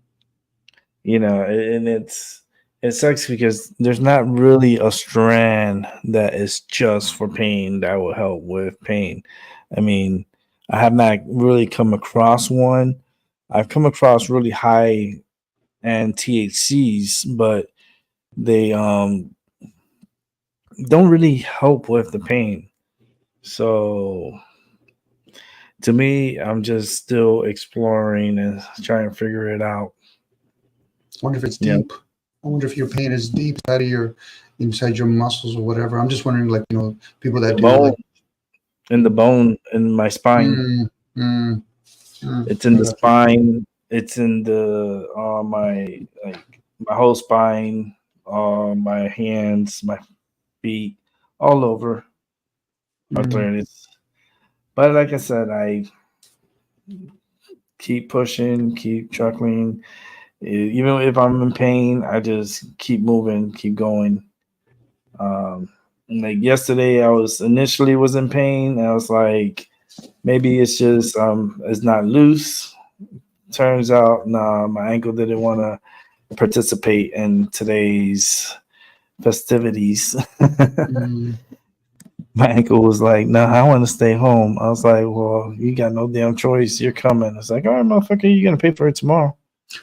and it sucks because there's not really a strand that is just for pain that will help with pain. I mean, I have not really come across one. I've come across really high and THCs, but they don't really help with the pain. So to me, I'm just still exploring and trying to figure it out.
I wonder if it's
Yeah,
deep. I wonder if your pain is deep inside your muscles or whatever. I'm just wondering, like, people that
the
do
bone
like,
in the bone in my spine.
mm, mm, mm.
It's in
I
the
got you.
spine. It's in the my whole spine, my hands, my feet, all over
Mm,
arthritis. But like I said, I keep pushing, keep chuckling. Even if I'm in pain, I just keep moving, keep going. Um, like yesterday, I was initially was in pain. And I was like, maybe it's just it's not loose. Turns out, nah, my ankle didn't want to participate in today's festivities.
mm.
My ankle was like, "No, I want to stay home." I was like, "Well, you got no damn choice. You're coming." It's like, "All right, motherfucker, you're gonna pay for it tomorrow."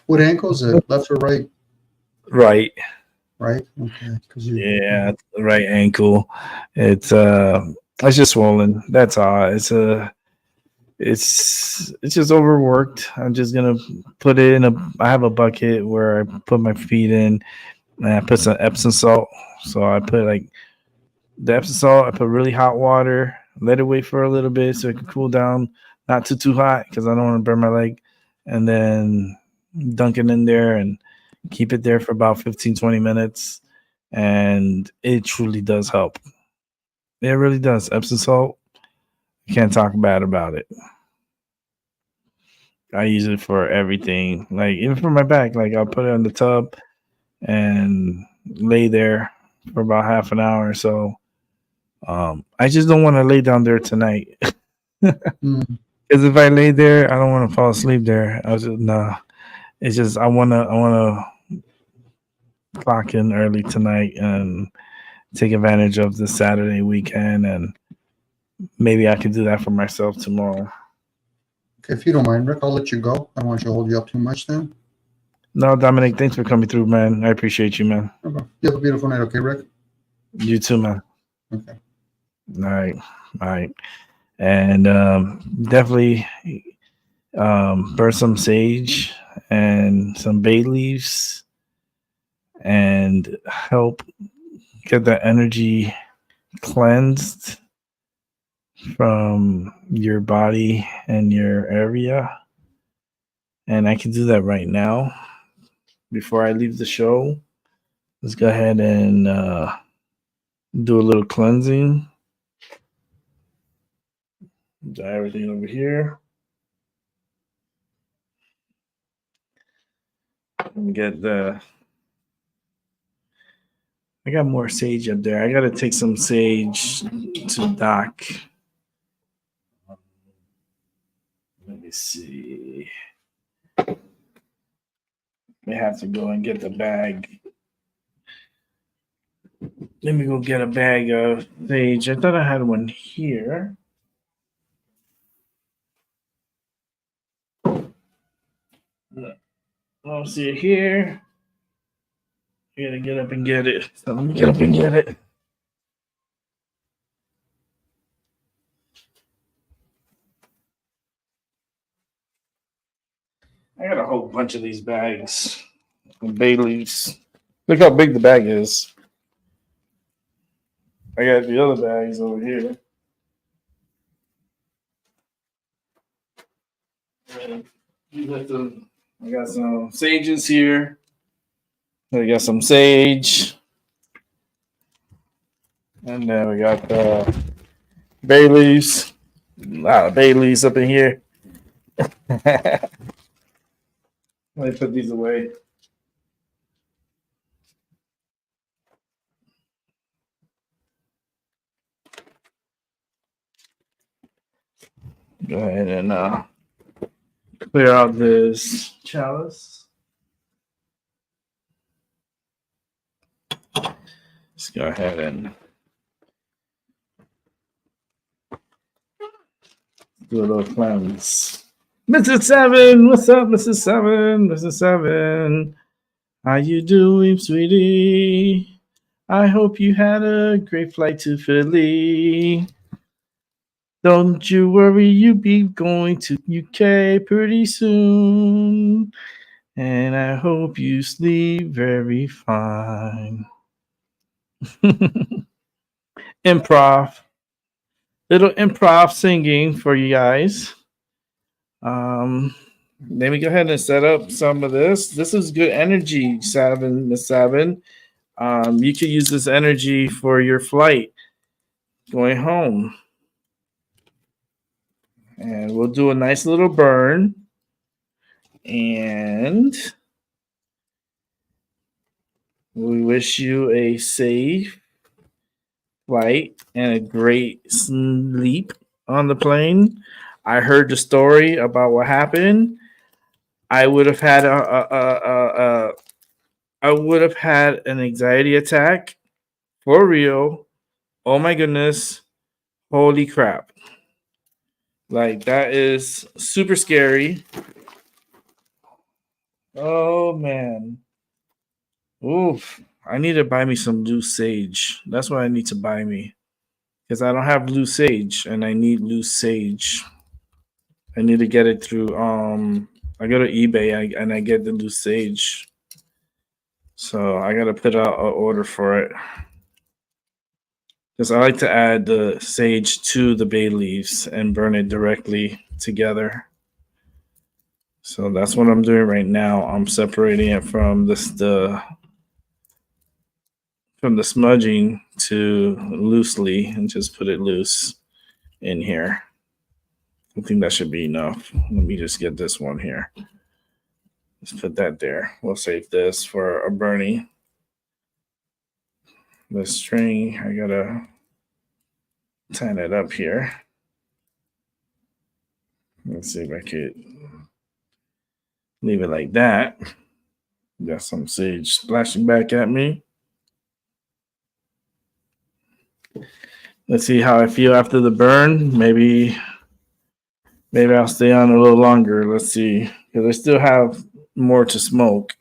What ankle is it? Left or right?
Right.
Right. Okay. Because
Yeah, right ankle. It's it's just swollen. That's all. It's just overworked. I'm just gonna put it in I have a bucket where I put my feet in and I put some Epsom salt. So I put like the Epsom salt, I put really hot water, let it wait for a little bit so it can cool down, not too hot because I don't want to burn my leg, and then dunk it in there and keep it there for about 15-20 minutes, and it truly does help. It really does. Epsom salt, you can't talk bad about it. I use it for everything, like even for my back. Like I'll put it in the tub and lay there for about half an hour or so. I just don't want to lay down there tonight.
mm,
Because if I lay there, I don't want to fall asleep there. I was just nah. It's just I wanna clock in early tonight and take advantage of the Saturday weekend, and maybe I can do that for myself tomorrow.
okay, if you don't mind, Rick, I'll let you go. I don't want you to hold you up too much then.
No, Dominic, thanks for coming through, man. I appreciate you, man.
Okay. You have a beautiful night, okay, Rick?
You too, man.
Okay.
All right, all right, and definitely burn some sage and some bay leaves and help get that energy cleansed from your body and your area. And I can do that right now before I leave the show. Let's go ahead and do a little cleansing. Dry everything over here. And get the. I got more sage up there. I got to take some sage to dock. Let me see. May have to go and get the bag. Let me go get a bag of sage. I thought I had one here. I don't see it here. I gotta get up and get it. So let me get up and get it. I got a whole bunch of these bags of bay leaves. Look how big the bag is. I got the other bags over here. I got some sages here. I got some sage. And then we got the bay leaves. A lot of bay leaves up in here. Let me put these away. Go ahead and clear out this chalice. Let's go ahead and do a little cleanse. Mr. Seven, what's up, Mr. Seven? Mr. Seven, how you doing, sweetie? I hope you had a great flight to Philly. Don't you worry, you'll be going to UK pretty soon. And I hope you sleep very fine. Improv. Little improv singing for you guys. Let me go ahead and set up some of this. This is good energy, Miss Savin. You could use this energy for your flight going home. And we'll do a nice little burn. And we wish you a safe flight and a great sleep on the plane. I heard the story about what happened. I would have had I would have had an anxiety attack for real. Oh my goodness. Holy crap. Like, that is super scary. Oh man. Oof. I need to buy me some loose sage. That's what I need to buy me. Because I don't have loose sage and I need loose sage. I need to get it through I go to eBay and I get the loose sage. So I gotta put out an order for it. Because I like to add the sage to the bay leaves and burn it directly together. So that's what I'm doing right now. I'm separating it from the smudging to loosely and just put it loose in here. I think that should be enough. Let me just get this one here. Let's put that there. We'll save this for a burning. The string, I gotta tie it up here. Let's see if I could leave it like that. Got some sage splashing back at me. Let's see how I feel after the burn. Maybe I'll stay on a little longer. Let's see, because I still have more to smoke.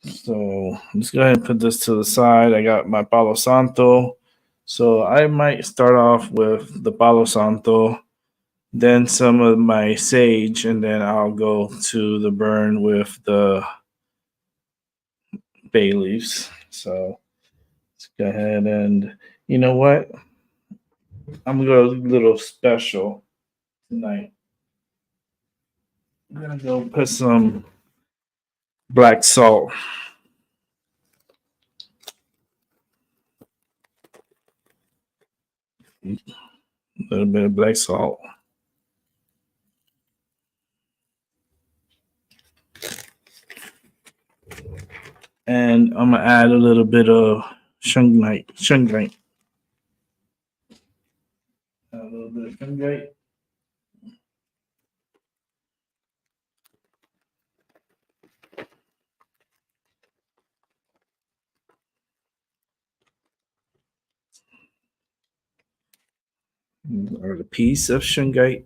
So let's go ahead and put this to the side. I got my Palo Santo. So I might start off with the Palo Santo, then some of my sage, and then I'll go to the burn with the bay leaves. So let's go ahead and, you know what? I'm going to go a little special tonight. I'm going to go put some black salt. A little bit of black salt. And I'm gonna add a little bit of shungite. Add a little bit of shungite. Or a piece of shungite.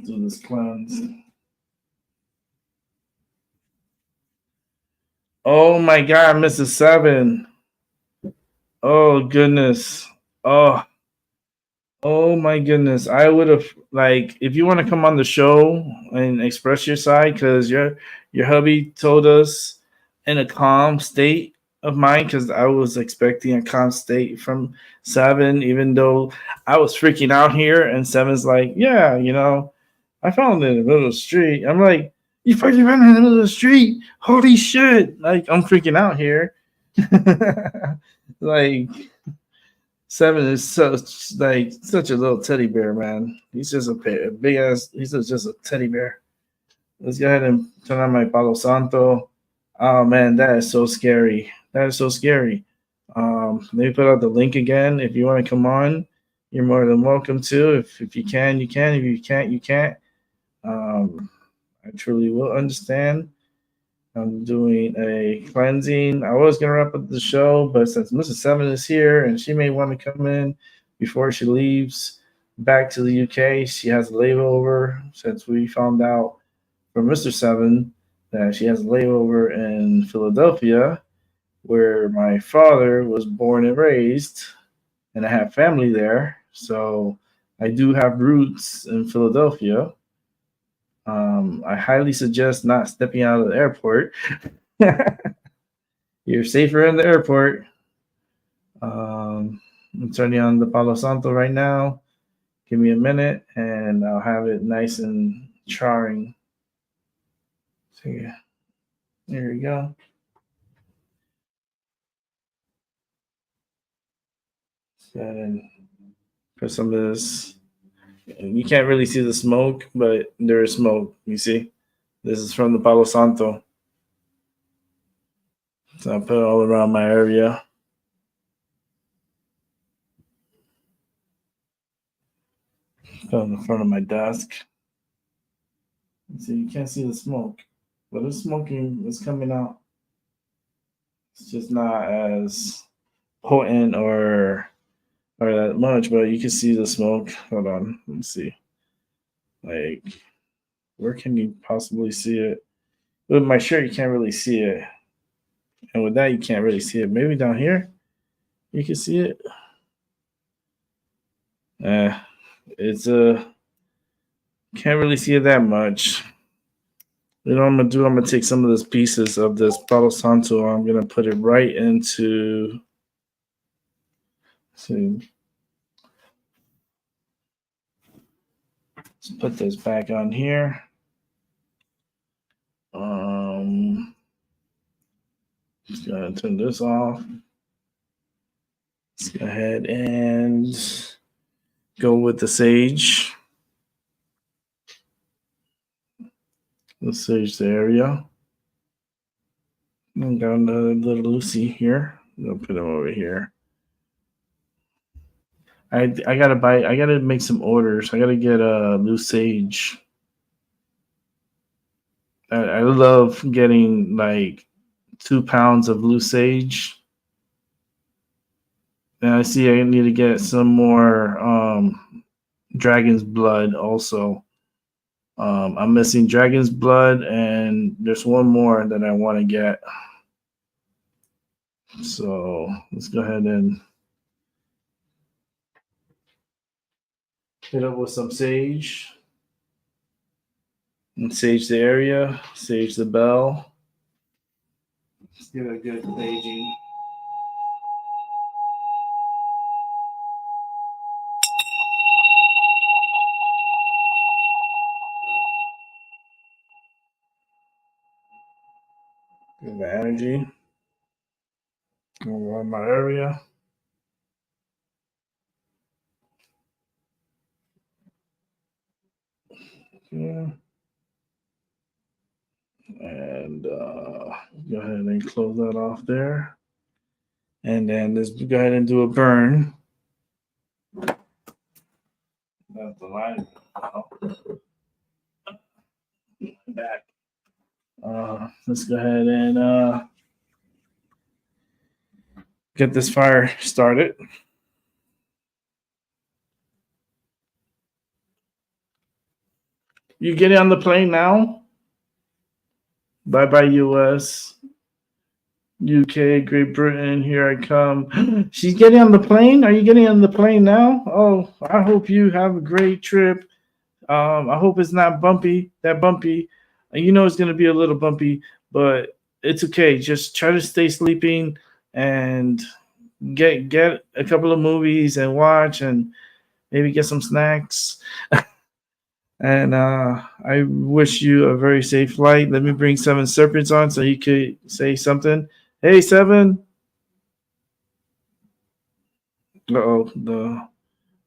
Do this cleanse. Oh my God, Mrs. Seven. Oh goodness. Oh, oh my goodness. I would have like if you want to come on the show and express your side, because your hubby told us in a calm state of mind, because I was expecting a calm state from Seven, even though I was freaking out here, and Seven's like, yeah, I found it in the middle of the street. I'm like, you fucking ran in the middle of the street. Holy shit. Like, I'm freaking out here. Like, Seven is such a little teddy bear, man. He's just a big ass, he's just a teddy bear. Let's go ahead and turn on my Palo Santo. Oh man, that is so scary. That is so scary. Let me put out the link again. If you want to come on, you're more than welcome to. If you can, you can. If you can't, you can't. I truly will understand. I'm doing a cleansing. I was gonna wrap up the show, but since Mrs. Seven is here and she may want to come in before she leaves back to the UK, she has a layover. Since we found out from Mr. Seven that she has a layover in Philadelphia, where my father was born and raised, and I have family there. So I do have roots in Philadelphia. I highly suggest not stepping out of the airport. You're safer in the airport. I'm turning on the Palo Santo right now. Give me a minute and I'll have it nice and charring. So yeah, there we go. Go ahead and put some of this. You can't really see the smoke, but there is smoke. You see, this is from the Palo Santo. So I put it all around my area. Put it in the front of my desk. See, you can't see the smoke, but it's smoking. It's coming out. It's just not as potent or that much, but you can see the smoke. Hold on, let me see. Like, where can you possibly see it? With my shirt, you can't really see it, and with that, you can't really see it. Maybe down here, you can see it. It's can't really see it that much. You know what I'm gonna do? I'm gonna take some of these pieces of this Palo Santo. I'm gonna put it right into. See, let's put this back on here. Just gonna turn this off. Let's go ahead and go with the sage. The sage area. And got another little Lucy here. I'll put him over here. I gotta make some orders. I gotta get a loose sage. I love getting like 2 pounds of loose sage. And I see I need to get some more dragon's blood also. I'm missing dragon's blood, and there's one more that I want to get. So let's go ahead and hit up with some sage. And sage the area, sage the bell. Let's get a good saging. Good energy. Around my area. Yeah. And go ahead and close that off there. And then let's go ahead and do a burn. That's the line. Back. Let's go ahead and get this fire started. You getting on the plane now? Bye bye, US. UK, Great Britain, here I come. She's getting on the plane? Are you getting on the plane now? Oh, I hope you have a great trip. I hope it's not that bumpy. You know it's gonna be a little bumpy, but it's okay. Just try to stay sleeping and get a couple of movies and watch and maybe get some snacks. And I wish you a very safe flight. Let me bring Seven Serpents on so he could say something. Hey, Seven. Uh-oh,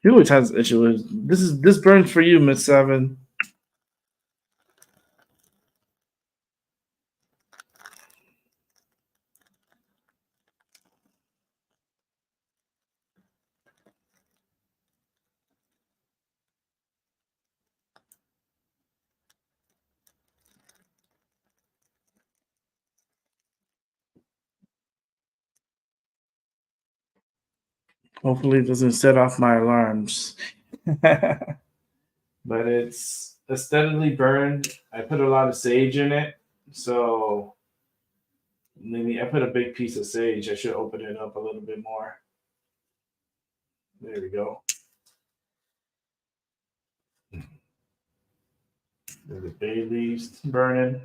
he always has issues. This burns for you, Miss Seven. Hopefully, it doesn't set off my alarms. But it's steadily burned. I put a lot of sage in it, so maybe I put a big piece of sage. I should open it up a little bit more. There we go. There's the bay leaves burning.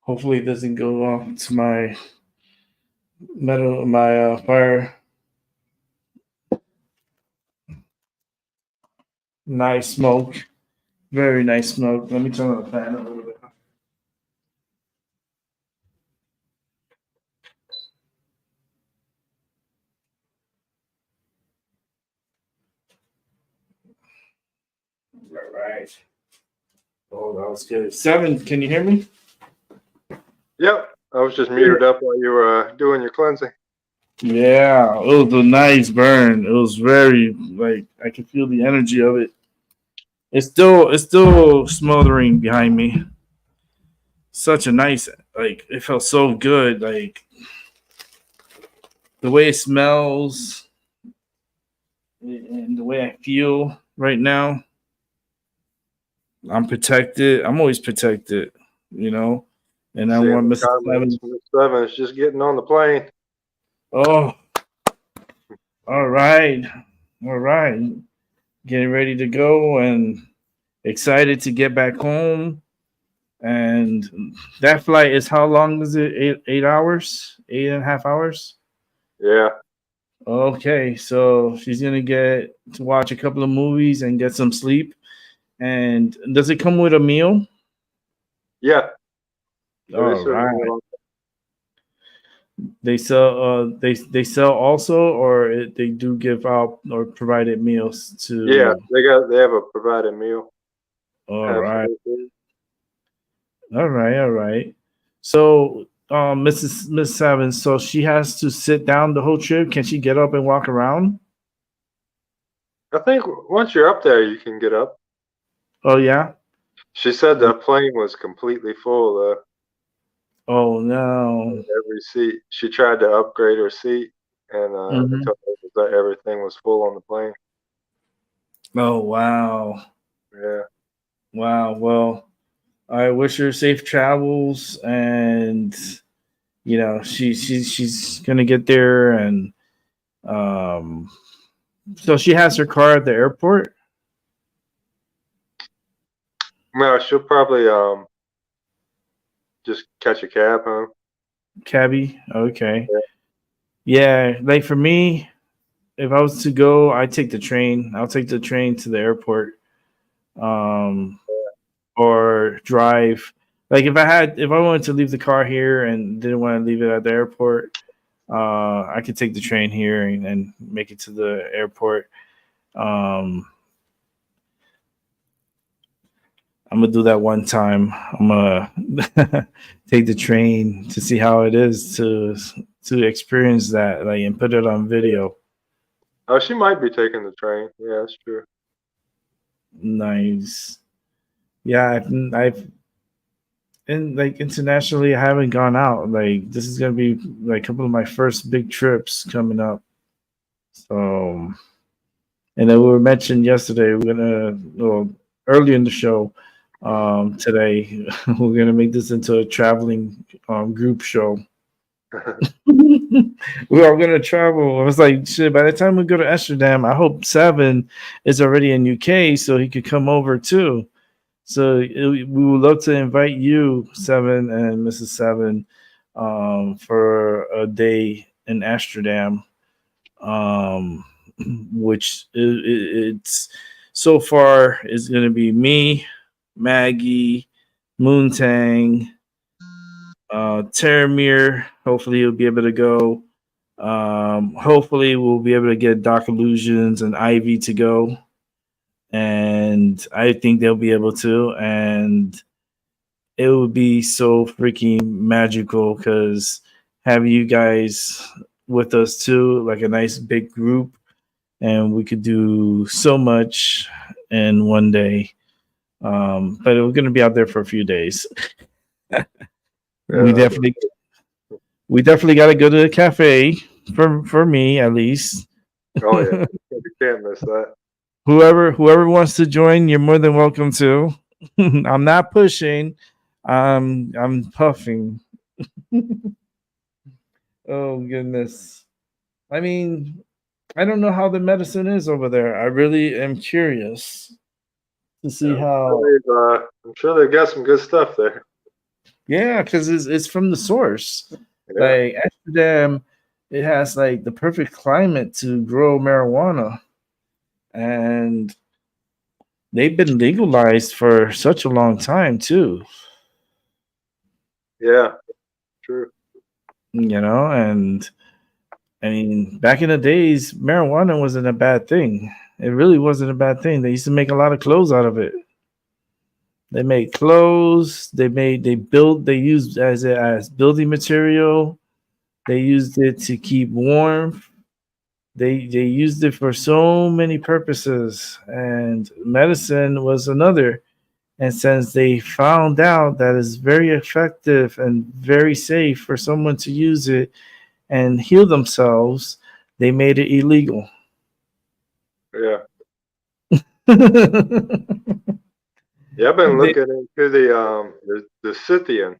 Hopefully, it doesn't go off to my fire. Nice smoke. Very nice smoke. Let me turn on the fan a little bit. All right. Oh, that was good. Seven, can you hear me?
Yep. I was just muted up while you were doing your cleansing.
Yeah, it was a nice burn. It was very like I can feel the energy of it. It's still smoldering behind me. Such a nice like it felt so good. Like the way it smells and the way I feel right now. I'm protected. I'm always protected, you know. And I
Seeing
want
the
Mrs.
comments,
Seven.
Miss Seven is just getting on the plane.
Oh, all right. All right. Getting ready to go and excited to get back home. And that flight is how long is it? 8 hours? 8.5 hours?
Yeah.
Okay, so she's gonna get to watch a couple of movies and get some sleep. And does it come with a meal?
Yeah. There
All
is certainly
right.
a-
They sell they sell also or they do give out or provided meals
Yeah,
to
they have a provided meal.
all right.
Absolutely.
All right. So Miss Seven, so she has to sit down the whole trip. Can she get up and walk around?
I think once you're up there, you can get up.
Oh yeah?
She said the plane was completely full.
Oh no.
Every seat. She tried to upgrade her seat, and they
Hmm.
told her that everything was full on the plane.
Oh wow.
Yeah.
Wow. Well, I wish her safe travels and you know, she's gonna get there and um so she has her car at the airport?
Well, she'll probably just catch a cab home.
Cabby? Okay.
Yeah.
Yeah, like for me, if I was to go, I'd take the train. I'll take the train to the airport, um, or drive. Like if I wanted to leave the car here and didn't want to leave it at the airport, I could take the train here and make it to the airport. Um, I'm gonna do that one time. I'm gonna take the train to see how it is to experience that, like, and put it on video.
Oh, she might be taking the train. Yeah, that's true.
Nice. Yeah, I've and like internationally, I haven't gone out. Like this is gonna be like a couple of my first big trips coming up. So, and then we were mentioned yesterday. We're gonna, well, earlier in the show, today we're gonna make this into a traveling group show. We are gonna travel. I was like, shit. By the time we go to Amsterdam, I hope Seven is already in UK so he could come over too. So we would love to invite you, Seven and Mrs. Seven, for a day in Amsterdam, um, which it's so far is going to be me, Maggie, Moontang, Teramir. Hopefully, you'll be able to go. Hopefully, we'll be able to get Doc Illusions and Ivy to go, and I think they'll be able to. And it would be so freaking magical because having you guys with us too, like a nice big group, and we could do so much in one day. But we're going to be out there for a few days. we
Yeah.
definitely we definitely got to go to the cafe for me at least.
Oh yeah, you can't miss that.
Whoever wants to join, you're more than welcome to. I'm not pushing. I'm puffing. Oh goodness. I mean, I don't know how the medicine is over there. I really am curious to see how.
I'm sure they've got some good stuff there.
Yeah, because it's from the source.
Yeah,
Like Amsterdam, it has like the perfect climate to grow marijuana, and they've been legalized for such a long time too.
yeah, true.
You know, and I mean, back in the days, marijuana wasn't a bad thing. It really wasn't a bad thing. They used to make a lot of clothes out of it. They made clothes. They used as building material. They used it to keep warm. They used it for so many purposes, and medicine was another. And since they found out that it's very effective and very safe for someone to use it and heal themselves, they made it illegal.
Yeah,
The
yeah. I've been looking into the Scythian.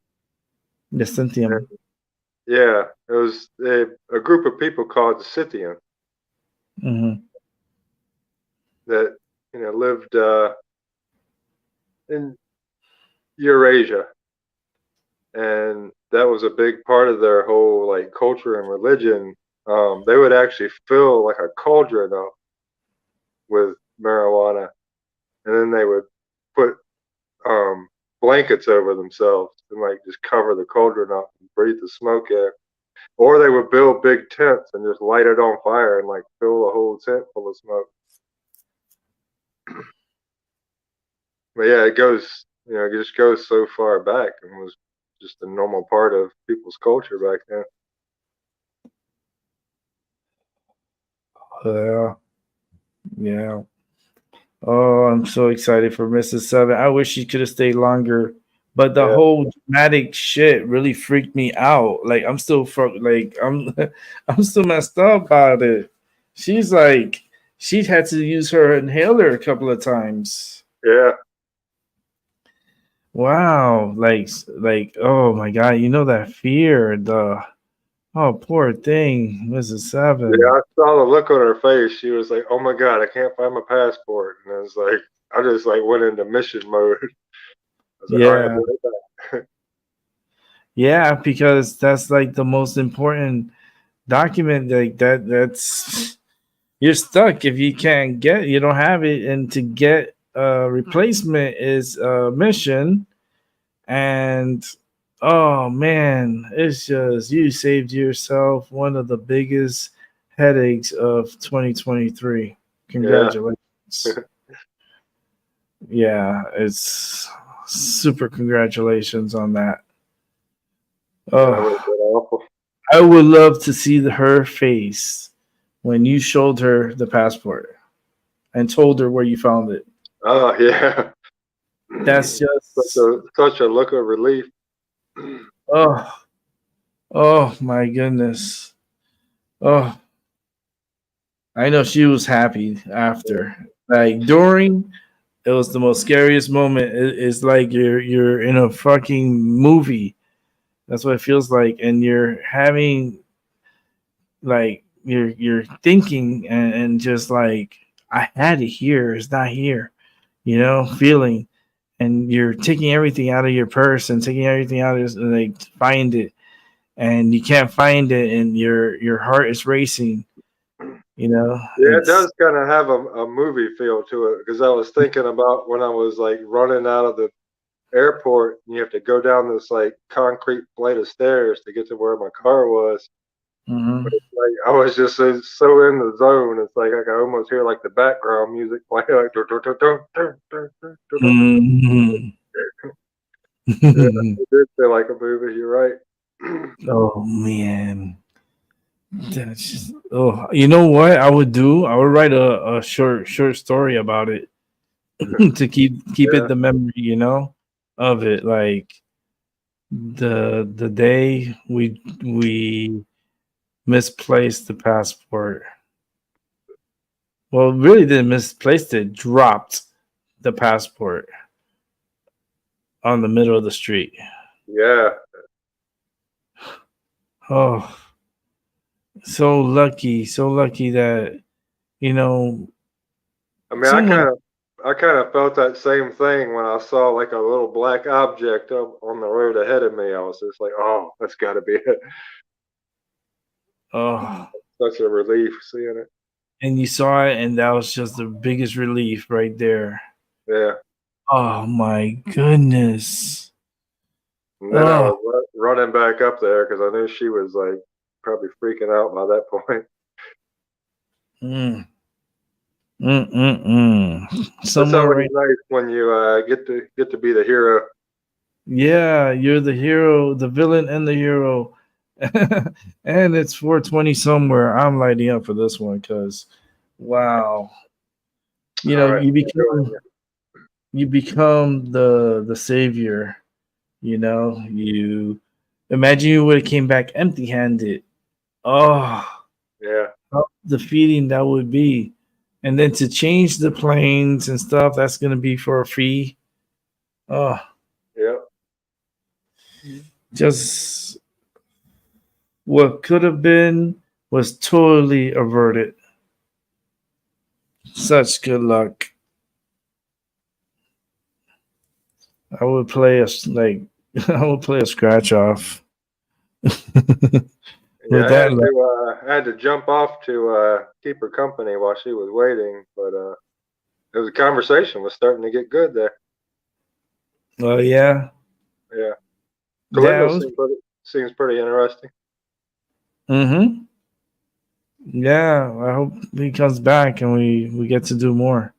Syntium.
Yeah, it was a group of people called the Scythian
Hmm.
that lived in Eurasia, and that was a big part of their whole like culture and religion. They would actually fill like a cauldron up with marijuana, and then they would put blankets over themselves and like just cover the cauldron up and breathe the smoke in. Or they would build big tents and just light it on fire and like fill the whole tent full of smoke. But yeah, it goes, it just goes so far back and was just a normal part of people's culture back then.
Yeah, yeah. Oh, I'm so excited for Mrs. Seven. I wish she could have stayed longer, but the
Yeah,
whole dramatic shit really freaked me out. Like I'm still I'm still messed up about it. She's like she had to use her inhaler a couple of times.
yeah,
Wow, oh my god, you know that fear, the oh poor thing, Mrs.
yeah.
Seven.
I saw the look on her face. She was like, "Oh my god, I can't find my passport," and I was like, I just like went into mission mode. I was like, "All right, I'll
Yeah,
be right back."
yeah, because that's like the most important. document like that. That's you're stuck if you can't get you don't have it, and to get a replacement is a mission. And oh man, it's just you saved yourself one of the biggest headaches of 2023.
Yeah.
Congratulations. Yeah, it's super congratulations on that.
Yeah, that would
Oh,
have been awful.
I would love to see her face when you showed her the passport and told her where you found it.
Oh yeah.
That's just
Such a look of relief.
oh oh my goodness. Oh, I know she was happy after. Like during, it was the most scariest moment. It's like you're in a fucking movie. That's what it feels like, and you're having like you're thinking and just like I had it here, it's not here, feeling, and you're taking everything out of your purse and taking everything out of like find it, and you can't find it, and your heart is racing.
Yeah, it
It's
does kind of have a movie feel to it because I was thinking about when I was like running out of the airport and you have to go down this like concrete flight of stairs to get to where my car was.
mhm.
Like I was just so in the zone. It's like I could almost hear like the background music playing like dun, dun, dun, dun, dun, dun, dun, dun, dun.
Mhm.
Yeah, it did feel like a movie. You're right.
Oh man. That's just, oh, you know what I would do? I would write a short story about it to keep it
Yeah,
the memory, of it. Like the day we misplaced the passport. Well, really didn't misplace it. Dropped the passport on the middle of the street.
yeah.
Oh, so lucky that you know
I mean,
someone.
I kind of felt that same thing when I saw like a little black object up on the road ahead of me. I was just like, oh, that's got to be it.
Oh,
Such a relief seeing it.
and you saw it, and that was just the biggest relief right there.
Yeah.
Oh my goodness.
And then I
Oh,
was running back up there because I knew she was like probably freaking out by that point.
mm, mm.
That's
Someone
always
right.
nice when you get to be the hero.
Yeah, you're the hero, the villain, and the hero. And it's 420 somewhere. I'm lighting up for this one because, wow,
All right,
you
I'm
become
joining
the savior. You imagine you would have came back empty handed. Oh,
you. Yeah.
how defeating that would be. And then to change the planes and stuff, that's going to be for a fee. Oh,
Yep.
just what could have been was totally averted. Such good luck. I would play like I would play a scratch off
Yeah,
with that luck.
I had to jump off to keep her company while she was waiting, but it was a conversation was starting to get good there.
Oh yeah,
Yeah.
yeah.
Kalendal
It was.
seems pretty interesting.
Mm-hmm. Yeah, I hope he comes back and we get to do more.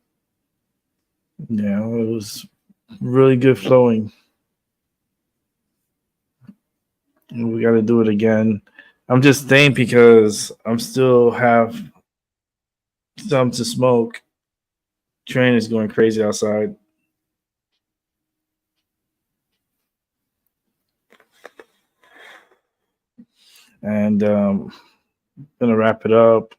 Yeah, it was really good flowing. And we got to do it again. I'm just staying because I'm still have some to smoke. Train is going crazy outside. And gonna wrap it up.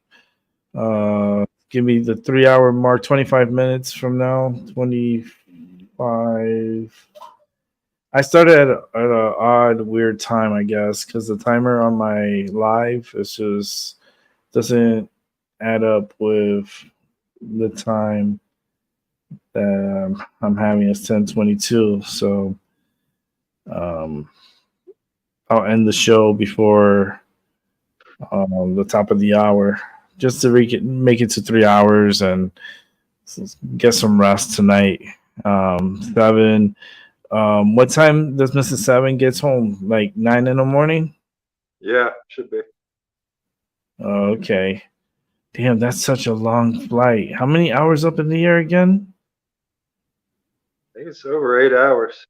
Give me the 3 hour mark, 25 minutes from now, 25. I started at an odd, weird time, I guess, because the timer on my live is just doesn't add up with the time that I'm having. It's 10:22, so um, I'll end the show before the top of the hour, just to make it to 3 hours and get some rest tonight. 7. What time does Mrs. Seven gets home? Like 9 in the morning?
Yeah, should be.
Okay. Damn, that's such a long flight. How many hours up in the air again?
I think it's over 8 hours.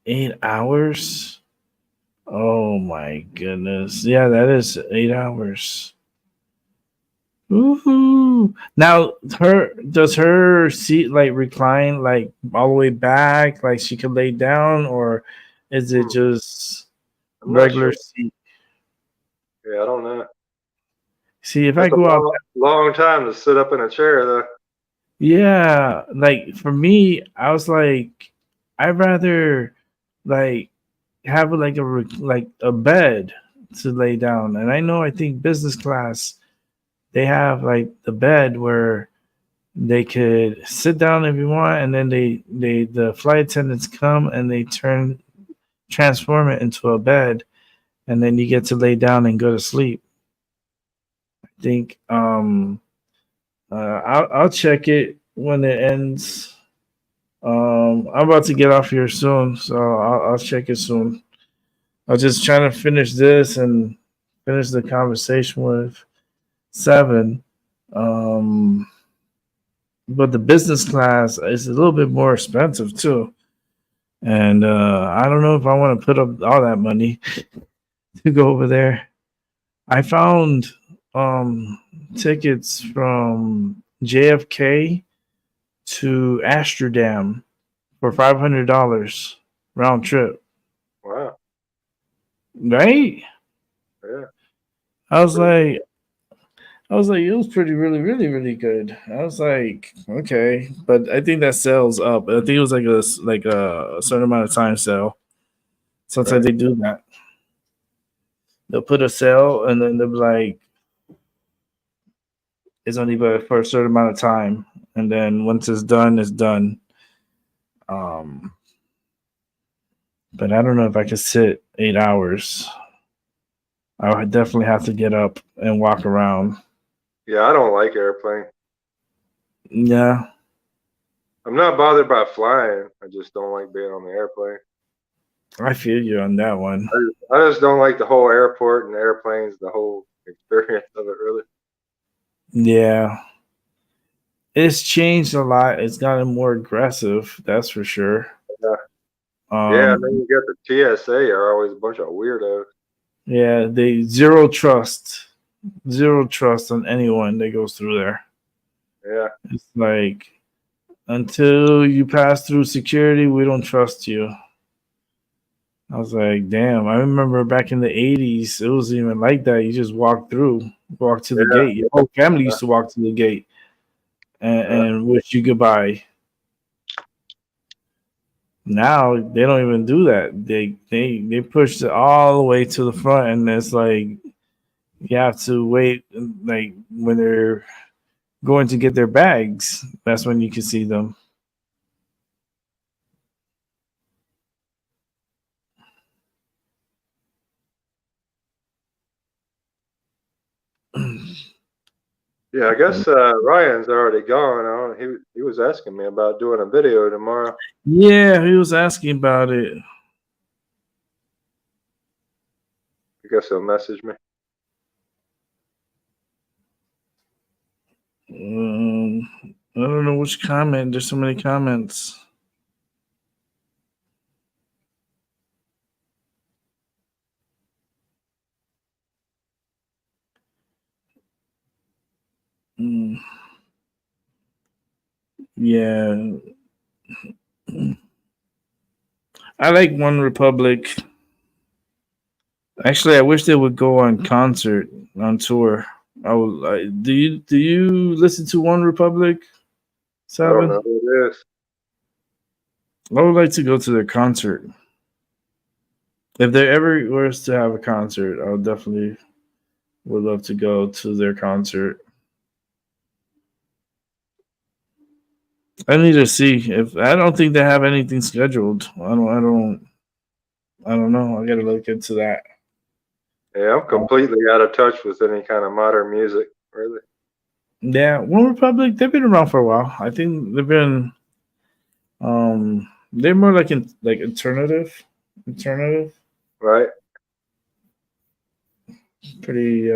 8 hours? Oh my goodness. Yeah, that is 8 hours. Woohoo! Now, her seat like recline like all the way back, like she could lay down, or is it just
I'm not
regular
sure.
seat?
Yeah, I don't know.
See, if I
That's a
go out,
long time to sit up in a chair, though.
yeah, like for me, I was like, I'd rather like have like like a bed to lay down, and I think business class they have like the bed where they could sit down if you want, and then the flight attendants come and they transform it into a bed, and then you get to lay down and go to sleep. I think I'll check it when it ends. I'm about to get off here soon, so I'll check it soon. I'm just trying to finish this and finish the conversation with Seven. Um, but the business class is a little bit more expensive too. And I don't know if I want to put up all that money to go over there. I found um, tickets from JFK to Amsterdam for $500 round trip.
Wow.
Right?
Yeah.
I was like, it was pretty, really, really, really good. I was like, okay, but I think that sells up. I think it was like a certain amount of time sale. Sometimes
Right.
they do that. They'll put a sale and then they'll be like, it's only for a certain amount of time, and then once it's done, it's done. Um, but I don't know if I could sit 8 hours. I would definitely have to get up and walk around.
Yeah, I don't like airplane.
Yeah,
I'm not bothered by flying. I just don't like being on the airplane.
I feel you on that one.
I just don't like the whole airport and airplanes, the whole experience of it, really.
Yeah, it's changed a lot. It's gotten more aggressive, that's for sure.
Yeah. Yeah, and then
Um,
you get the TSA are always a bunch of weirdos.
yeah, they zero trust on anyone that goes through there.
Yeah.
It's like until you pass through security, we don't trust you. I was like, damn. I remember back in the 80s, it wasn't even like that. You just walk to the
Yeah.
gate. Your whole family used to walk to the gate
Yeah.
and wish you goodbye. Now they don't even do that. They push it all the way to the front, and it's like you have to wait. Like when they're going to get their bags, that's when you can see them.
Yeah, I guess Ryan's already gone. He was asking me about doing a video tomorrow.
Yeah, he was asking about it.
I guess he'll message me.
I don't know which comment. There's so many comments. Mm, yeah, I like One Republic. Actually, I wish they would go on concert on tour. Do you listen to One Republic?
I don't know
Seven.
who it is.
I would like to go to their concert. If there ever was to have a concert, I would definitely would love to go to their concert. I need to see if I don't think they have anything scheduled. I don't know. I gotta look into that.
Yeah, I'm completely out of touch with any kind of modern music, really.
Yeah, One Republic, they've been around for a while. I think they're more like alternative,
Right?
pretty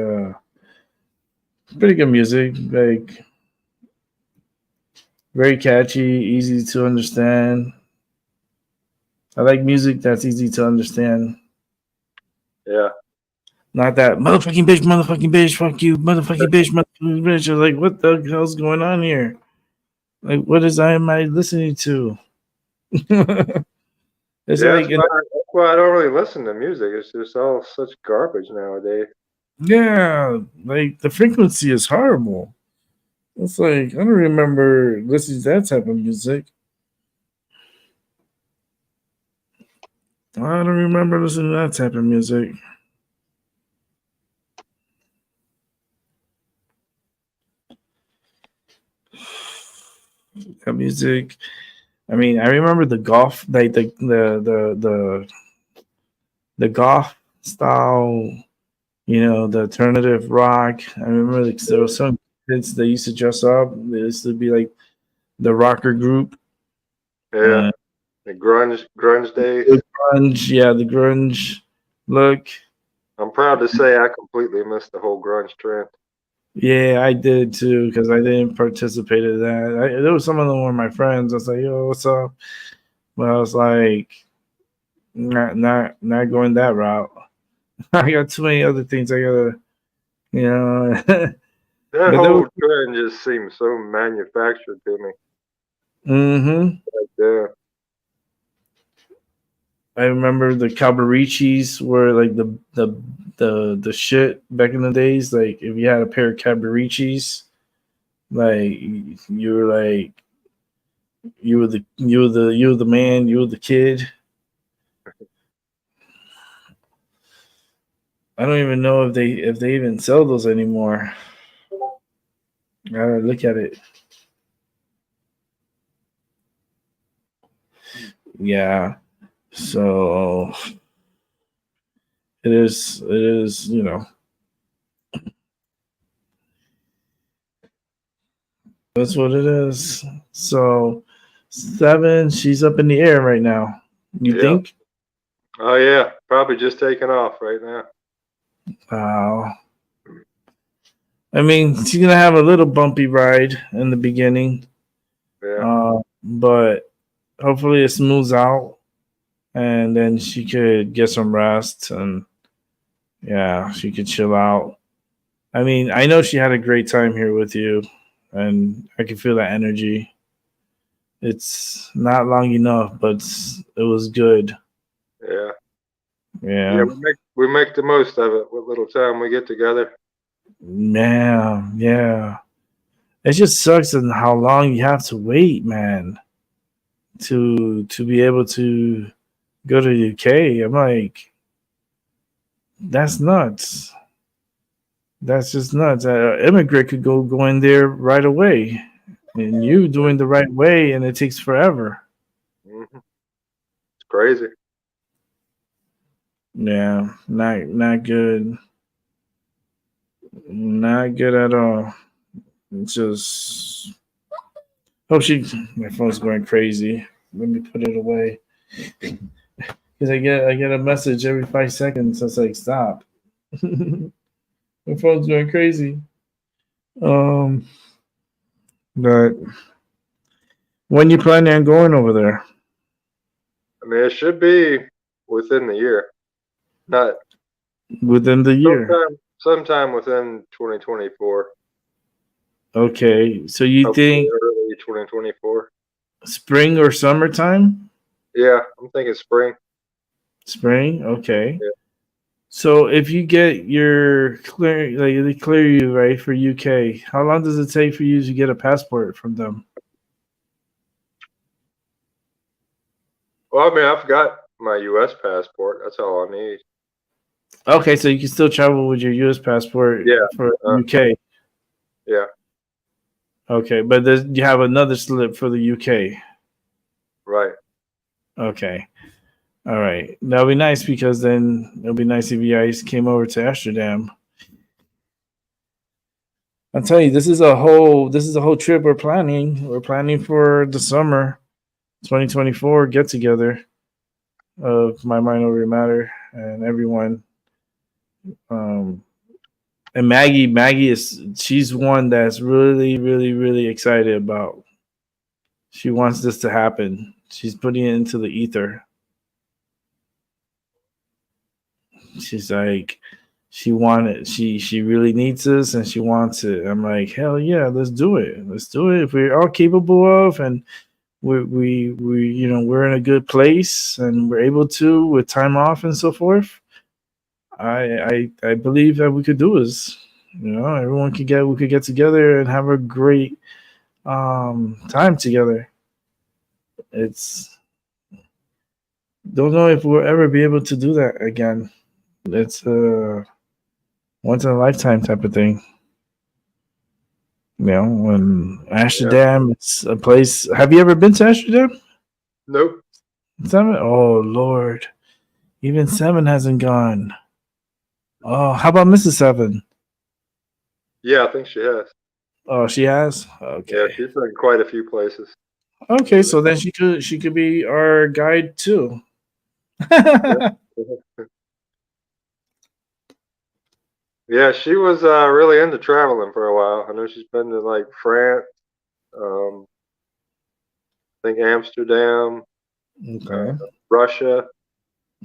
pretty good music, like very catchy, easy to understand. I like music that's easy to understand.
Yeah.
Not that motherfucking bitch, fuck you, motherfucking bitch, motherfucking bitch. I was like, what the hell's going on here? Like, what am I listening to? It's
Yeah,
like,
that's why I don't really listen to music. It's just all such garbage nowadays.
yeah, like the frequency is horrible. It's like I don't remember listening to that type of music. I don't remember listening to that type of music. That music. I mean, I remember the golf, like the golf style. The alternative rock. I remember like, there was some kids that used to dress up. They used to be like the rocker group.
Yeah.
And
The grunge days.
the grunge, yeah, the grunge look.
I'm proud to say I completely missed the whole grunge trend.
Yeah, I did too because I didn't participate in that. There was some of them were my friends. I was like, "Yo, what's up?" But I was like, not going that route. I got too many other things I gotta, you know.
That
But there was,
whole trend just seems so manufactured to me.
mm-hmm.
Like, yeah.
I remember the Cabarichis were like the shit back in the days. Like if you had a pair of Cabarichis, like you were like you were the man, you were the kid. I don't even know if they even sell those anymore. I gotta look at it. Yeah. So it is. That's what it is. So 7, she's up in the air right now. You
Yeah.
think?
Oh yeah. Probably just taking off right now.
Wow. I mean, she's gonna have a little bumpy ride in the beginning,
Yeah.
but hopefully it smooths out, and then she could get some rest, and yeah, she could chill out. I mean, I know she had a great time here with you, and I can feel that energy. It's not long enough, but it was good.
Yeah. Yeah.
Yeah,
We make the most of it. What little time we get together.
man, yeah. It just sucks and how long you have to wait, man, to be able to go to the UK. I'm like, that's nuts. That's just nuts. Immigrant could go in there right away, and you doing the right way, and it takes forever.
It's crazy.
Yeah, not good. Not good at all. It's just oh she my phone's going crazy. Let me put it away. Because I get a message every 5 seconds. It's like stop. My phone's going crazy. Um but when you planning on going over there?
I mean, it should be within the year, not
Within the year.
sometime within 2024.
Okay. So you
Hopefully
think
early 2024.
spring or summertime?
Yeah, I'm thinking spring.
Spring? Okay.
Yeah.
So if you get your clear, like they clear you right for UK, how long does it take for you to get a passport from them?
Well, I mean, I've got my U.S. passport. That's all I need.
Okay, so you can still travel with your US passport
Yeah.
for UK.
Yeah.
Okay, but you have another slip for the UK.
Right.
Okay. All right, that'll be nice because then it'll be nice if you guys came over to Amsterdam. I'll tell you, this is a whole trip we're planning. We're planning for the summer 2024 get together of my mind over matter and everyone. Um, and Maggie she's one that's really, really, really excited about. She wants this to happen. She's putting it into the ether. She's like, she really needs this and she wants it. I'm like, hell yeah, let's do it. Let's do it. If we're all capable of and we we're in a good place and we're able to with time off and so forth. I believe that we could do this. Everyone could get we could get together and have a great time together. It's don't know if we'll ever be able to do that again. It's a once in a lifetime type of thing. When
Yeah.
Amsterdam, it's a place. Have you ever been to Amsterdam?
Nope.
Seven? Oh Lord, even Seven hasn't gone. Oh, how about Mrs. Seven?
Yeah, I think she has.
Oh, she has.
Yeah,
Okay.
she's been quite a few places.
Okay, so then she could be our guide too.
Yeah. Yeah, she was really into traveling for a while. I know she's been to like France, um, I think Amsterdam, uh,
Okay.
Russia,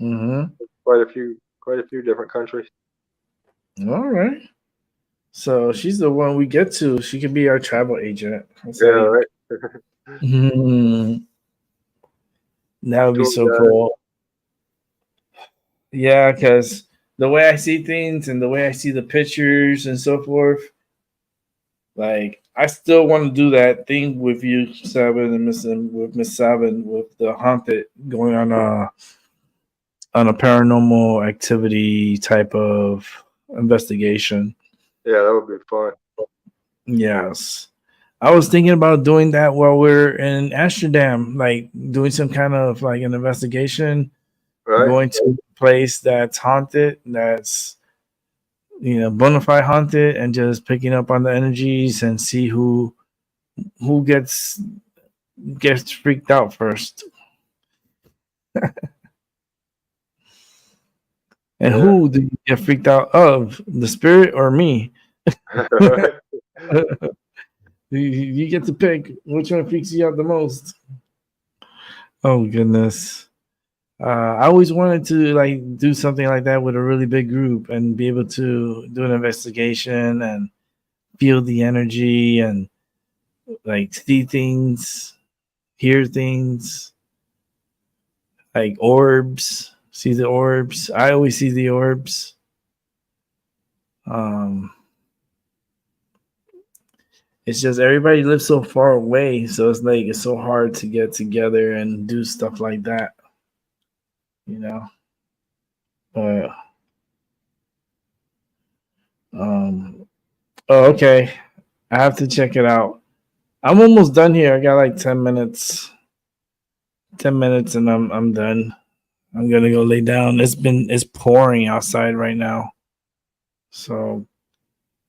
Mm-hmm.
quite a few different countries.
All right. So she's the one we get to. She could be our travel agent. It's
Yeah,
like,
right.
that would be
Tour
so
guide.
cool. Yeah, because the way I see things and the way I see the pictures and so forth, like I still want to do that thing with you, Seven, and Miss Seven with the haunted going on a paranormal activity type of investigation.
Yeah, that would be fun.
Yes. I was thinking about doing that while we're in Amsterdam, like doing some kind of like an investigation,
Right?
going to a place that's haunted, that's bona fide haunted, and just picking up on the energies and see who gets freaked out first, and
Yeah.
who do you get freaked out of, the spirit or me?
Right?
You get to pick which one freaks you out the most. Oh goodness. I always wanted to like do something like that with a really big group and be able to do an investigation and feel the energy and like see things, hear things, like orbs, see the orbs. I always see the orbs. Um, it's just everybody lives so far away, so it's like it's so hard to get together and do stuff like that, you know. But um, oh, okay, I have to check it out. I'm almost done here. I got like 10 minutes. 10 minutes and I'm done. I'm gonna go lay down. It's pouring outside right now. So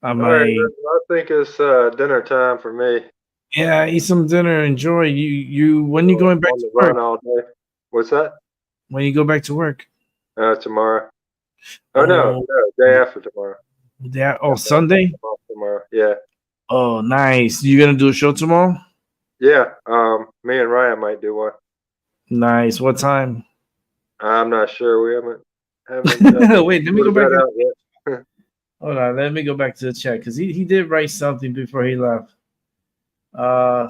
I
All right,
might
I think it's dinner time for me.
yeah, eat some dinner, enjoy. You when you
I'm
going back
on
to
the
work?
run all day. What's that?
When you go back to work?
Tomorrow. Oh no,
Oh
no, day after tomorrow.
yeah, oh
Yeah,
Sunday?
I'm off tomorrow. Yeah,
Oh nice. You gonna do a show tomorrow?
yeah. Me and Ryan might do one.
Nice. What time?
I'm not sure. We haven't
Wait, let me go
sorted
back
that
and
out yet.
hold on, let me go back to the chat because he did write something before he left.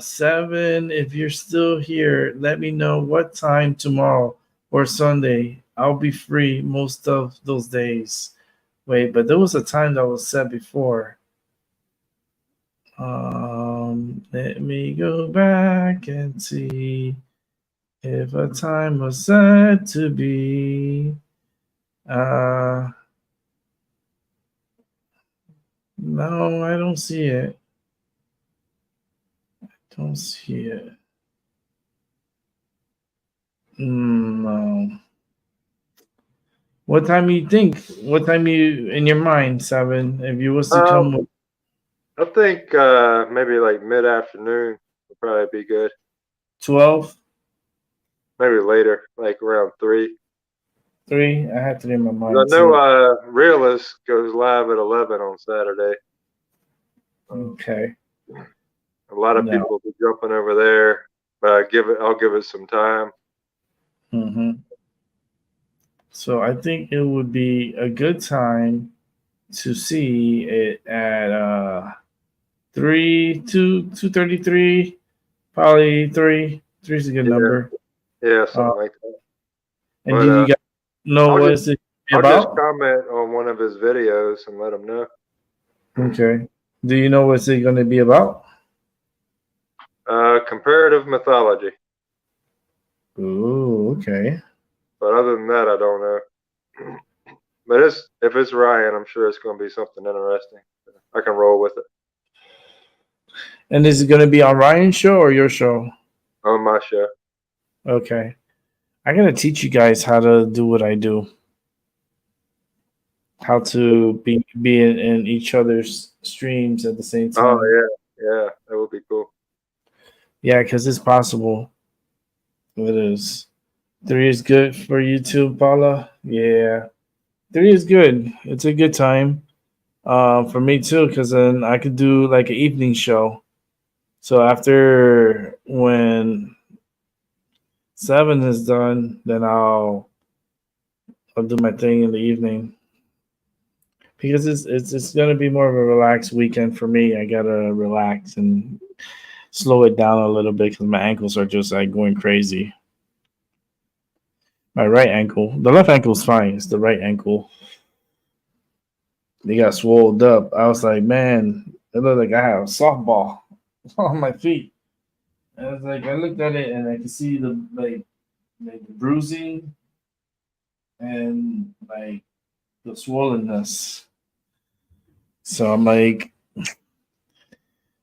Seven, if you're still here, let me know what time tomorrow or Sunday. I'll be free most of those days. Wait, but there was a time that was set before. Let me go back and see if a time was set to be. Uh, no, I don't see it. Don't see it. No. What time you think? What time you in your mind, Seven? If you was to come
Um,
with
I think maybe like mid afternoon would probably be good.
12,
Maybe later, like around 3.
3, I had 3 in my
'Cause I
mind
know
too.
Realist goes live at 11 on Saturday.
Okay.
A lot of
No.
people will be jumping over there, but I'll give it some time.
Hmm. So I think it would be a good time to see it at 2:33, probably 3. 3 is a good
Yeah,
number.
yeah,
Uh,
something like that.
and
But
do you guys know
I'll
what
just
is it
I'll just
about?
comment on one of his videos and let him know.
Okay. Do you know what's it going to be about?
Comparative mythology,
Ooh, okay.
but other than that, I don't know. But if it's Ryan, I'm sure it's going to be something interesting. I can roll with it
And is it going to be on Ryan's show or your show?
on my show.
Okay. I got to teach you guys how to do what I do. How to be in each other's streams at the same
Oh
time.
yeah, that would be cool.
Yeah, because it's possible. It is. 3 is good for you too, Paula. Yeah, 3 is good. It's a good time. For me too, because then I could do like an evening show. So after when 7 is done, then I'll do my thing in the evening because it's gonna be more of a relaxed weekend for me. I gotta relax and slow it down a little bit because my ankles are just like going crazy. My right ankle, the left ankle's fine. It's the right ankle. They got swolled up. I was like, man, it looked like I have a softball on my feet. And I was like, I looked at it and I could see the like the bruising and like the swollenness. So I'm like,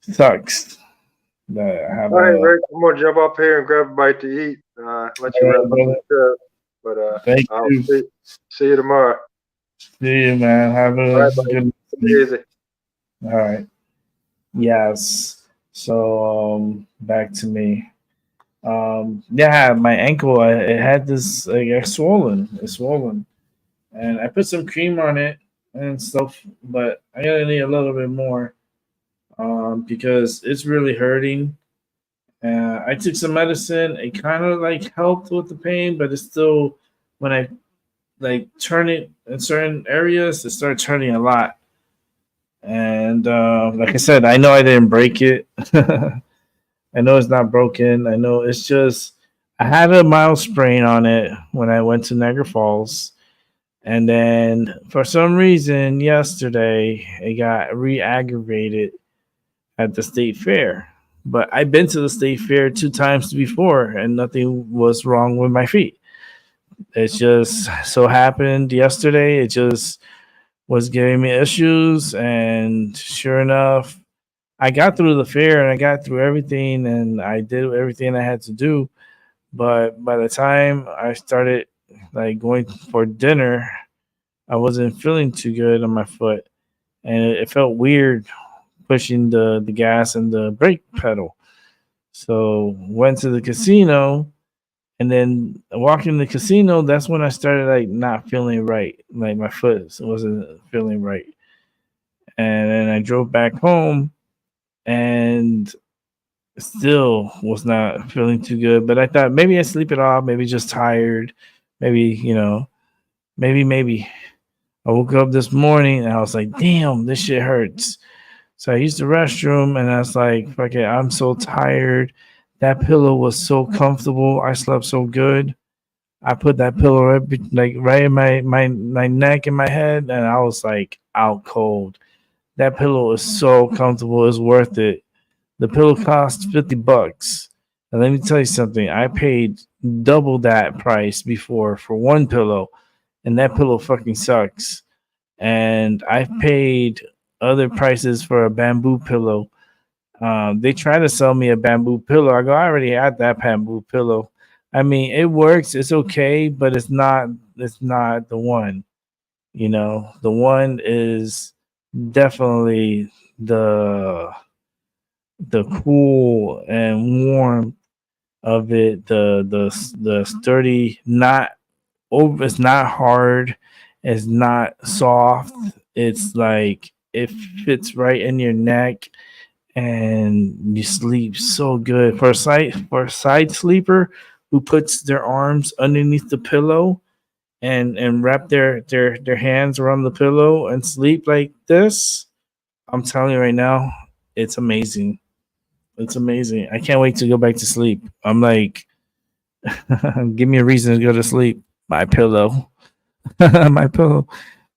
sucks that I have
All right,
a.
Rick, I'm gonna jump up here and grab a bite to eat. Let you
All
wrap
right,
up
brother.
the show, but
Thank
I'll
you.
see you tomorrow.
See you, man. Have
All
a
right, buddy.
good
Take
sleep.
it easy.
All right. Yes. So back to me. Yeah, my ankle. It had this like it's swollen. It's swollen, and I put some cream on it and stuff, but I gotta need a little bit more because it's really hurting. I took some medicine. It kind of like helped with the pain, but it's still when I like turn it in certain areas, it starts hurting a lot. And like I said, I know I didn't break it. I know it's not broken. I know it's just I had a mild sprain on it when I went to Niagara Falls. And then for some reason yesterday it got re-aggravated at the state fair. But I've been to the state fair 2 times before and nothing was wrong with my feet. It just so happened yesterday it just was giving me issues and sure enough I got through the fair and I got through everything and I did everything I had to do. But by the time I started like going for dinner, I wasn't feeling too good on my foot, and it felt weird pushing the gas and the brake pedal. So went to the casino, and then walking the casino. That's when I started like not feeling right. Like my foot wasn't feeling right, and then I drove back home and still was not feeling too good. But I thought maybe I sleep it off, maybe just tired, maybe maybe. I woke up this morning and I was like, damn, this shit hurts. So I used the restroom and I was like, fuck it, I'm so tired. That pillow was so comfortable. I slept so good. I put that pillow right in my neck and my head, and I was like out cold. That pillow is so comfortable. It's worth it. The pillow cost $50. And let me tell you something. I paid double that price before for one pillow, and that pillow fucking sucks. And I've paid other prices for a bamboo pillow. They try to sell me a bamboo pillow. I go, I already had that bamboo pillow. I mean, it works. It's okay, but it's not. It's not the one. You know, the one is definitely the the cool and warm of it. The sturdy, not over. It's not hard. It's not soft. It's like it fits right in your neck, and you sleep so good. For a side sleeper who puts their arms underneath the pillow and wrap their hands around the pillow and sleep like this, I'm telling you right now, it's amazing. It's amazing. I can't wait to go back to sleep. I'm like, give me a reason to go to sleep. My pillow, my pillow.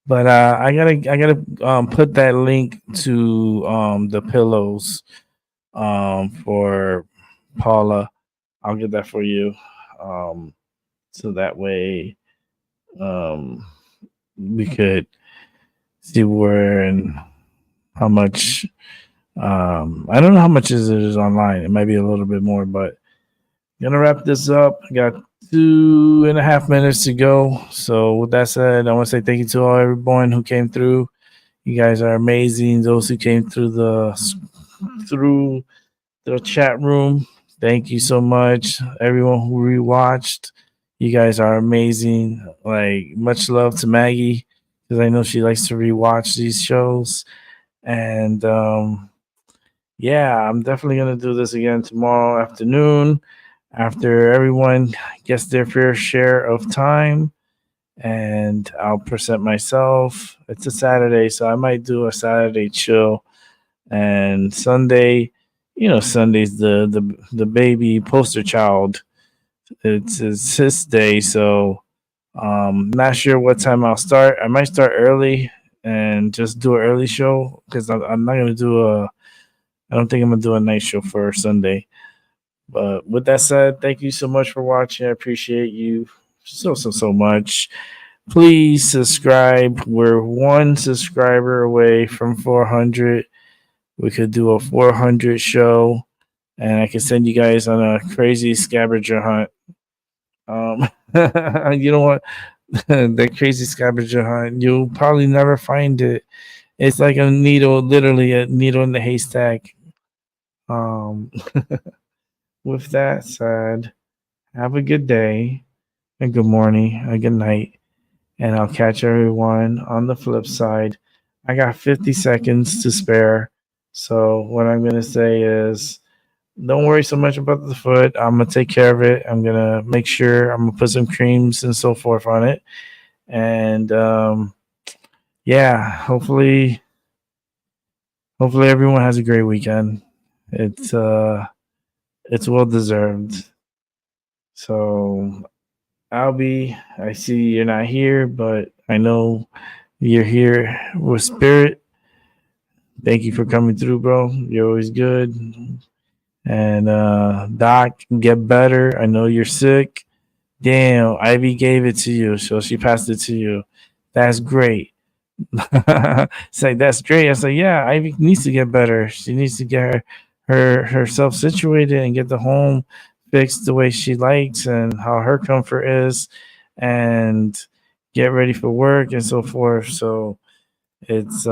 But I gotta put that link to the pillows for Paula. I'll get that for you. So that way um we could see where and how much. I don't know how much is it is online. It might be a little bit more, but gonna wrap this up. I got 2.5 minutes to go. So with that said, I want to say thank you to all everyone who came through. You guys are amazing. Those who came through the chat room, thank you so much. Everyone who rewatched, you guys are amazing. Like much love to Maggie because I know she likes to rewatch these shows. And yeah, I'm definitely gonna do this again tomorrow afternoon after everyone gets their fair share of time. And I'll present myself. It's a Saturday, so I might do a Saturday chill. And Sunday, Sunday's the baby poster child. It's his day, so not sure what time I'll start. I might start early and just do an early show because I'm not gonna do a. I don't think I'm gonna do a night show for Sunday. But with that said, thank you so much for watching. I appreciate you so much. Please subscribe. We're one subscriber away from 400. We could do a 400 show, and I can send you guys on a crazy scavenger hunt. You know what? That crazy scavenger hunt. You'll probably never find it. It's like a needle, literally a needle in the haystack. Um, with that said, have a good day, a good morning, a good night, and I'll catch everyone on the flip side. I got 50 seconds to spare. So, what I'm going to say is don't worry so much about the foot. I'm going to take care of it. I'm going to make sure I'm going to put some creams and so forth on it. And yeah, hopefully everyone has a great weekend. It's well deserved. So I see you're not here, but I know you're here with spirit. Thank you for coming through, bro. You're always good. And Doc, get better. I know you're sick. Damn, Ivy gave it to you, so she passed it to you. That's great. Say that's great. I say, yeah, Ivy needs to get better. She needs to get herself situated and get the home fixed the way she likes and how her comfort is, and get ready for work and so forth. So it's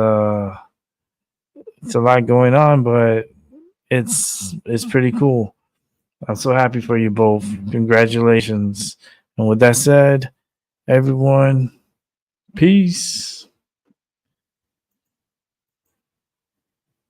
it's a lot going on, but it's pretty cool. I'm so happy for you both. Congratulations. And with that said, everyone, peace.